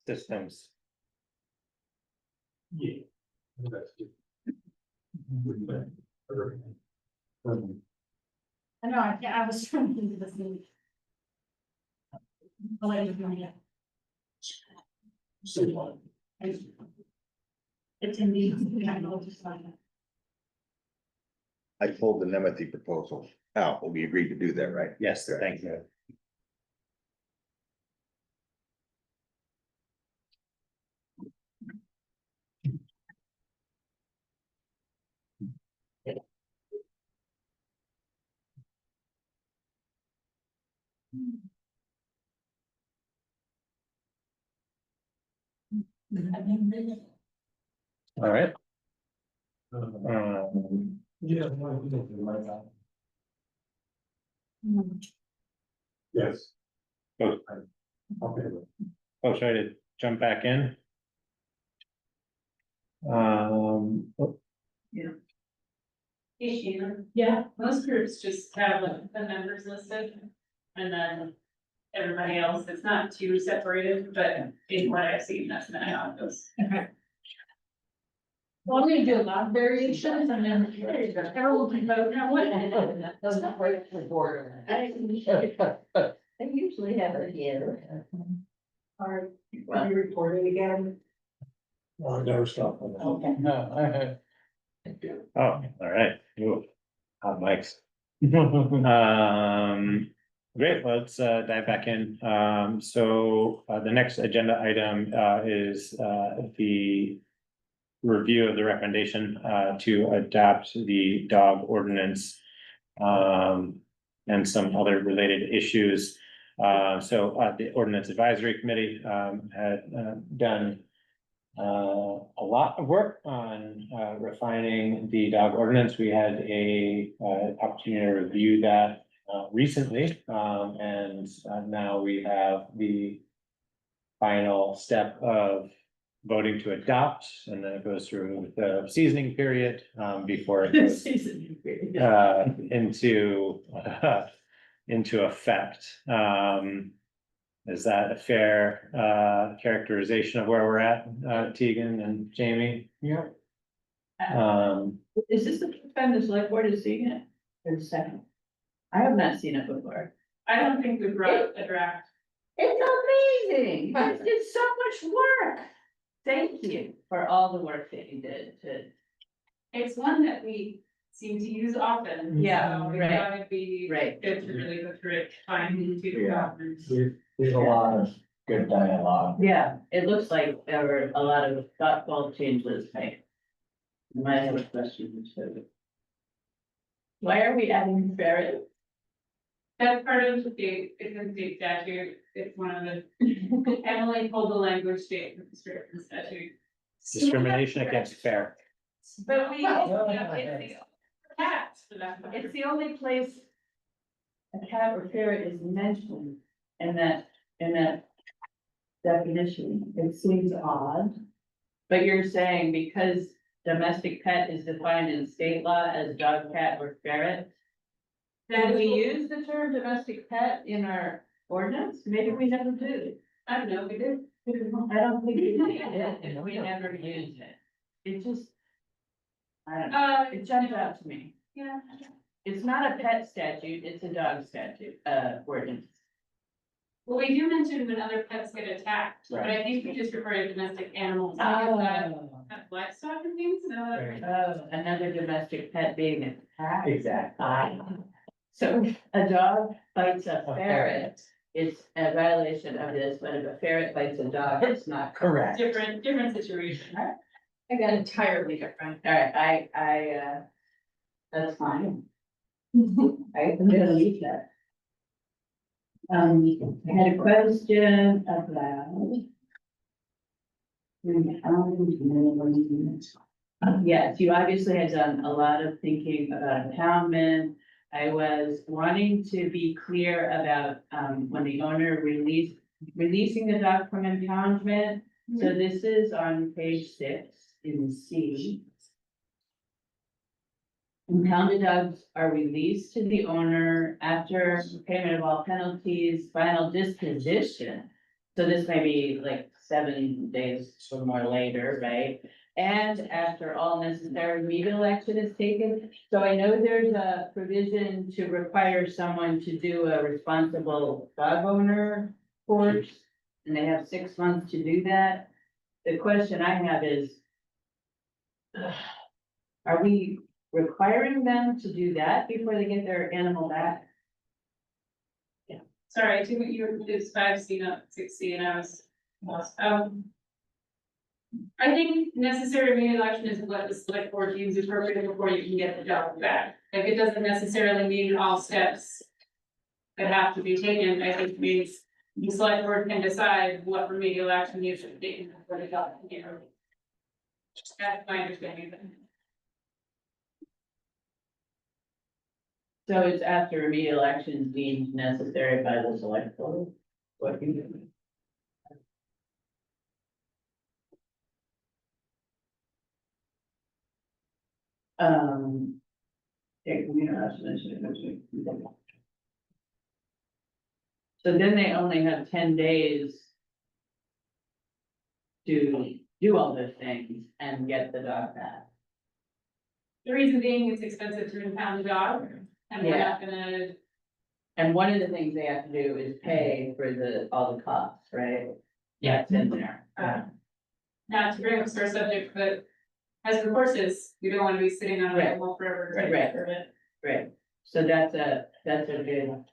Systems. Yeah. That's good. I know, I was trying to think of this thing. Oh, I didn't know yet. Attendee, I know, just like that. I pulled the Nemeth proposal out, but we agreed to do that, right? Yes, thank you. All right. Yeah. Yes. Oh, Okay. oh, should I jump back in? Oh, Issue, yeah, most groups just have the members listed. And then everybody else, it's not too separated, but in what I've seen, that's not how it goes. Okay. Well, I'm gonna do a lot of variations and then everyone can vote now what. Doesn't that work for border? I usually have it here. Are you reporting again? Oh, I never stopped on that. Okay. No. all right. Ooh, hot mics. Great, let's dive back in. So the next agenda item is the review of the recommendation to adopt the dog ordinance and some other related issues. So the ordinance advisory committee had done a lot of work on refining the dog ordinance. We had a opportunity to review that recently, and now we have the final step of voting to adopt, and then it goes through the seasoning period before it goes into effect. Is that a fair characterization of where we're at, Tegan and Jamie? Yeah. Is this the first time the select board is seeing it, or the second? I have not seen it before. I don't think we brought a draft. It's amazing, you guys did so much work. Thank you for all the work that you did to. It's one that we seem to use often. Yeah, So we right. thought it'd be Right. good to really go through it, find two Yeah. documents. There's a lot of good dialogue. Yeah, it looks like there were a lot of thoughtful changes made. You might have a question, so. Why are we adding ferret? That's part of the state, it's in state statute, it's one of the, Emily pulled the language state from the statute. Discrimination against fair. But we, it's the cats for that. It's the only place a cat or ferret is mentioned in that definition. It seems odd. But you're saying because domestic pet is defined in state law as dog, cat, or ferret, then we use the term domestic pet in our ordinance? Maybe we never do. I don't know, we did. I don't think we did, and we never used it. It just. I don't know, it jumped out to me. Yeah. It's not a pet statute, it's a dog statute, ordinance. Well, we do mention when other pets get attacked, but I think we just refer to domestic animals, because that have livestock and things, no? Oh, another domestic pet being a cat. Exactly. So a dog bites a ferret, it's a violation of this, but if a ferret bites a dog, it's not. Correct. Different situation. I got entirely different. All right, that's fine. I'm gonna leave that. I had a question about. Yes, you obviously had done a lot of thinking about impoundment. I was wanting to be clear about, when the owner releasing the dog from impoundment. So this is on page 6 in C. Impounded dogs are released to the owner after payment of all penalties, final disposition. So this may be like 7 days or more later, right? And after all necessary remedial action is taken. So I know there's a provision to require someone to do a responsible dog owner course. And they have 6 months to do that. The question I have is, are we requiring them to do that before they get their animal back? Sorry, I think you were, it's 5C, not 6C, and I was lost. I think necessary remedial action is what the select board deems appropriate before you can get the dog back. Like, it doesn't necessarily mean all steps that have to be taken. I think it means the select board can decide what remedial action you should take for the dog. That's my understanding of it. So it's after remedial actions deemed necessary by the select board? What you do? Yeah, so then they only have 10 days to do all those things and get the dog back. The reason being it's expensive to impound a dog, and we're not gonna. And one of the things they have to do is pay for all the costs, right? Yeah, it's in there. Not to bring up sore subject, but as with horses, you don't wanna be sitting on an Right. animal forever. Right, so that's a good,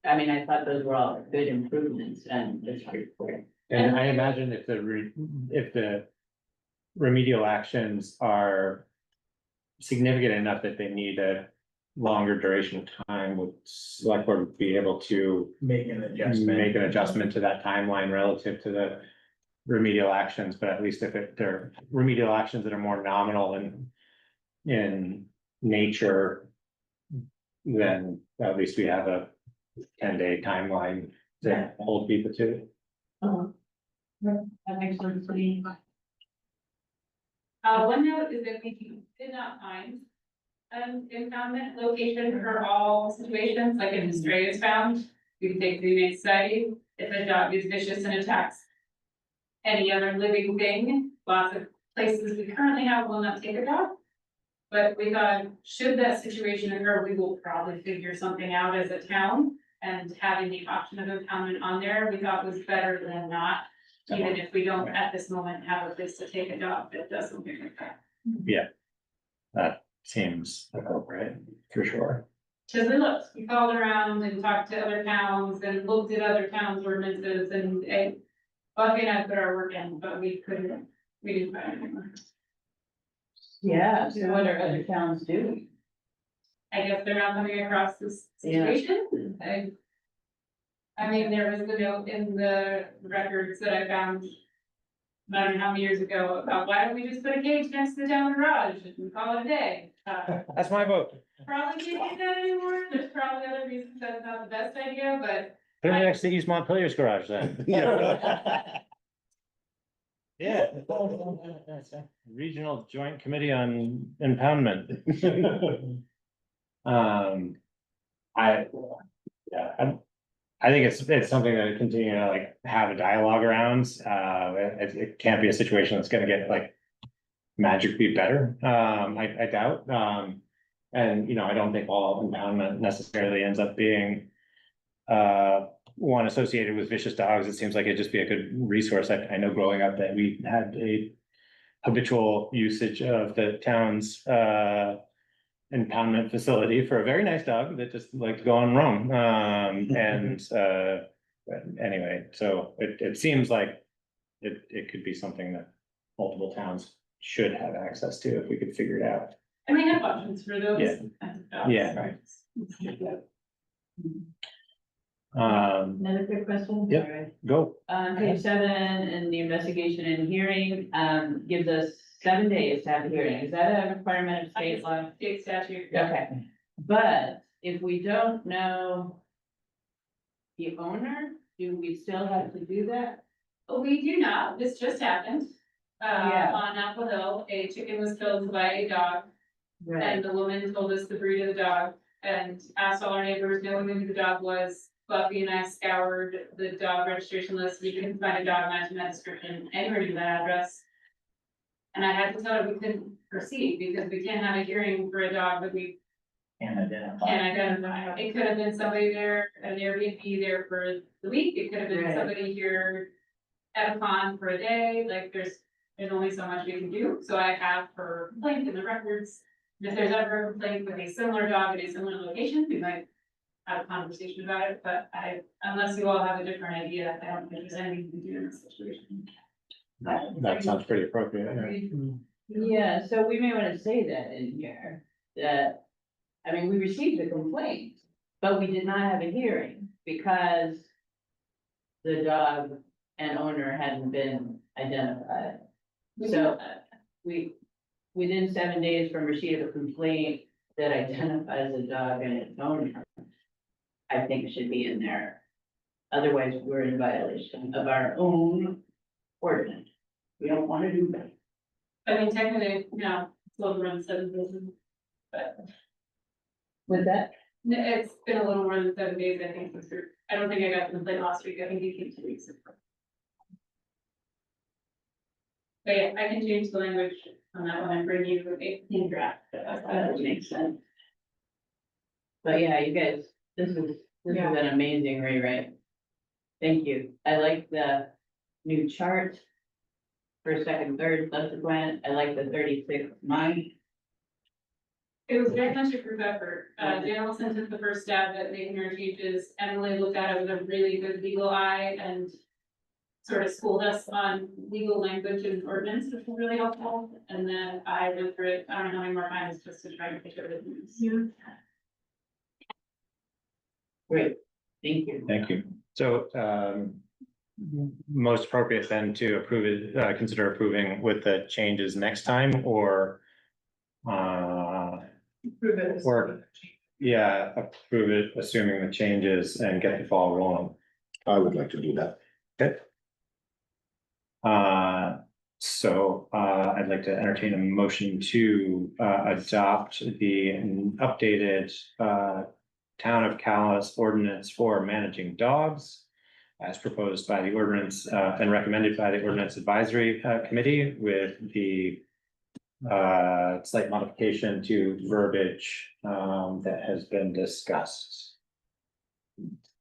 I mean, I thought those were all good improvements and it's pretty clear. And I imagine if the remedial actions are significant enough that they need a longer duration of time, would select board be able to Make an adjustment. make an adjustment to that timeline relative to the remedial actions, but at least if they're remedial actions that are more nominal in nature, then at least we have a 10-day timeline to hold people to. That makes sense to me. One note is that we did not find impoundment location for all situations, like if a stray is found, we can take to the Humane Society. If a dog is vicious and attacks any other living thing, lots of places we currently have will not take a dog. But we thought, should that situation occur, we will probably figure something out as a town, and having the option of impoundment on there, we thought was better than not. Even if we don't at this moment have a place to take a dog that does something like that. Yeah. That seems appropriate, for sure. Cause we called around and talked to other towns and looked at other towns' ordinances and Buffy and I put our work in, but we didn't find anyone. Yeah, so what are other towns doing? I guess they're not coming across this situation. I mean, there was a note in the records that I found. I don't know how many years ago about why don't we just put a cage next to the town garage and call it a day? That's my vote. Probably can't do that anymore. There's probably other reasons that's not the best idea, but. Put it next to East Montpelier's garage then. Yeah. Regional Joint Committee on Impoundment. I think it's something that continue to like have a dialogue around. It can't be a situation that's gonna get like magically better. I doubt. And you know, I don't think all impoundment necessarily ends up being one associated with vicious dogs. It seems like it'd just be a good resource. I know growing up that we had a habitual usage of the town's impoundment facility for a very nice dog that just liked to go on roam. And But anyway, so it seems like it could be something that multiple towns should have access to if we could figure it out. And we have options for those. Yeah. Yeah. Right. Another quick question? Yep. Sorry. Go. Page 7 in the investigation and hearing, gives us 7 days to have a hearing. Is that a requirement of state law? State statute. Okay, but if we don't know the owner, do we still have to do that? We do not, this just happened. Yeah. On Apple Hill, a chicken was killed by a dog, and the woman told us the breed of the dog, and asked all our neighbors, knowing who the dog was. Buffy and I scoured the dog registration list, we couldn't find a dog matching that description anywhere near that address. And I had to tell her we couldn't proceed, because we can't have a hearing for a dog that we And identify. can't identify. It could have been somebody there, an Airbnb there for the week, it could have been Right. somebody here at a pond for a day, like there's only so much we can do, so I have her complaint in the records. And if there's ever a complaint with a similar dog at a similar location, we might have a conversation about it, but unless you all have a different idea, I don't think there's anything to do in this situation. That sounds pretty appropriate. Yeah. Yeah, so we may wanna say that in here, that, I mean, we received a complaint, but we did not have a hearing because the dog and owner hadn't been identified. So within 7 days from receipt of a complaint that identifies the dog and its owner, I think it should be in there. Otherwise, we're in violation of our own ordinance. We don't wanna do that. I mean, technically, no, it's a little more than 7 days, but With that, no, it's been a little more than 7 days, I think, since I don't think I got the complaint last week, I think it came 2 weeks ago. But yeah, I can change the language on that one and bring you a clean draft. that would make sense. But yeah, you guys, this is an amazing rewrite. Thank you. I like the new chart. First, second, third, subsequent. I like the 36 month. It was very much a group effort. Dan Wilson took the first stab at making our changes. Emily looked at it with a really good legal eye and sort of schooled us on legal language and ordinance, which was really helpful. And then I went through it, I don't know how many more times, just to try and make sure that it was. Great, thank you. Thank you. So, most appropriate then to approve it, consider approving with the changes next time, or Prove it. or, yeah, approve it, assuming the changes and get the ball rolling. I would like to do that. Okay. So, I'd like to entertain a motion to, adopt the updated, Town of Calais ordinance for managing dogs as proposed by the ordinance, and recommended by the ordinance advisory, committee with the slight modification to verbiage, that has been discussed.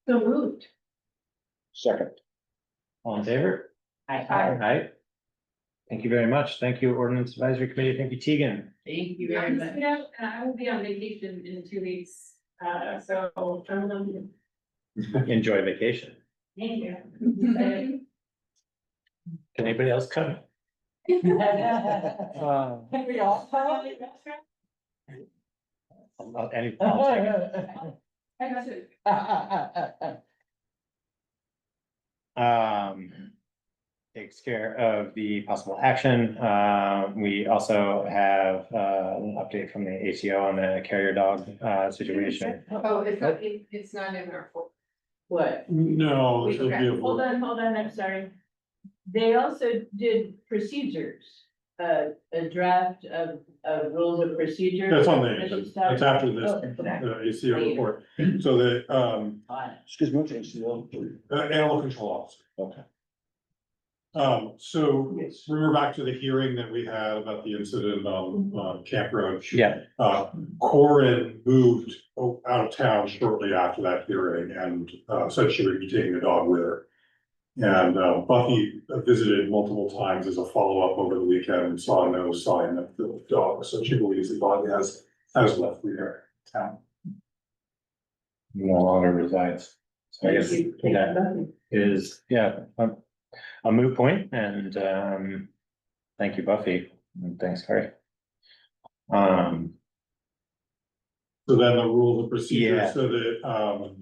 So moved. Second. All in favor? Aye. Aye. Thank you very much. Thank you, ordinance advisory committee. Thank you, Tegan. Thank you very much. And I will be on vacation in 2 weeks, so. Enjoy vacation. Thank you. Can anybody else come? We all. Not any. I got it. Takes care of the possible action. We also have an update from the ACO on the carrier dog situation. Oh, it's not in our. What? No, We- it'll be a- Hold on, I'm sorry. They also did procedures, a draft of rules of procedure. That's on the, that's after this, Oh, okay. ACO report. So the, Excuse me, what's ACO? animal control officer. Okay. So we're back to the hearing that we had about the incident on Camp Road. Yeah. Corin moved out of town shortly after that hearing and said she would be taking the dog with her. And Buffy visited multiple times as a follow-up over the weekend and saw no sign of the dog, so she believes the dog has left the town. No longer resides. So I guess Thank you. Thank you, that Buffy. is, yeah, a moot point, and thank you, Buffy, and thanks, Carrie. So then the rules of procedure, Yeah. so that,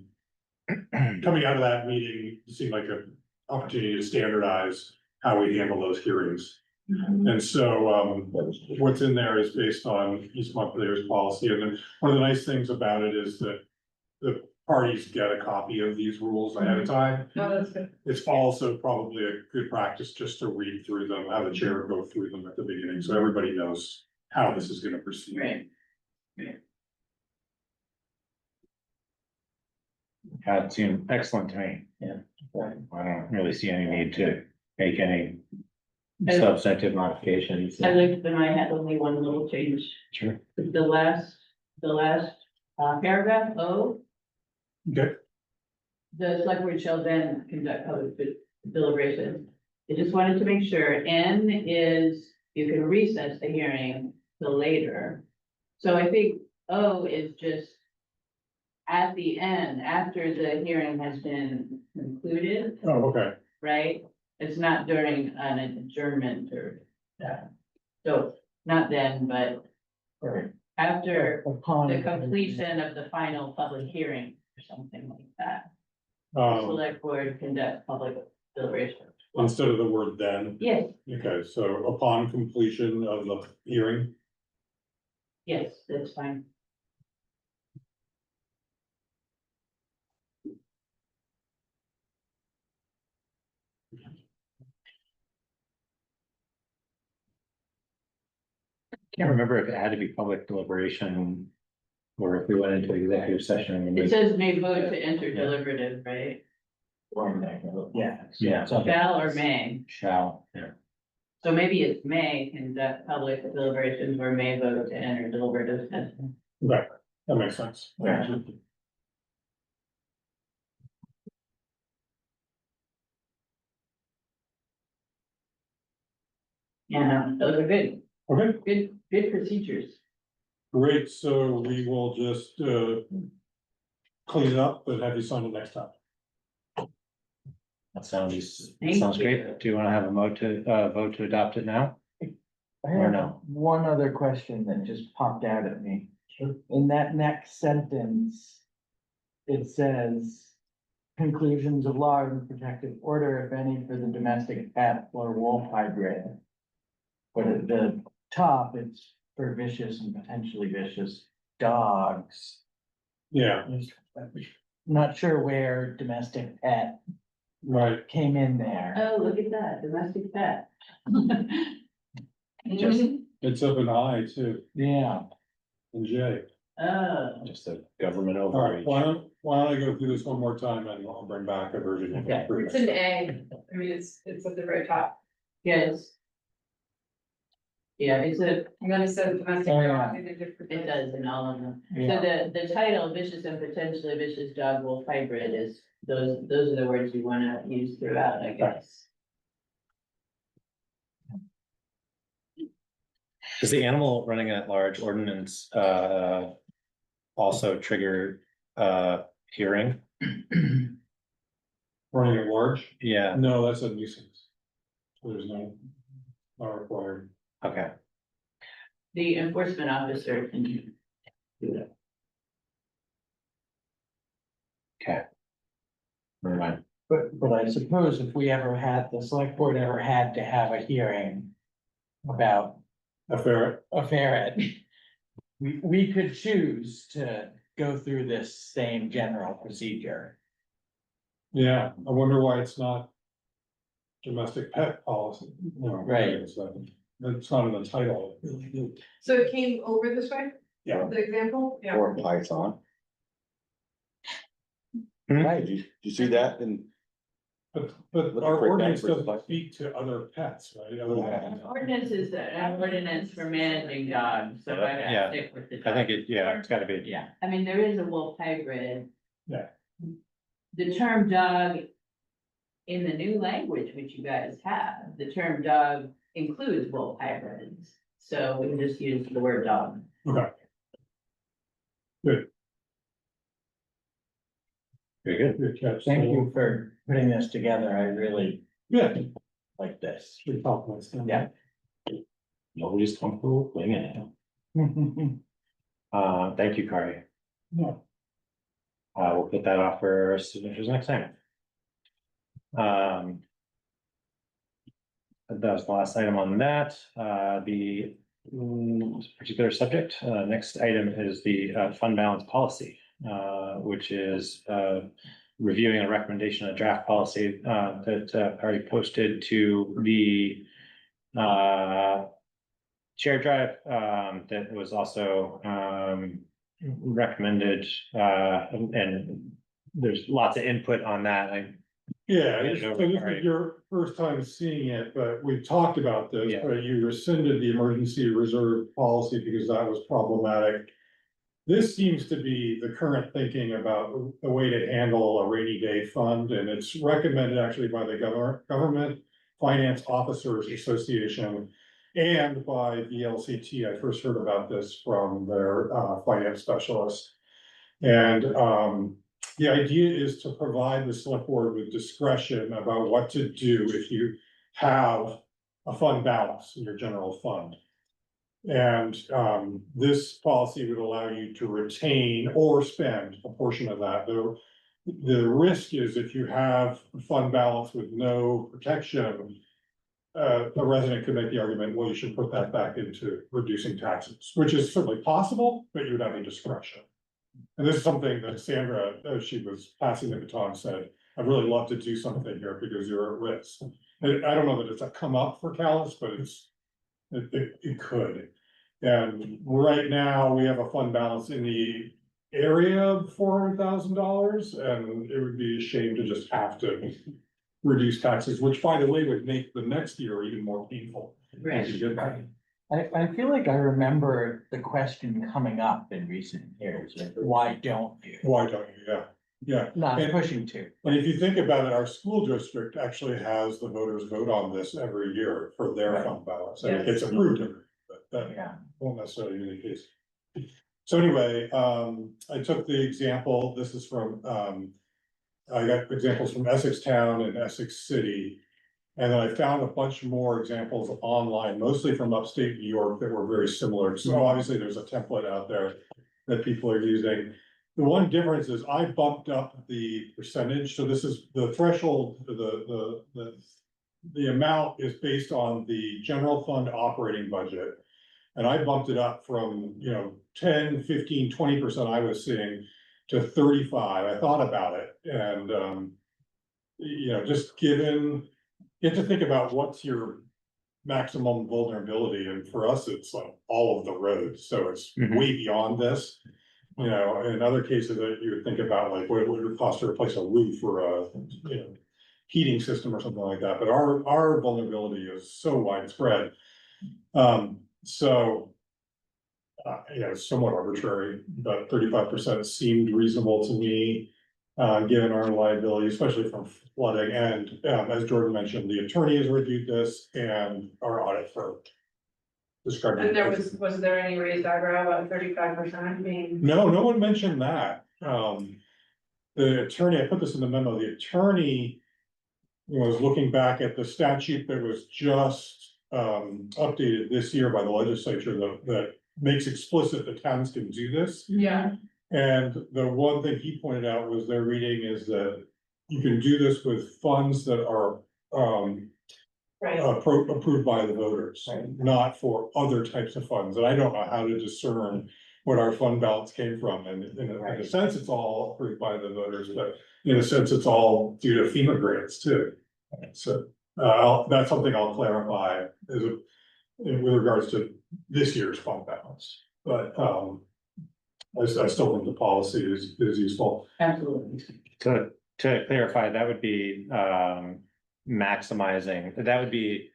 coming out of that meeting, it seemed like an opportunity to standardize how we handle those hearings. And so, what's in there is based on East Montpelier's policy, and then one of the nice things about it is that the parties get a copy of these rules ahead of time. No, that's good. It's also probably a good practice just to read through them, have the chair go through them at the beginning, so everybody knows how this is gonna proceed. Right. That seemed excellent to me. Yeah. I don't really see any need to make any I- substantive modifications. I looked and I had only one little change. Sure. The last paragraph, O, Okay, the select board shall then conduct public deliberation. I just wanted to make sure, N is, you can recess the hearing till later. So I think O is just at the end, after the hearing has been concluded, oh, okay, right? It's not during an adjournment or, so not then, but Or after upon. the completion of the final public hearing or something like that. The select board conduct public deliberation. instead of the word then, Yes, okay, so upon completion of the hearing, yes, that's fine. Can't remember if it had to be public deliberation or if we went into executive session. and It we- says may vote to enter deliberative, right? Yeah. Yeah. Shall or may, Shall, yeah. so maybe it's may conduct public deliberations or may vote to enter deliberative session. right, that makes sense. Yeah, those are good, Okay, good procedures. great, so we will just, clean it up, but have you sign it next time. That sounds Thank you. great. Do you want to have a vote to adopt it now? I Or have no? one other question that just popped out at me. In that next sentence, it says conclusions of law and protective order, if any, for the domestic pet or wolf hybrid. But at the top, it's for vicious and potentially vicious dogs. Yeah, Not sure where domestic pet right, came in there. Oh, look at that, domestic pet. it's up in I too, Yeah. in J. Oh, Just a government All right, overreach. why don't I go through this one more time and I'll bring back a version. of Okay. it. It's an A, I mean, it's at the very top. yes. Yeah, it's a, And then it says domestic. Oh, yeah. it does in all of them. So Yeah. the title, vicious and potentially vicious dog wolf hybrid is, those are the words you wanna use throughout, I guess. Does the animal running at large ordinance also trigger hearing? Running at large? Yeah, No, that's a nuisance. So there's no, not required. okay. The enforcement officer can do that. Okay. Never mind. But I suppose if we ever had, the select board ever had to have a hearing about A ferret, a ferret, we could choose to go through this same general procedure. yeah, I wonder why it's not domestic pet policy. No, Right. It's not in the title. So it came over this way, Yeah. the example? Yeah. Or Python. Right. Did you see that? And But Looking our for a ordinance diaper doesn't supply. speak to other pets, right? Other than- Ordinance is an ordinance for managing dogs, so I Yeah, gotta stick with the. I think dog. it's gotta be. Yeah. I mean, there is a wolf hybrid. Yeah. The term dog in the new language, which you guys have, the term dog includes wolf hybrids. So we can just use the word dog. Okay. Good. Very good. Good catch. Thank you for putting this together. I really Yeah. like this. Good compliments. Yeah. Nobody's comfortable winging it. Thank you, Kari. Yeah. We'll put that off for signatures next time. That was the last item on that, the particular subject. Next item is the fund balance policy, which is reviewing a recommendation, a draft policy that already posted to the shared drive, that was also recommended, and there's lots of input on that. Yeah, Yeah, so no, this right. is your first time seeing it, but we've talked about this, Yeah. but you rescinded the emergency reserve policy because that was problematic. This seems to be the current thinking about a way to handle a rainy day fund, and it's recommended actually by the Government Finance Officers Association and by the LCT. I first heard about this from their finance specialist. And the idea is to provide the select board with discretion about what to do if you have a fund balance in your general fund. And this policy would allow you to retain or spend a portion of that. The risk is if you have a fund balance with no protection, a resident could make the argument, well, you should put that back into reducing taxes, which is certainly possible, but you would have a discretion. And this is something that Sandra, as she was passing the baton, said, I'd really love to do something here because you're at risk. And I don't know that it's a come up for Calais, but it could. And right now, we have a fund balance in the area of $400,000, and it would be a shame to just have to reduce taxes, which by the way, would make the next year even more painful. Right. I feel like I remember the question coming up in recent years, like, why don't you? Why don't you? Yeah, yeah. Not And- pushing to. And if you think about it, our school district actually has the voters vote on this every year for their Right. fund balance, and it gets approved every year, but that Yeah. won't necessarily be the case. So anyway, I took the example, this is from, I got examples from Essex Town and Essex City. And then I found a bunch more examples online, mostly from upstate New York, that were very similar. So obviously there's a template out there that people are using. The one difference is I bumped up the percentage, so this is the threshold, the amount is based on the general fund operating budget. And I bumped it up from, 10, 15, 20% I was seeing to 35. I thought about it and, just given, you have to think about what's your maximum vulnerability, and for us, it's like all of the roads, so it's way beyond this. In other cases that you would think about, like what it would cost to replace a roof or a, heating system or something like that, but our vulnerability is so widespread. It's somewhat arbitrary, but 35% seemed reasonable to me. Given our liability, especially from flooding, and as Jordan mentioned, the attorney has reviewed this and our audit firm. Described And it. was there any raised eyebrow about 35% being? No one mentioned that. The attorney, I put this in the memo, the attorney was looking back at the statute that was just updated this year by the legislature that makes explicit that towns can do this. Yeah. And the one thing he pointed out was their reading is that you can do this with funds that are Right. approved by the voters, not for other types of funds. And I don't know how to discern what our fund balance came from. And in a sense, it's all approved by the voters, but in a sense, it's all due to FEMA grants too. So that's something I'll clarify with regards to this year's fund balance. But I still think the policy is useful. Absolutely. To clarify, that would be maximizing, that would be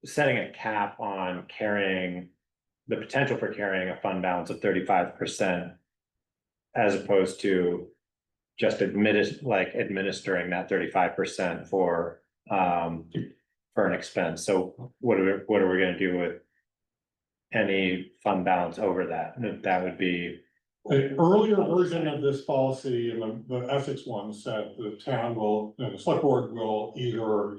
setting a cap on carrying the potential for carrying a fund balance of 35%, as opposed to just administering that 35% for an expense. So what are we gonna do with any fund balance over that? That would be An earlier version of this policy, and the Essex one said the town will, the select board will either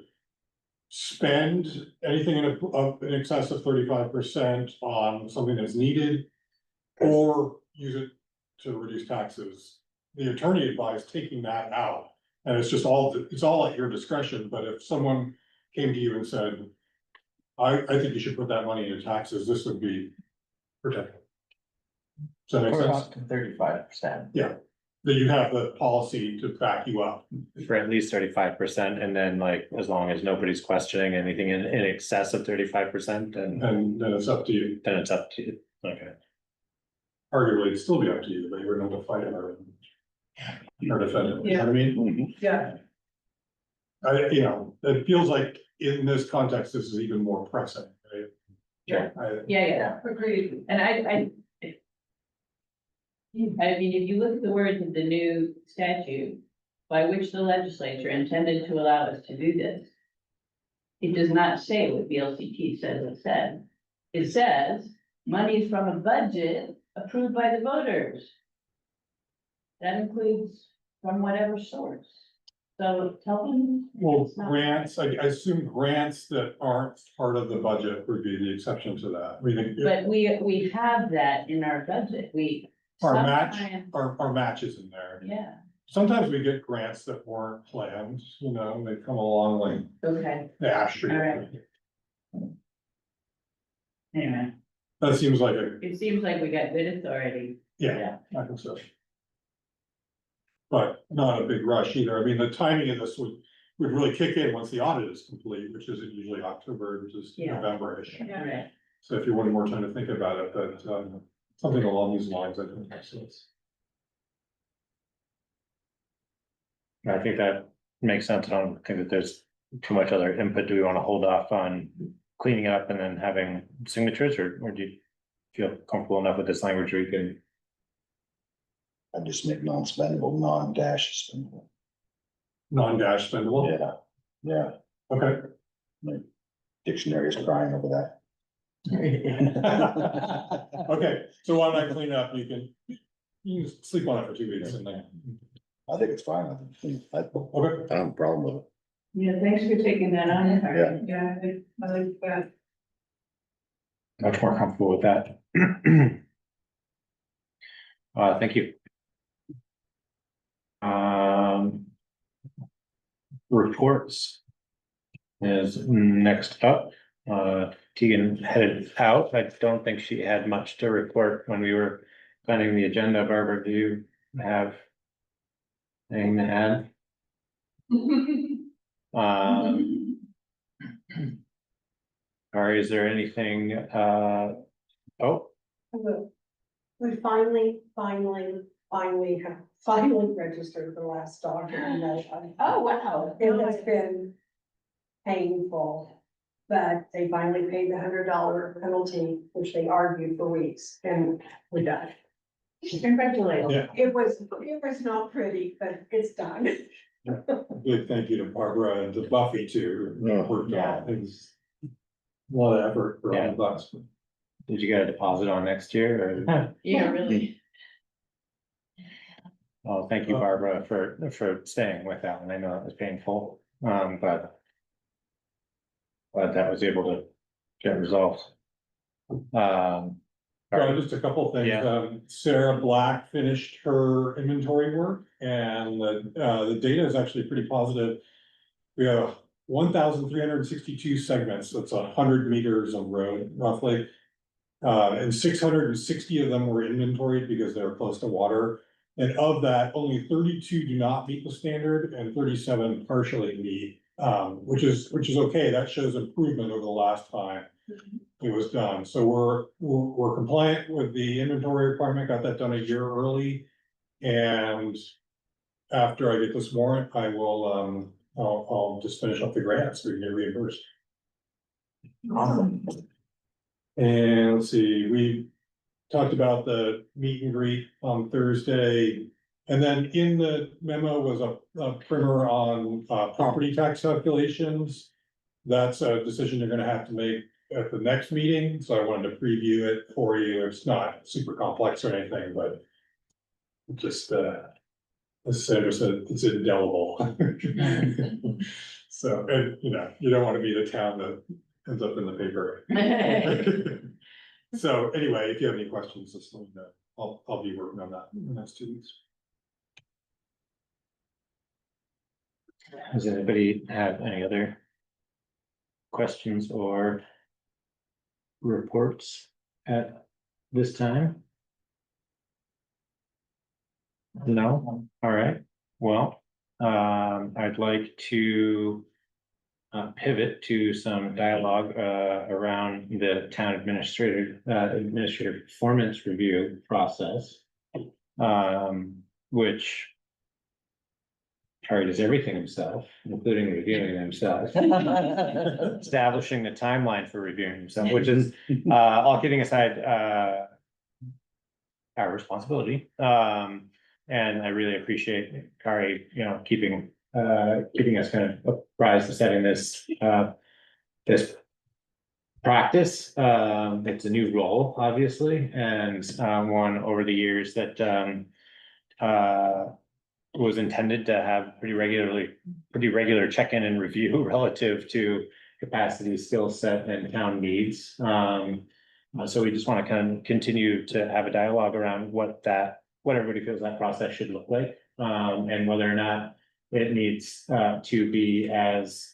spend anything in excess of 35% on something that's needed, or use it to reduce taxes. The attorney advised taking that out, and it's all at your discretion, but if someone came to you and said, I think you should put that money into taxes, this would be protected. Does that make Or sense? up to 35%. Yeah, that you have the policy to back you up. For at least 35%, and then like, as long as nobody's questioning anything in excess of 35%, and And then it's up to you. then it's up to you. Okay. Arguably, it'd still be up to you, but you're going to fight it or defend it, you know what I mean? Yeah. It feels like in this context, this is even more pressing, right? Yeah. Yeah. Agreed. And I mean, if you look at the words of the new statute, by which the legislature intended to allow us to do this, it does not say what VLCT says it said. It says, money from a budget approved by the voters. That includes from whatever source. So tell them. Well, it's not- grants, I assume grants that aren't part of the budget would be the exception to that. But we have that in our budget. Our match, sometimes- our match is in there. Yeah, Sometimes we get grants that weren't planned, they come along like okay, the Ash Street. All right. anyway, That seems like it seems like we got good authority. yeah, I think so. But not a big rush either. I mean, the timing of this would really kick in once the audit is complete, which is usually October, just Yeah. November-ish. All right. So if you wanted more time to think about it, but something along these lines, I think makes sense. I think that makes sense. I don't think that there's too much other input. Do we want to hold off on cleaning up and then having signatures, or do you feel comfortable enough with this language where you can? I just make non-spendable, non-dash spendable. Non-dash spendable? Yeah, Okay. dictionary is crying over that. Okay, so why don't I clean it up? You can sleep on it for 2 weeks and then. I think it's fine. I don't have a problem with it. Yeah, thanks for taking that on. Yeah. Yeah, I like that. Much more comfortable with that. Thank you. Reports is next up. Tegan headed out. I don't think she had much to report when we were planning the agenda. Barbara, do you have anything to add? Or is there anything, oh, We finally have registered the last dog. Oh, wow. It has been painful, but they finally paid the $100 penalty, which they argued for weeks, and we're done. Congratulations. Yeah. It was not pretty, but it's done. Good, thank you to Barbara and to Buffy too. who worked on it. It was a lot of effort for all of us. did you get a deposit on next year or? Yeah, really. Oh, thank you, Barbara, for staying with that one. I know it was painful, but glad that was able to get resolved. Just a couple of things. Yeah. Sarah Black finished her inventory work and the data is actually pretty positive. We have 1,362 segments. That's 100 meters of road roughly. And 660 of them were inventoried because they were close to water. And of that, only 32 do not meet the standard and 37 partially meet, which is okay. That shows improvement over the last time it was done. So we're compliant with the inventory requirement, got that done a year early. And after I get this warrant, I will, I'll just finish up the grants so we can get reimbursed. Awesome. And let's see, we talked about the meet and greet on Thursday. And then in the memo was a primer on property tax calculations. That's a decision you're gonna have to make at the next meeting, so I wanted to preview it for you. It's not super complex or anything, but just, as Sandra said, it's indelible. So, and, you know, you don't want to be the town that ends up in the paper. So anyway, if you have any questions, just let me know. I'll be working on that in the next 2 weeks. Does anybody have any other questions or reports at this time? No? All right. Well, I'd like to pivot to some dialogue around the town administrative performance review process. Which Harry does everything himself, including reviewing himself. Establishing the timeline for reviewing himself, which is, all kidding aside, our responsibility. And I really appreciate Kari, you know, keeping us kind of apprised of setting this, this practice. It's a new role, obviously, and one over the years that was intended to have pretty regular check-in and review relative to capacity, skill set, and town needs. So we just want to kind of continue to have a dialogue around what everybody feels that process should look like, and whether or not it needs to be as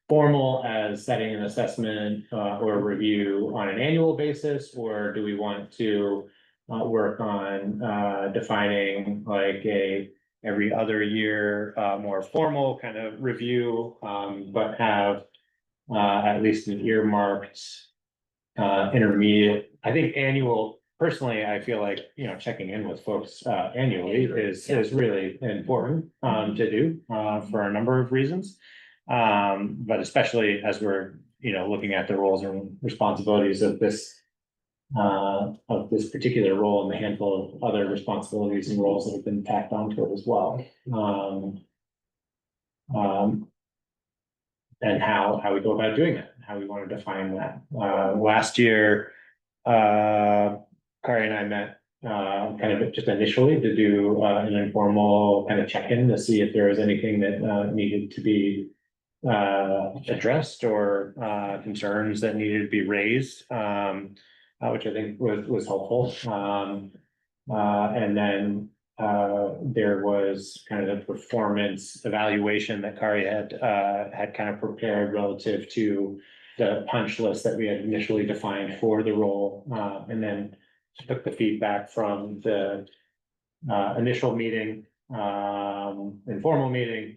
formal as setting an assessment or review on an annual basis, or do we want to work on defining like every other year more formal kind of review, but have at least an earmarked intermediate. I think annual, personally, I feel like, you know, checking in with folks annually is really important to do for a number of reasons. But especially as we're, you know, looking at the roles and responsibilities of this particular role and the handful of other responsibilities and roles that have been tacked onto it as well. And how we go about doing it, how we want to define that. Last year, Kari and I met kind of just initially to do an informal kind of check-in to see if there was anything that needed to be addressed or concerns that needed to be raised, which I think was helpful. And then there was kind of the performance evaluation that Kari had kind of prepared relative to the punch list that we had initially defined for the role, and then took the feedback from the initial meeting, informal meeting,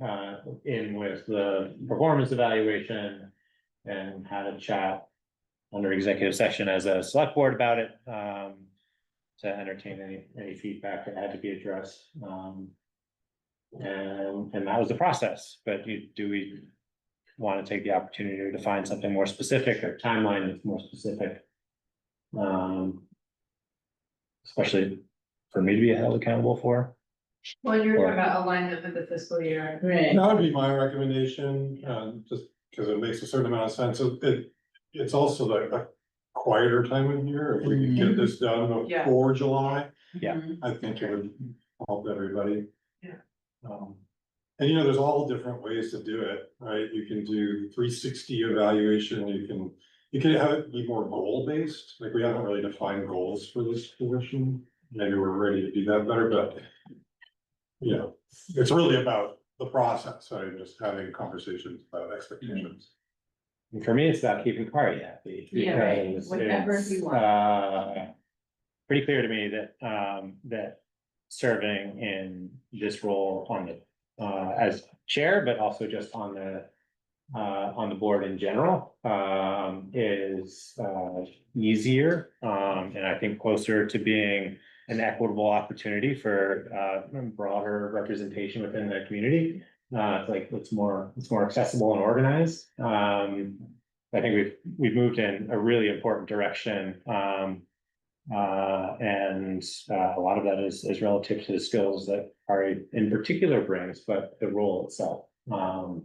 in with the performance evaluation, and had a chat under executive session as a select board about it, to entertain any feedback that had to be addressed. And that was the process. But do we want to take the opportunity to define something more specific, or timeline that's more specific? Especially for me to be held accountable for. Well, you're talking about alignment with the fiscal year. Right. That would be my recommendation, just because it makes a certain amount of sense. So it's also like a quieter time of year. If we can get this done Yeah. before July, Yeah. I think it would help everybody. Yeah. And you know, there's all different ways to do it, right? You can do 360 evaluation, you can have it be more goal-based, like we haven't really defined goals for this position. Maybe we're ready to do that better, but you know, it's really about the process, right? Just having conversations about expectations. And for me, it's about keeping Kari happy. Yeah, right. Because Whatever it's, you want. pretty clear to me that that serving in this role on the as chair, but also just on the board in general, is easier, and I think closer to being an equitable opportunity for broader representation within the community. It's like it's more accessible and organized. I think we've moved in a really important direction. And a lot of that is relative to the skills that Kari in particular brings, but the role itself. To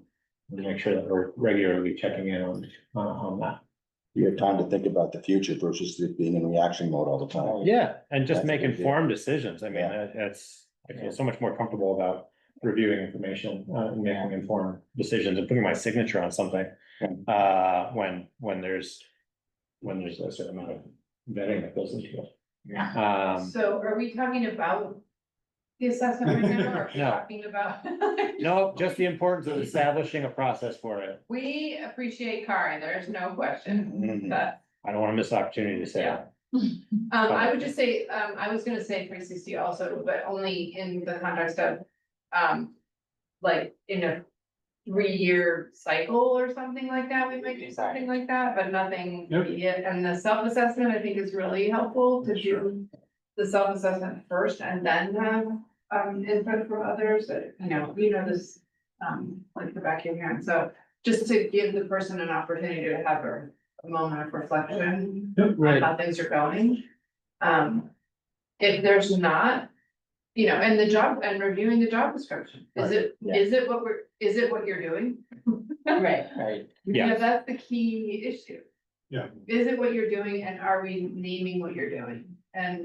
make sure that we're regularly checking in on that. You have time to think about the future versus it being in reaction mode all the time. Yeah, and just That's a make good deal. informed decisions. I mean, Yeah. I feel so much more comfortable about reviewing information, and making informed decisions and putting my signature on something. When there's a certain amount of vetting that goes into it. So are we talking about the assessment right now, or are we No. talking about? No, just the importance of establishing a process for it. We appreciate Kari, there's no question, but, I don't wanna miss the opportunity to say Yeah. that. I would just say, I was gonna say 360 also, but only in the context of, like, in a 3-year cycle or something like that, we might do something like that, but nothing Yep. immediate. And the self-assessment, I think, is really helpful to do the self-assessment first and then have, input from others, that, you know, this, like the back of your hand. So just to give the person an opportunity to have a moment of reflection on how things are going. If there's not, you know, and the job, and reviewing the job description, is it what you're doing? Right. Right. Yeah, that's the key issue. Yeah. Is it what you're doing, and are we naming what you're doing? And,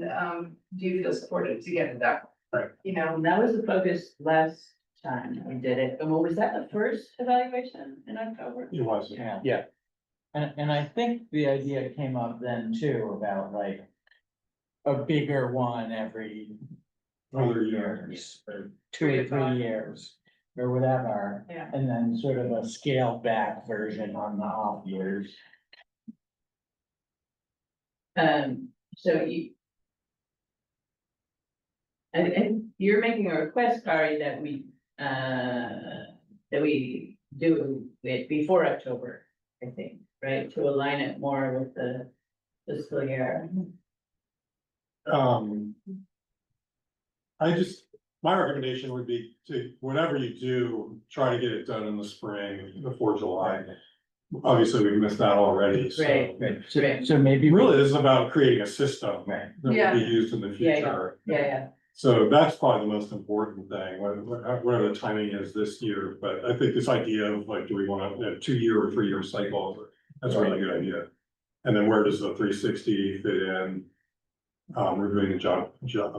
do you feel supported to get it done? Right. You know, And that was the focus last time we did it. And what was that, the first evaluation in October? It was. Yeah. Yeah. And I think the idea came up then too, about like a bigger one every Other 3 years. years, or 2 3 or to 3 5. years, or whatever. Yeah. And then sort of a scaled back version on the off years. So you. And you're making a request, Kari, that we do it before October, I think, right? To align it more with the fiscal year. My recommendation would be to, whatever you do, try to get it done in the spring before July. Obviously, we've missed that already, so. Right. So maybe. Really, this is about creating a system Right. that Yeah. will be used in the Yeah, future. Yeah. So that's probably the most important thing, whatever the timing is this year, but I think this idea of like, do we want a 2-year or 3-year cycle, that's a really good idea. And then where does the 360 fit in? Reviewing the job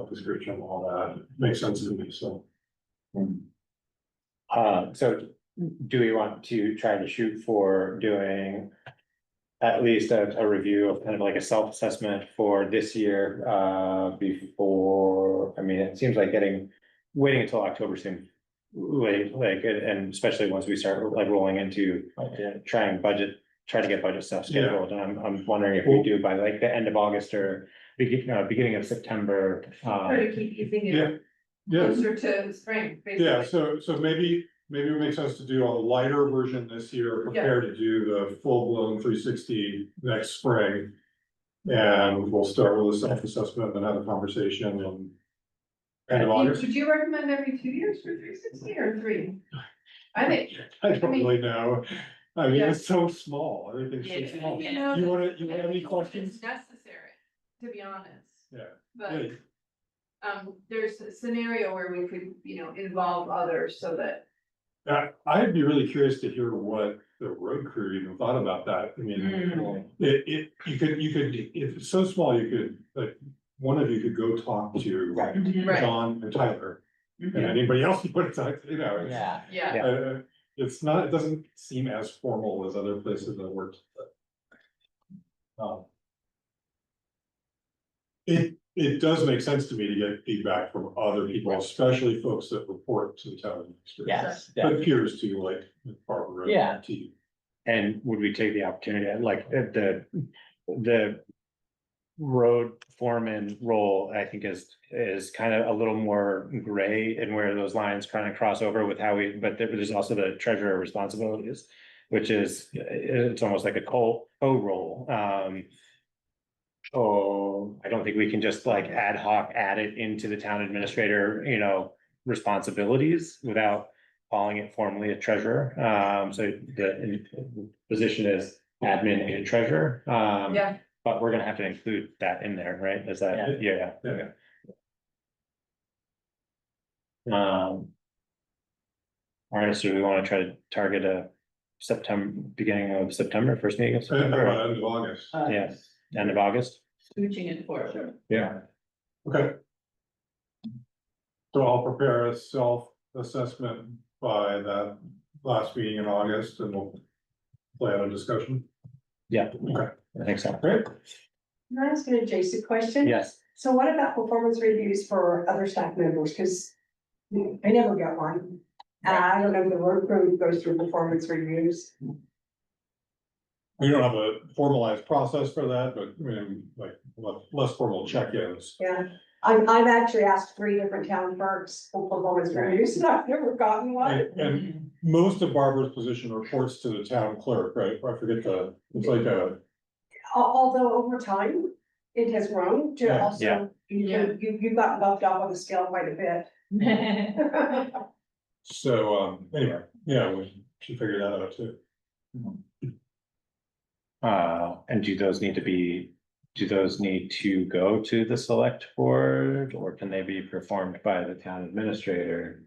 description, all that makes sense to me, so. So do we want to try to shoot for doing at least a review of kind of like a self-assessment for this year, before, I mean, it seems like waiting until October seems late, like, and especially once we start like rolling into try to get budget stuff scheduled, and I'm wondering if we do by like the end of August or beginning of September. try to keep keeping it Yeah, closer to spring, basically. yeah, so maybe it makes sense to do a lighter version this year, prepare to do the full-blown 360 next spring. And we'll start with a self-assessment and have a conversation and. End of August. Would you recommend every 2 years for 360 or 3? I think. I don't really know. I mean, Yeah. it's so small, everything's so small. You know, You want any questions? It's necessary, to be honest. Yeah. But, there's a scenario where we could, involve others so that. I'd be really curious to hear what the road crew even thought about that. I mean, you could, if it's so small, you could, like, one of you could go talk to Right. John and Tyler. And anybody else you want to talk to, it's- Yeah. Yeah. it doesn't seem as formal as other places that worked. It does make sense to me to get feedback from other people, especially folks that report to the town administrator. Yes. But peers to like Barbara. and Yeah. to you. And would we take the opportunity, like, the road foreman role, I think is kind of a little more gray, and where those lines kind of cross over with but there's also the treasurer responsibilities, which is, it's almost like a co-role. I don't think we can just like ad hoc add it into the town administrator, responsibilities without calling it formally a treasurer. So the position is admin and treasurer. Yeah. But we're gonna have to include that in there, right? Is that, yeah. All right, so we wanna try to target a beginning of September, first meeting of September, End of August. yeah, end of August. Scooching it forward. Yeah. Okay. So I'll prepare a self-assessment by that last meeting in August and we'll plan a discussion. Yeah, Okay. I think so. Great. Can I ask an adjacent question? Yes, So what about performance reviews for other staff members? Cause I never got one. I don't know if the road crew goes through performance reviews. We don't have a formalized process for that, but I mean, like less formal check-ins. Yeah, I've actually asked 3 different town clerks for performance reviews and I've never gotten one. And most of Barbara's position reports to the town clerk, right? I forget it's like a, Although over time, it has grown to Yeah, yeah. also, you've gotten bumped up on the scale quite a bit. so, anyway, yeah, we should figure that out too. and do those need to go to the select board, or can they be performed by the town administrator?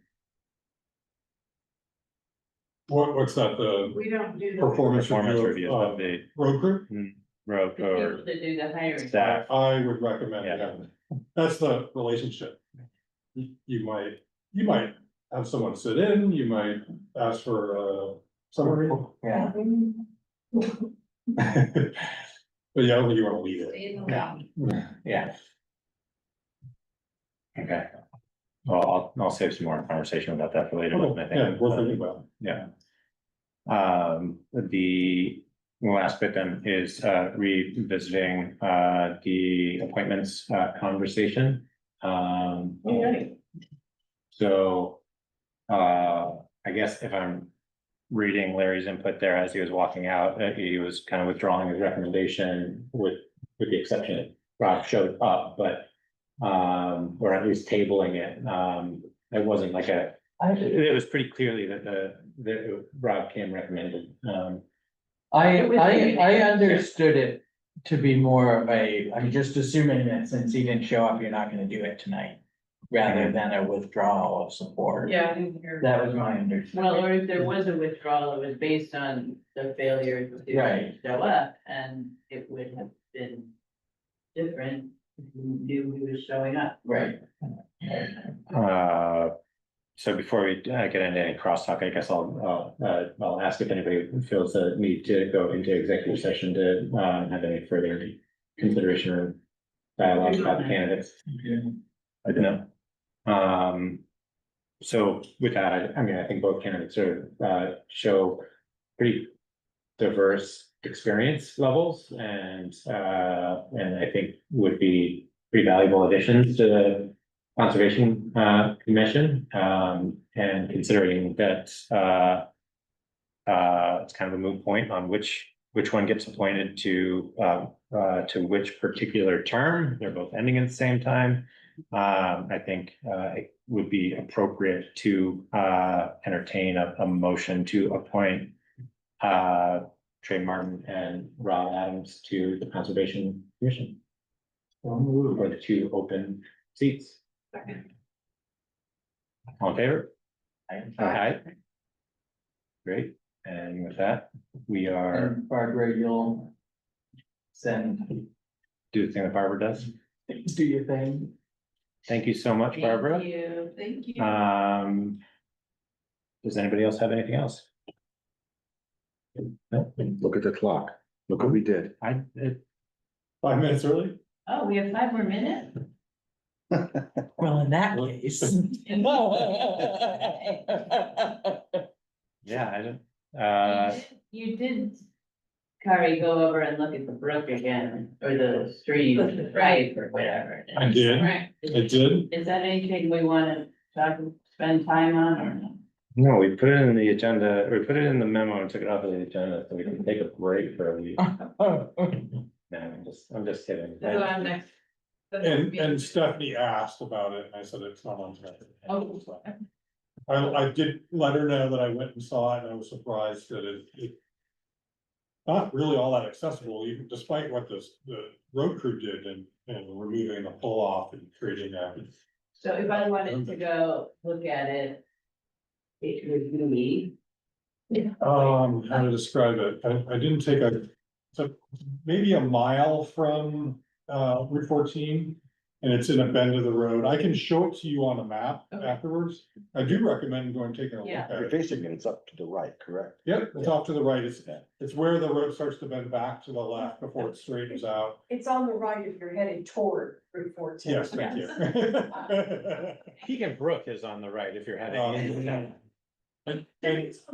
What's that, the We don't do the. performance Performance review reviews, of, but they, road crew? road The people or that do the hiring. staff, I would recommend, Yeah. having that's the relationship. You might have someone sit in, you might ask for, summary. Yeah. But yeah, I don't think you wanna leave it. In the round. yeah. Okay. Well, I'll save some more conversation about that for later, I Yeah, think. we're thinking about. Yeah. The last bit then is revisiting the appointments conversation. Alright. So I guess if I'm reading Larry's input there as he was walking out, he was kind of withdrawing his recommendation with the exception that Rob showed up, but or at least tabling it. It wasn't like it was pretty clearly that the Rob Kim recommended. I understood it to be more of I'm just assuming that since he didn't show up, you're not gonna do it tonight. Rather than a withdrawal of support. Yeah, I didn't hear. That was my understanding. Well, or if there was a withdrawal, it was based on the failure to Right. show up, and it would have been different if you knew he was showing up. Right. So before we get into any crosstalk, I guess I'll ask if anybody feels the need to go into executive session to have any further consideration or dialogue about the candidates. I don't know. So with that, I mean, I think both candidates show pretty diverse experience levels and I think would be pretty valuable additions to the Conservation Commission. And considering that it's kind of a moot point on which one gets appointed to which particular term, they're both ending at the same time. I think it would be appropriate to entertain a motion to appoint Trey Martin and Rob Adams to the Conservation Commission. For the 2 open seats. All in favor? Aye. Great, and with that, we are And Barbara, you'll send, do the thing that Barbara does. do your thing. Thank you so much, Barbara. Thank you. Does anybody else have anything else? No, Look at the clock. Look what we did. 5 minutes early? Oh, we have 5 more minutes? Well, in that case. yeah, I don't, You did, Kari, go over and look at the brook again, or the stream, right, or whatever. I did. Right. I did. Is that anything we wanna spend time on or no? no, we put it in the agenda, we put it in the memo and took it off of the agenda, so we can take a break for a week. No, I'm just kidding. So I'm next. And Stephanie asked about it, and I said it's not on tonight. Oh. I did let her know that I went and saw it, and I was surprised that it not really all that accessible, even despite what the road crew did and removing the pull off and creating that. So if I wanted to go look at it, it would be, How to describe it, I didn't take so maybe a mile from, Route 14. And it's in a bend of the road, I can show it to you on a map afterwards, I do recommend going taking a look Yeah. at You're it. facing it, it's up to the right, correct? Yep, it's off to the right, it's where the road starts to bend back to the left before it straightens out, It's on the right if you're headed toward Route 14. yes, thank you. Keegan Brook is on the right if you're heading Oh, into yeah. town. And,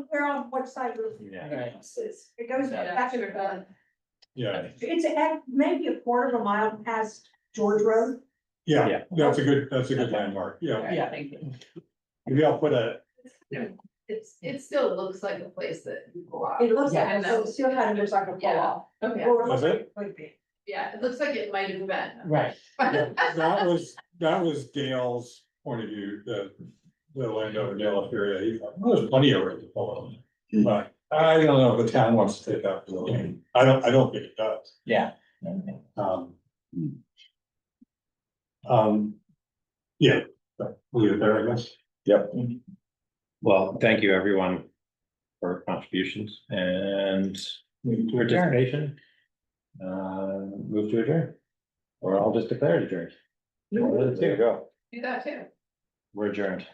Where on what side of Yeah. Right. it goes Yeah, back sure. and forth. yeah, It's at maybe a quarter of a mile past George Road. yeah, that's a good landmark, yeah, Yeah. Thank you. maybe I'll put a, It still looks like a place that you go out. It looks Yeah, like, so it still kind of looks like a pull Yeah. off. Okay, Or it looks Does like it could be. yeah, it looks like it might have been. Right. that was Dale's point of view, the landowner, Dale Furia, he thought, well, there's plenty of room to pull on. But I don't know if the town wants to take that, I don't think it does. Yeah. Yeah, but we'll leave it there, I guess. Yep. Well, thank you, everyone, for contributions and participation. Move to adjourn. Or I'll just declare it adjourned. There you go. Do that too. We're adjourned.